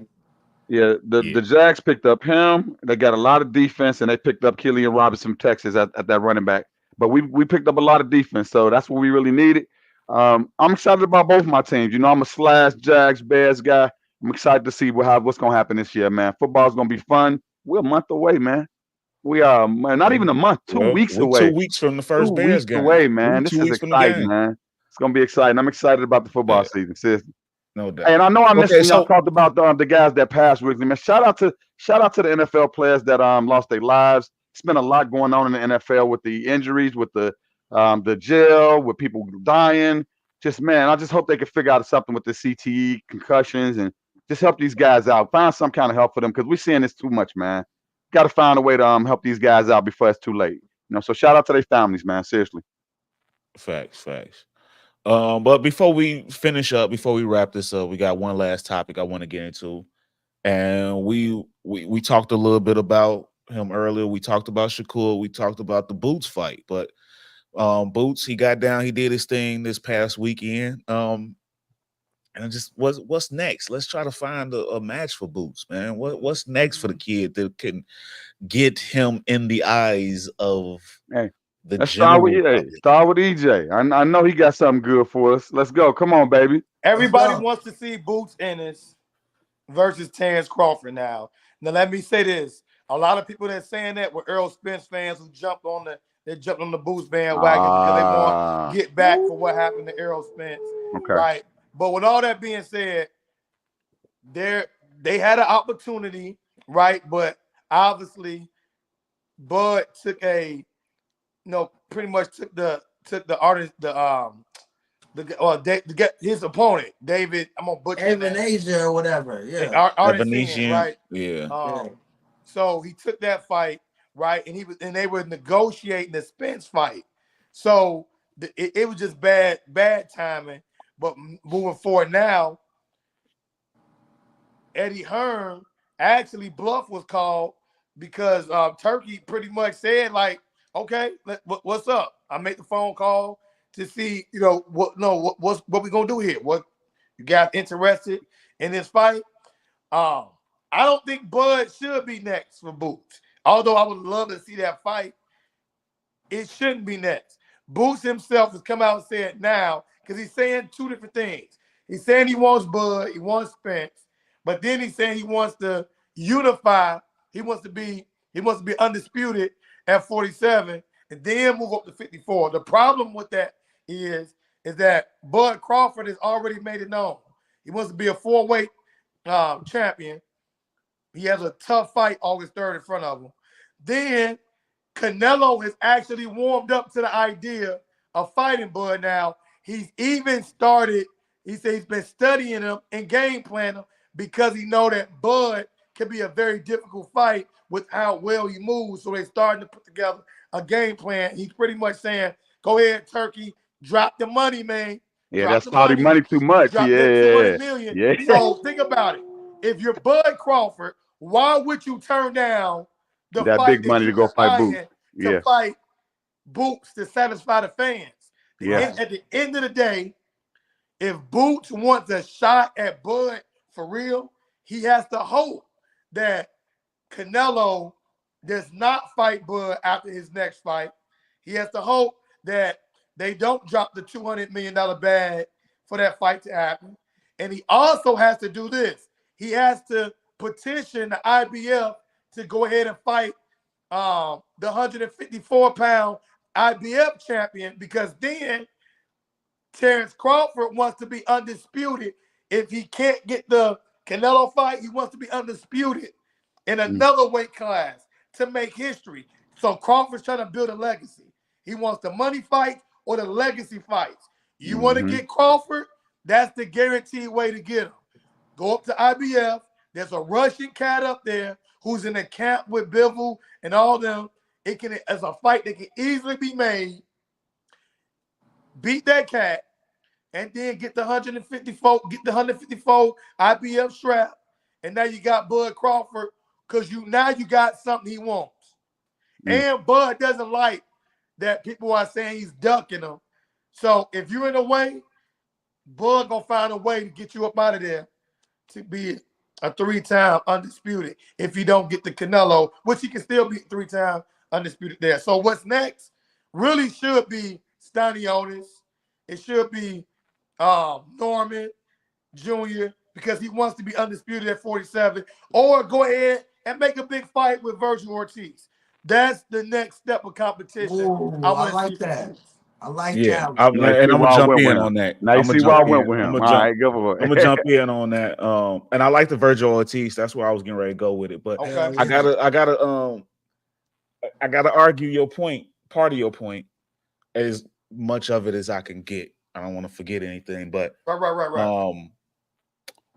Yeah, the Jags picked up him. They got a lot of defense, and they picked up Killian Robinson from Texas at that running back. But we picked up a lot of defense, so that's what we really needed. I'm excited about both my teams. You know, I'm a slash Jags Bears guy. I'm excited to see what's going to happen this year, man. Football's going to be fun. We're a month away, man. We are not even a month, 2 well, weeks we 2 away. weeks from the 2 first Bears weeks game. away, We man. This 2 is weeks from the exciting, game. man. It's going to be exciting. I'm excited about the football Yeah, season, seriously. no doubt. And I know I missed Okay, when y'all so talked about the guys that passed Wrigley. Man, shout out to the NFL players that lost their lives. It's been a lot going on in the NFL with the injuries, with the jail, with people dying. Just man, I just hope they can figure out something with the CTE concussions and just help these guys out. Find some kind of help for them because we're seeing this too much, man. Got to find a way to help these guys out before it's too late. You know, so shout out to their families, man. Seriously. facts. But before we finish up, before we wrap this up, we got one last topic I want to get into. And we talked a little bit about him earlier. We talked about Shakur. We talked about the Boots fight. But Boots, he got down, he did his thing this past weekend. And just what's next? Let's try to find a match for Boots, man. What's next for the kid that can get him in the eyes of Hey, the let's start with general public? start with EJ. I know he got something good for us. Let's go. Come on, baby. Everybody go. wants to see Boots Ennis versus Terrence Crawford now. Now, let me say this. A lot of people that saying that were Earl Spence fans who jumped on the they jumped on the Boots bandwagon because they want to get back for what happened to Errol Spence. Okay. Right. But with all that being said, they had an opportunity, right? But obviously, Bud took pretty much took the artist, his opponent, David. I'm gonna butcher Evan Asia or whatever. Yeah. Artesian, right? Yeah. So he took that fight, right? And they were negotiating the Spence fight. So it was just bad timing. But moving forward now, Eddie Hearn actually bluff was called because Turkey pretty much said like, okay, what's up? I made the phone call to see, what we gonna do here? What you guys interested in this fight? I don't think Bud should be next for Boots. Although I would love to see that fight, it shouldn't be next. Boots himself has come out and said now, because he's saying two different things. He's saying he wants Bud, he wants Spence, but then he's saying he wants to unify. He wants to be undisputed at 47 and then move up to 54. The problem with that is that Bud Crawford has already made it known. He wants to be a 4-weight champion. He has a tough fight August 3rd in front of him. Then Canelo has actually warmed up to the idea of fighting Bud now. He's even started, he said he's been studying him and game planning him because he know that Bud can be a very difficult fight with how well he moves. So they're starting to put together a game plan. He's pretty much saying, go ahead, Turkey, drop the money, man. Yeah, that's Saudi money too much. Drop that $200 million. Yeah. So think about it. If you're Bud Crawford, why would you turn down that fight big money to go fight Boots? To fight Boots to satisfy the fans. Yeah. At the end of the day, if Boots wants a shot at Bud for real, he has to hope that Canelo does not fight Bud after his next fight. He has to hope that they don't drop the $200 million bag for that fight to happen. And he also has to do this. He has to petition the IBF to go ahead and fight the 154-pound IBF champion, because then Terrence Crawford wants to be undisputed. If he can't get the Canelo fight, he wants to be undisputed in another weight class to make history. So Crawford's trying to build a legacy. He wants the money fight or the legacy fights. You want to get Crawford? That's the guaranteed way to get him. Go up to IBF. There's a Russian cat up there who's in a camp with Bivol and all them. As a fight that can easily be made. Beat that cat, and then get the 154 IBF strap, and now you got Bud Crawford, because you got something he wants. And Bud doesn't like that people are saying he's ducking him. So if you're in the way, Bud gonna find a way to get you up out of there to be a 3-time undisputed. If you don't get the Canelo, which he can still be 3-time undisputed there. So what's next really should be Standouts. It should be Norman Jr., because he wants to be undisputed at 47, or go ahead and make a big fight with Virgil Ortiz. That's the next step of competition. Ooh, I like that. I like that. And I'm gonna jump in on that. Now you see why I went with him. I'm gonna jump in on that. And I like the Virgil Ortiz. That's where I was getting ready to go with it. But okay. I gotta argue your point. Part of your point, as much of it as I can get. I don't want to forget anything, but right.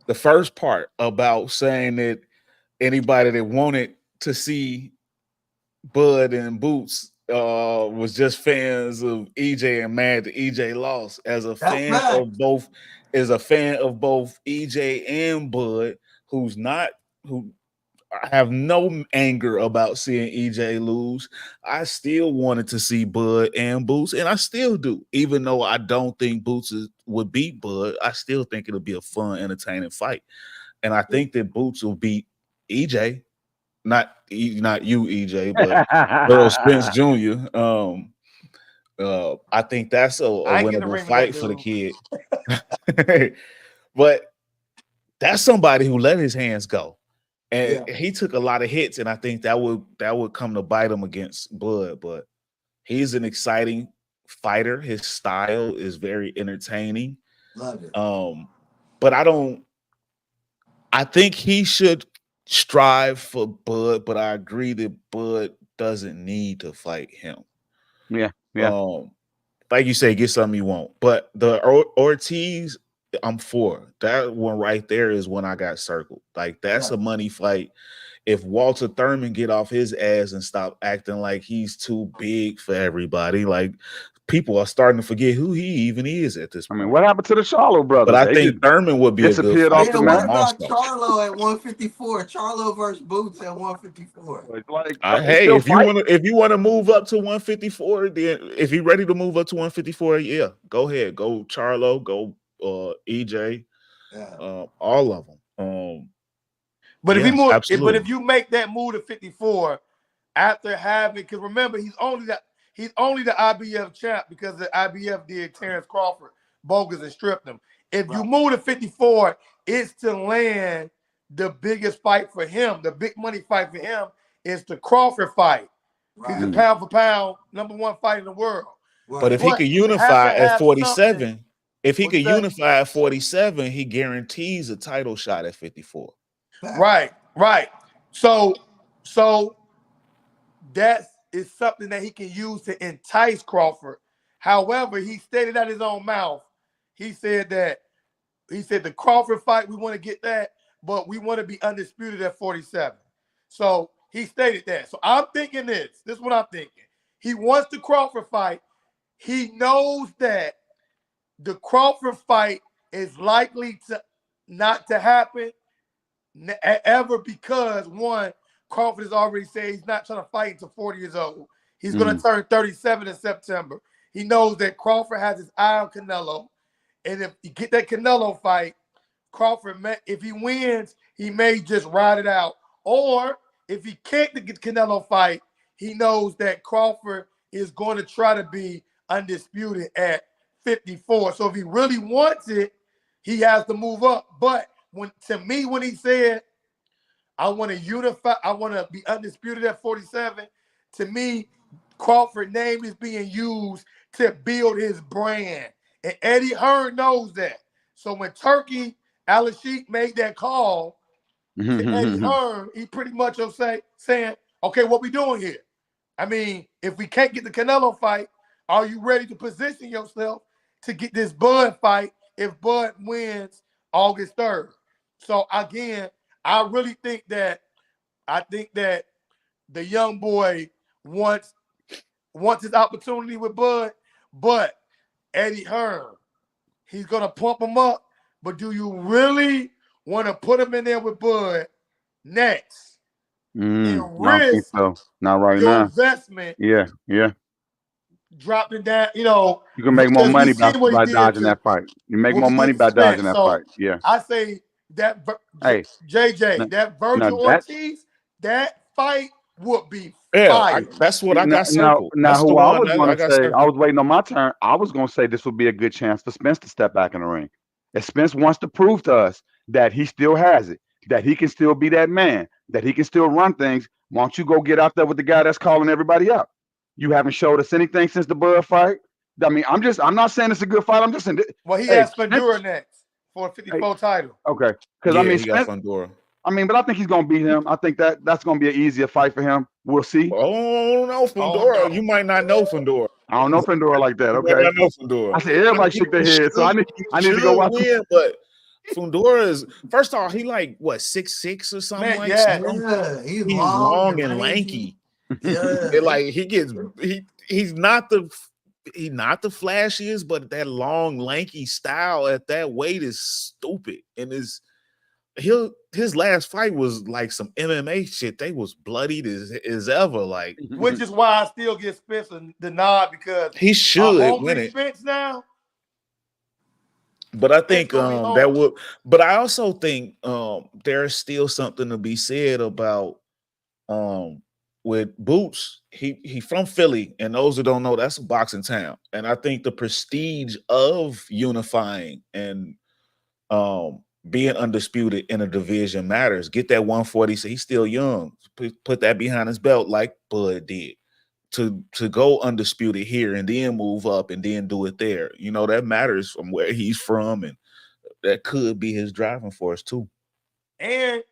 The first part about saying that anybody that wanted to see Bud and Boots was just fans of EJ and mad that EJ lost. As a fan of both EJ and Bud, who I have no anger about seeing EJ lose. I still wanted to see Bud and Boots, and I still do. Even though I don't think Boots would beat Bud, I still think it'll be a fun, entertaining fight. And I think that Boots will beat EJ, not you, EJ, but Errol Spence Jr. I think that's a winnable fight for the kid. But that's somebody who let his hands go. And he took a lot of hits, and I think that would come to bite him against Bud. But He's an exciting fighter. His style is very entertaining. Love it. But I think he should strive for Bud, but I agree that Bud doesn't need to fight him. Yeah. Like you say, get something you want. But the Ortiz, I'm for. That one right there is when I got circled. Like, that's a money fight. If Walter Thurman get off his ass and stop acting like he's too big for everybody, like, people are starting to forget who he even is at this point. I mean, what happened to the Charlo brothers? But I think Thurman would be a good disappeared fight. off the What map. about Charlo at 154? Charlo versus Boots at 154. Like, hey, if you want to move up to 154, then if you're ready to move up to 154, yeah, go ahead, go Charlo, go EJ, all of them. But yes, if you make that move to 54 after having, because remember he's only the IBF champ because the IBF did Terrence Crawford bogus and stripped him. If you move to 54, it's to land the biggest fight for him. The big money fight for him is the Crawford fight. He's a pound for pound #1 fight in the world. But if he could unify at 47, he guarantees a title shot at 54. Right. So that is something that he can use to entice Crawford. However, he stated out his own mouth. He said the Crawford fight, we want to get that, but we want to be undisputed at 47. So he stated that. So I'm thinking this is what I'm thinking. He wants the Crawford fight. He knows that the Crawford fight is likely to not to happen ever because, one, Crawford has already said he's not trying to fight until 40 years old. He's going to turn 37 in September. He knows that Crawford has his eye on Canelo. And if you get that Canelo fight, Crawford, if he wins, he may just ride it out. Or if he can't get the Canelo fight, he knows that Crawford is going to try to be undisputed at 54. So if he really wants it, he has to move up. But when he said, I want to unify, I want to be undisputed at 47, to me, Crawford's name is being used to build his brand. And Eddie Hearn knows that. So when Turkey Al-Sheikh made that call to Eddie Hearn, he pretty much will saying, okay, what we doing here? I mean, if we can't get the Canelo fight, are you ready to position yourself to get this Bud fight if Bud wins August 3rd? So again, I really think that the young boy wants his opportunity with Bud, but Eddie Hearn, he's gonna pump him up. But do you really want to put him in there with Bud next and risk not right your now investment? Yeah. Dropping down, you can make more money by dodging that fight. You make more money by dodging that fight. Yeah. I say that JJ, that Virgil Ortiz, that fight would be fire. That's what I got circled. Now who I was going to say, I was waiting on my turn. I was going to say this would be a good chance for Spence to step back in the ring. If Spence wants to prove to us that he still has it, that he can still be that man, that he can still run things, why don't you go get out there with the guy that's calling everybody out? You haven't showed us anything since the Bud fight. I mean, I'm not saying it's a good fight. I'm just saying. Well, he has Fundora next for a 54 title. Okay. Because he got Fundora. But I think he's gonna beat him. I think that's gonna be an easier fight for him. We'll see. Oh no, Fundora. Oh, no. You might not know Fundora. I don't know Fundora like that. Okay. I know Fundora. I said everybody shook their head, so I need to go watch him. But Fundora is, first off, he like what, 6'6" or something. Man, like that. He's long and lanky. Yeah. Like he's not the flashiest, but that long lanky style at that weight is stupid. And his last fight was like some MMA shit. They was bloodied as ever, like, which is why I still give Spence the nod, because he should win it. Spence now. But I think that would. But I also think there's still something to be said about with Boots. He from Philly, and those who don't know, that's a boxing town. And I think the prestige of unifying and being undisputed in a division matters. Get that 140. So he's still young. Put that behind his belt like Bud did. to go undisputed here and then move up and then do it there. You know, that matters from where he's from, and that could be his driving force too. And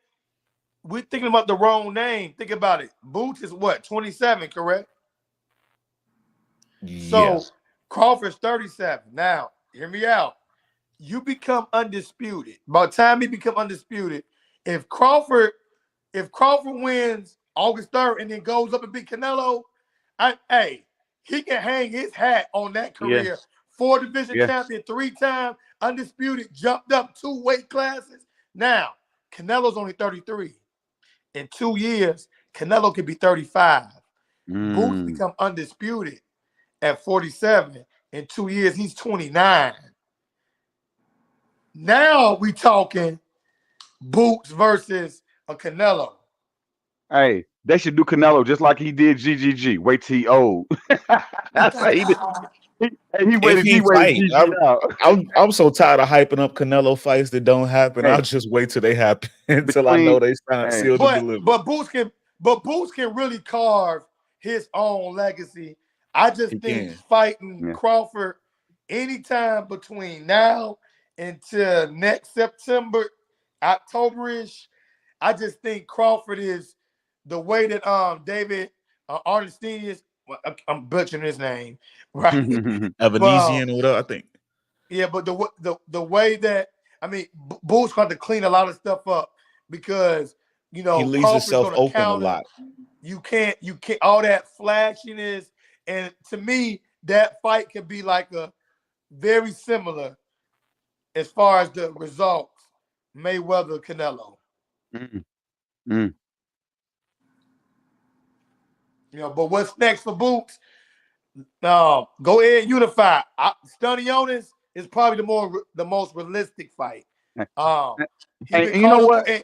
we're thinking about the wrong name. Think about it. Boots is what, 27, correct? So Yes. Crawford's 37. Now, hear me out. You become undisputed. By the time he become undisputed, if Crawford wins August 3rd and then goes up and beat Canelo, he can hang his hat on that career. Yes. 4 division Yes. champion, 3-time undisputed, jumped up 2 weight classes. Now, Canelo's only 33. In 2 years, Canelo could be 35. Boots become undisputed at 47. In 2 years, he's 29. Now we talking Boots versus a Canelo. Hey, they should do Canelo just like he did GGG. Wait till he old. That's how he did. He waited GG out. I'm so tired of hyping up Canelo fights that don't happen. Hey. I'll just wait till they happen until I know they sealed and delivered. But Boots can really carve his own legacy. I just think fighting Crawford anytime between now until next September, October-ish, I just think Crawford is the way that David Arnstein is. I'm butchering his name, right? Evanesian or whatever, I think. Yeah, but the way that, I mean, Boots got to clean a lot of stuff up because, you know, he leaves Crawford's himself open counter. a lot. You can't all that flashiness, and to me, that fight could be like a very similar as far as the results, Mayweather Canelo. You know, but what's next for Boots? Go ahead and unify. Standouts is probably the most realistic fight. And you know what? I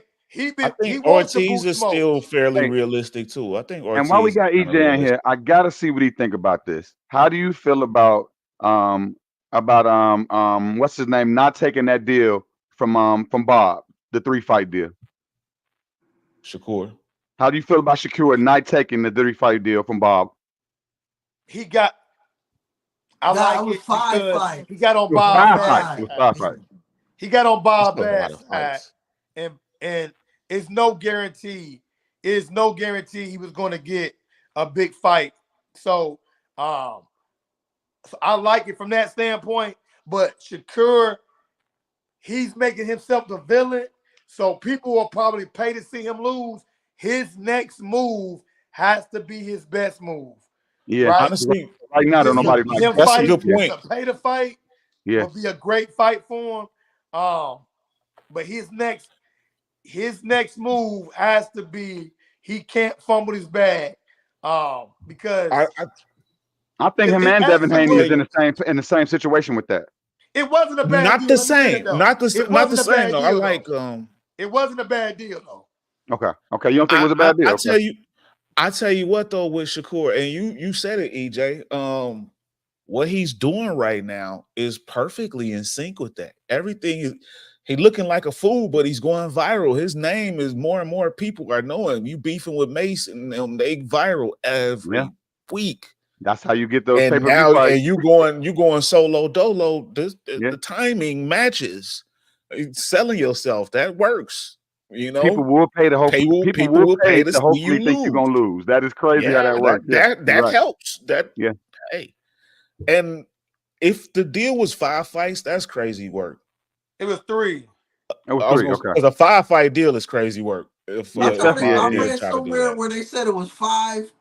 think Ortiz is still fairly realistic too. I think Ortiz. And while we got EJ in here, I gotta see what he think about this. How do you feel about what's his name not taking that deal from Bob, the 3-fight deal? Shakur. How do you feel about Shakur not taking the 3-fight deal from Bob? He got. I like it 5 fights. He got on Bob's side. It was 5 fights. He got on Bob's side, and it's no guarantee. It's no guarantee he was going to get a big fight. So I like it from that standpoint. But Shakur, he's making himself the villain. So people will probably pay to see him lose. His next move has to be his best move. Yeah, right? Honestly, right now, don't nobody like him. That's a good point. Pay to fight would be a great fight for him. But his next move has to be he can't fumble his bag. Because I think him and Devin Haney is in the same situation with that. It wasn't a bad not deal. The same. Not the same though. I like it wasn't a bad deal though. Okay. You don't think it was a bad deal? I tell you what though, with Shakur, and you said it, EJ. What he's doing right now is perfectly in sync with that. Everything is he looking like a fool, but he's going viral. His name is more and more people are knowing. You beefing with Mason, they viral every week. That's how you get those and now fights. And you going solo dolo. The timing matches. Selling yourself that works. You know, people will pay to hope. People will pay to hopefully think you're gonna lose. That is crazy how that works. That helps. Hey, and if the deal was 5 fights, that's crazy work. It was 3. It was 3. Okay, because a 5-fight deal is crazy work. If I read somewhere where they said it was 5.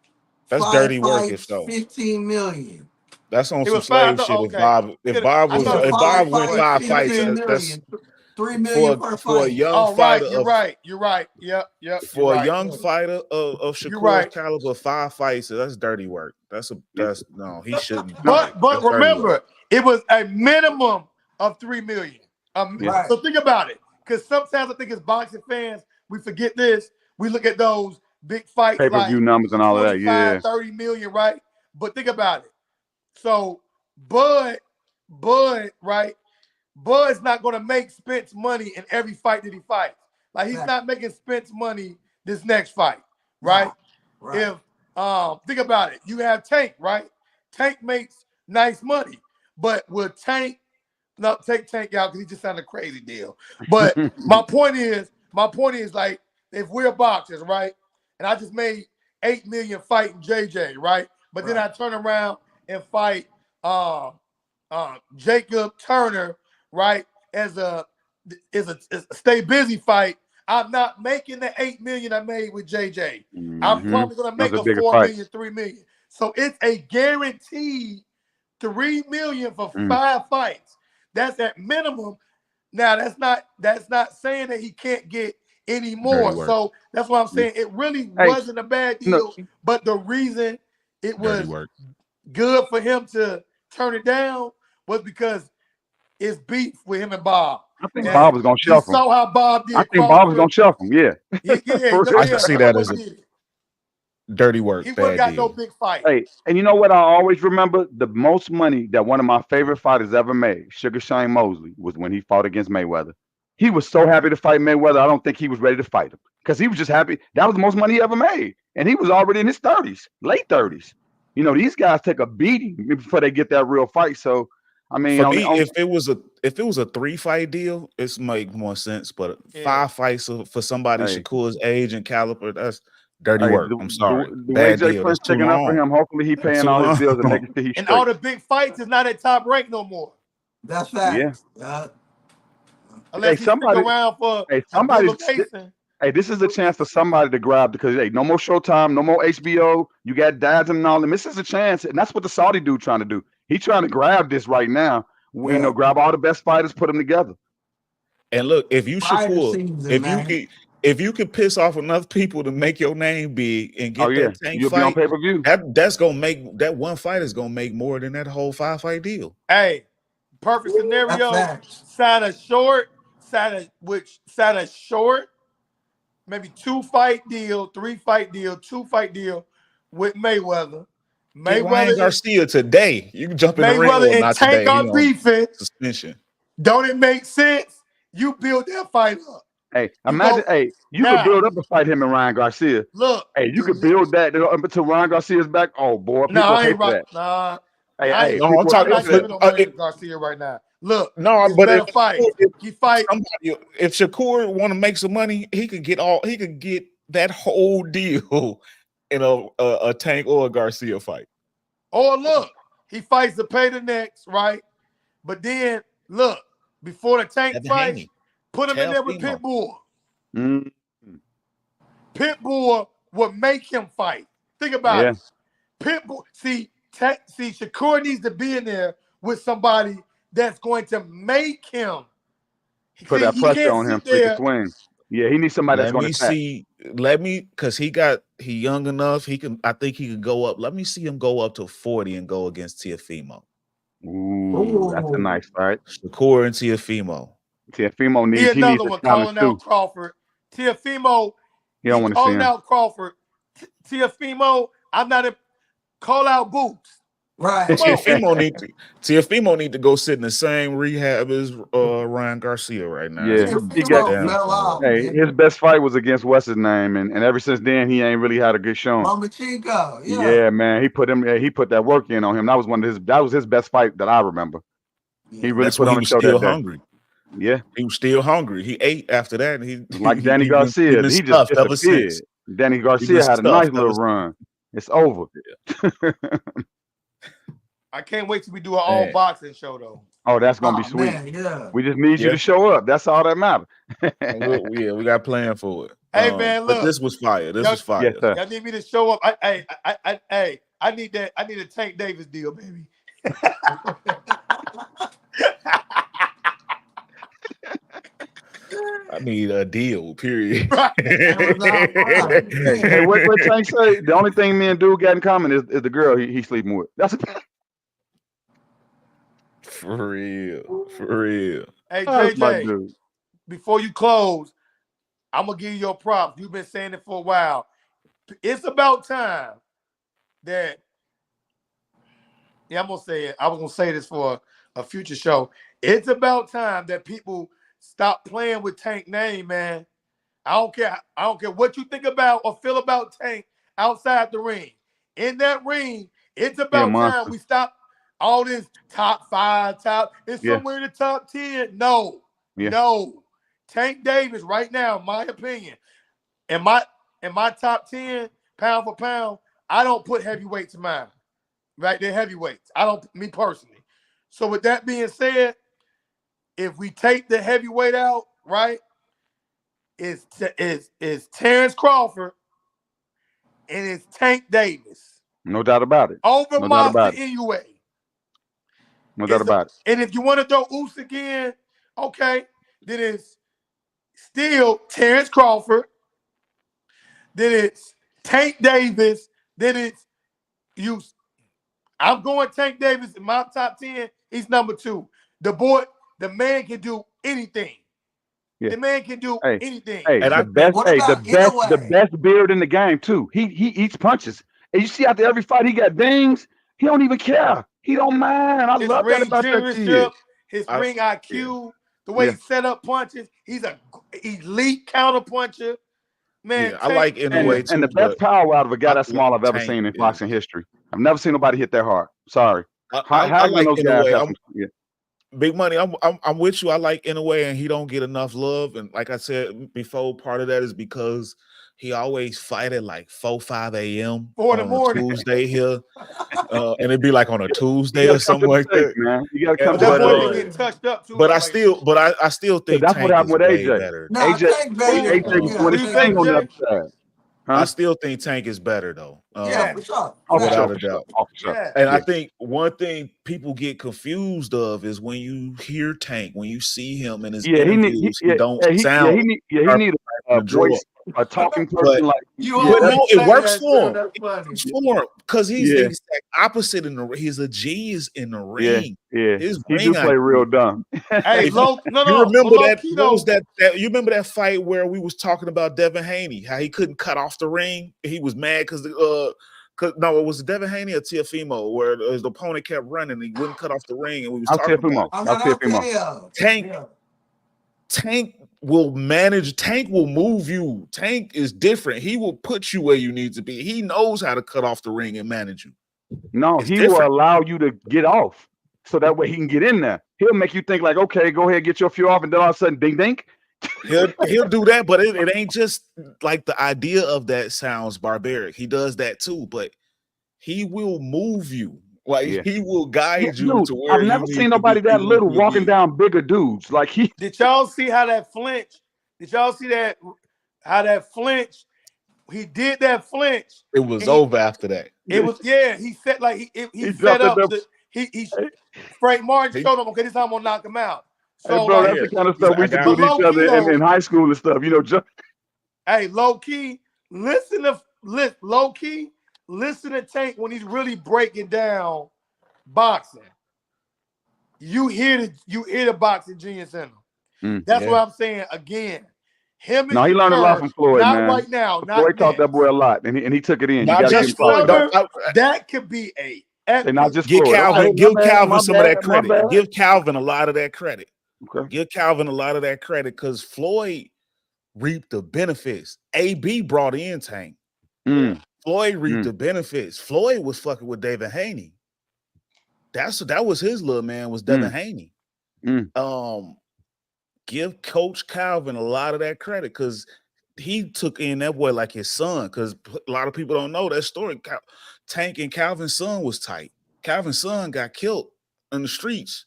That's 5 dirty fights, work. If so, 15 million. That's on some slave shit. Okay. If Bob went 5 fights, that's 3 million per fight. For a young fighter, you're right. Yep. For a young fighter of Shakur's caliber, 5 fights, that's dirty work. No, he shouldn't. But remember, it was a minimum of 3 million. So think about it, because sometimes I think as boxing fans, we forget this. We look at those big fights, pay-per-view numbers and all of that, 30 million, right? But think about it. So Bud, right? Bud's not going to make Spence money in every fight that he fights. Like, he's not making Spence money this next fight, right? If think about it. You have Tank, right? Tank makes nice money, but will Tank not take Tank out because he just signed a crazy deal? But my point is like, if we're boxers, right, and I just made $8 million fighting JJ, right, but then I turn around and fight Jacob Turner, right, as a stay busy fight. I'm not making the $8 million I made with JJ. I'm probably gonna make a $4 million, $3 million. So it's a guaranteed $3 million for 5 fights. That's at minimum. Now that's not saying that he can't get any more. So that's why I'm saying it really wasn't a bad deal. But the reason it was good for him to turn it down was because it's beef with him and Bob. I think Bob was gonna shelf him. You saw how Bob did. I think Bob was gonna shelf him. Yeah. I can see that as a dirty work. He wouldn't got no big fight. Hey, and you know what? I always remember the most money that one of my favorite fighters ever made, Sugar Shane Mosley, was when he fought against Mayweather. He was so happy to fight Mayweather. I don't think he was ready to fight him because he was just happy. That was the most money he ever made, and he was already in his 30s, late 30s. You know, these guys take a beating before they get that real fight. So, I mean, for me, if it was a 3-fight deal, it's make more sense. But 5 fights for somebody Shakur's age and caliber, that's dirty work. I'm sorry. The way Jay Prince taking up for him, hopefully he paying all his bills and making sure he's straight. And all the big fights is not at top rank no more. That's fact. Unless he's around for this is a chance for somebody to grab, because no more Showtime, no more HBO. You got dads and all them. This is a chance, and that's what the Saudi dude trying to do. He's trying to grab this right now. You know, grab all the best fighters, put them together. And look, if you if you could piss off enough people to make your name big and get that Tank you'll fight, be on pay-per-view. That's gonna make that one fight is gonna make more than that whole 5-fight deal. Hey, perfect scenario. Sign a short, maybe 2-fight deal, 3-fight deal, 2-fight deal with Mayweather. Ryan Garcia today. You can jump in the ring. Mayweather and not Tank today. on defense. Suspension. Don't it make sense? You build that fight up. Hey, imagine, you could build up a fight him and Ryan Garcia. Look, you could build that until Ryan Garcia's back. Oh boy, people hate that. I'm talking about Garcia right now. Look, but if fight, he fight. If Shakur want to make some money, he could get that whole deal in a Tank or a Garcia fight. Or look, he fights to pay the next, right? But then before the Tank fight, put him in there with Pitbull. Pitbull would make him fight. Think about it. Pitbull. See, Shakur needs to be in there with somebody that's going to make him put that pressure on him for the swing. Yeah, he needs somebody that's going to because he young enough. I think he could go up. Let me see him go up to 40 and go against Teofimo. Ooh, that's a nice fight. Shakur and Teofimo. Teofimo needs another one calling out Crawford. Teofimo, he don't want to see him. Out Crawford. Teofimo, I'm not call out Boots. Right. Teofimo need to go sit in the same rehab as Ryan Garcia right now. Yeah, his best fight was against what's his name, and ever since then he ain't really had a good showing. Chico, yeah, man, he put that work in on him. That was his best fight that I remember. He really put on the show that day. Hungry. Yeah, he was still hungry. He ate after that. And he like Danny Garcia. He just disappeared. Danny Garcia had a nice little run. It's over. I can't wait till we do an all boxing show though. Oh, that's gonna be sweet. Man, we just need you to show up. That's all that matters. we got a plan for it. Hey man, look, but this was fire. This was fire. Yes, y'all need me to show up. I need that. I need a Tank Davis deal, baby. I need a deal, period. Right. Hey, what Tank say? The only thing me and dude got in common is the girl he sleeping with. That's for real. Hey, JJ, before you close, I'm gonna give you your props. You've been saying it for a while. It's about time that. Yeah, I'm gonna say it. I was gonna say this for a future show. It's about time that people stop playing with Tank name, man. I don't care what you think about or feel about Tank outside the ring. in that ring. It's Yeah, about time monster. we stop all this top 5, top. It's Yeah. somewhere in the top 10. No, Yeah. no. Tank Davis right now, my opinion, in my top 10 pound for pound, I don't put heavyweights in mine. Right, they're heavyweights. I don't, me personally. So with that being said, if we take the heavyweight out, right, is Terrence Crawford and it's Tank Davis. No doubt about it. Over No doubt Monster about it. anyway. No doubt about it. And if you want to throw Usyk in, okay, then it's still Terrence Crawford. Then it's Tank Davis. Then it's you. I'm going Tank Davis in my top 10. He's number 2. The man can do anything. Yeah. The man can do anything. Hey, And the best beard in the game too. He eats punches. And you see after every fight he got dings. He don't even care. He don't mind. I love that about that kid. His ring IQ, the way he set up punches. He's an elite counter puncher. Man, I like Inoue too. And the best power out of a guy that small I've ever seen in boxing history. I've never seen nobody hit that hard. Sorry. I like Inoue. Yeah. Big Money, I'm with you. I like Inoue, and he don't get enough love. And like I said before, part of that is because he always fight at like 4-5 a.m. 4 in the morning Tuesday here, and it'd be like on a Tuesday or something like that. Man, you gotta come to get touched up too. But I still think that's what happened with AJ. Better. No, AJ when he's on the other side. I still think Tank is better though. Yeah, for sure. Without a doubt. Sure. And I think one thing people get confused of is when you hear Tank, when you see him in his interviews, he don't sound. He need a voice, a talking person like you. But no, it works for him. It's for him because he's the exact opposite in the. He's a genius in the ring. Yeah, his he do play real dumb. Hey, you remember that? What was that? You remember that fight where we was talking about Devin Haney? How he couldn't cut off the ring? He was mad because no, it was Devin Haney or 𝒮𝑏 where his opponent kept running and he wouldn't cut off the ring, and we was talking about Tank will manage. Tank will move you. Tank is different. He will put you where you need to be. He knows how to cut off the ring and manage you. No, he will allow you to get off so that way he can get in there. He'll make you think like, okay, go ahead, get your few off, and then all of a sudden, ding, ding. He'll do that, but it ain't just like the idea of that sounds barbaric. He does that too, but he will move you. Like he will guide you to where I've never seen nobody that little walking down bigger dudes. Like he. Did y'all see how that flinch? Did y'all see that? How that flinch? He did that flinch. It was over after that. It was He set like he set up. Frank Martin showed him. Okay, this time I'm gonna knock him out. So hey, bro, that's the kind of stuff we used to do to each other in high school and stuff. You know, hey, low key, listen to Tank when he's really breaking down boxing. You hear the boxing genius in him. That's what I'm saying again. He learned a lot from Floyd, not man. Right now. Floyd taught that boy a lot, and he took it in. Not just Floyd. That could be not just give Floyd. Calvin. Give Calvin some of that credit. Give Calvin a lot of that credit. Okay. Give Calvin a lot of that credit because Floyd reaped the benefits. AB brought in Tank. Floyd reaped the benefits. Floyd was fucking with David Haney. That was his little man, was Devin Haney. Give Coach Calvin a lot of that credit because he took in that boy like his son. Because a lot of people don't know that story. Tank and Calvin's son was tight. Calvin's son got killed in the streets.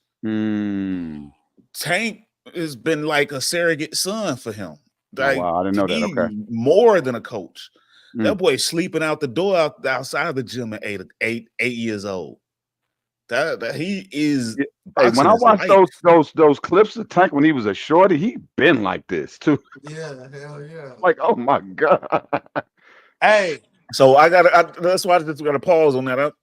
Tank has been like a surrogate son for him. Like, wow, I didn't know that. Okay, more than a coach. That boy sleeping out the door outside the gym at eight years old. That he is. Hey, when I watched those clips of Tank when he was a shorty, he been like this too. Yeah, hell yeah. Like, oh my god. Hey. So that's why I just got to pause on that.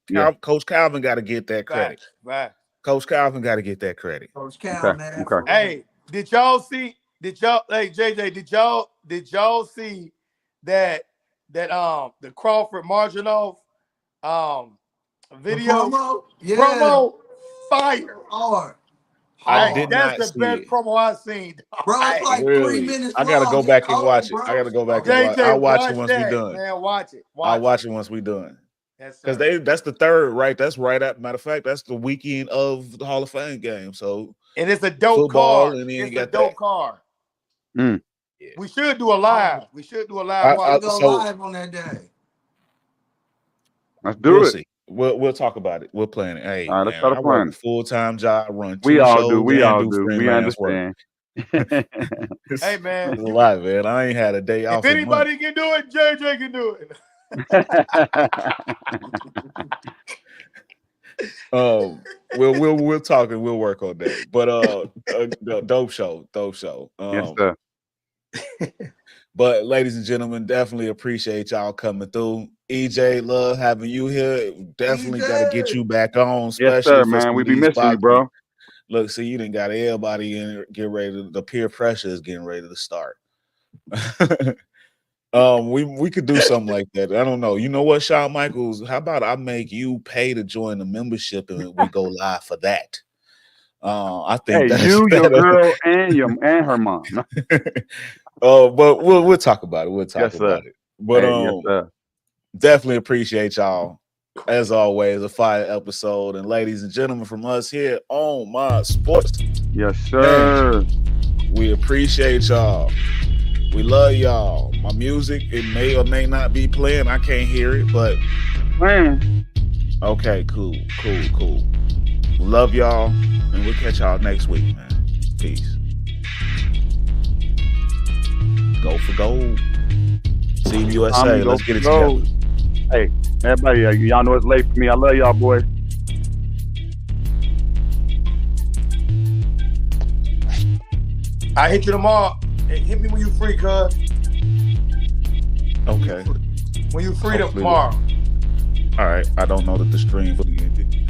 Coach Calvin got to get that credit. Right. Coach Calvin got to get that credit. Coach Calvin. Okay. Hey, did y'all see? Hey, JJ, did y'all see that the Crawford Marginov video promo fire? I did that's not the best promo I've seen. Bro, it's like 3 minutes. I gotta go back and watch it. I gotta go back and watch it. I'll watch it once we're done. Man, watch it. I'll watch it once we're done. Yes, Because sir. that's the third, right? That's right at matter of fact, that's the weekend of the Hall of Fame game. So And it's a dope football, card. and then you It's a got dope that. card. Mm. Yeah. We should do a live. We should do a live We watch. go So live on that day. Let's do we'll it. see. We'll talk about it. We're planning. Hey, All right, let's man, start I work planning. a full-time job, run We 2 all do. shows, We and all do do. We freelance work. understand. It's, Hey, man, it's a lot, man. I ain't had a day if off in months. anybody can do it, JJ can do it. We'll talk and we'll work on that. But dope show. Yes, sir. But ladies and gentlemen, definitely appreciate y'all coming through. EJ, love having you here. Definitely got to get you back on, especially Yes, sir, for man. some We of be these missing you, boxing. bro. Look, see, you done got everybody in, get ready to, the peer pressure is getting ready to start. We could do something like that. I don't know. You know what, Shawn Michaels? How about I make you pay to join the membership and we go live for that? I think Hey, you, your girl, and her mom. But we'll talk about it. We'll talk Yes, about sir. it. But Hey, yes, sir. definitely appreciate y'all. As always, a fire episode. And ladies and gentlemen, from us here on My Sports. Yes, sir. Man, we appreciate y'all. We love y'all. My music, it may or may not be playing. I can't hear it, but Man. okay, cool. Love y'all, and we'll catch y'all next week, man. Peace. Go for gold. Team USA, let's get it together. Hey, everybody, y'all know it's late for me. I love y'all, boys. I hit you tomorrow. Hey, hit me when you free, cuz. Okay. When you free Hopefully tomorrow. All right. I don't know that the stream will be ended.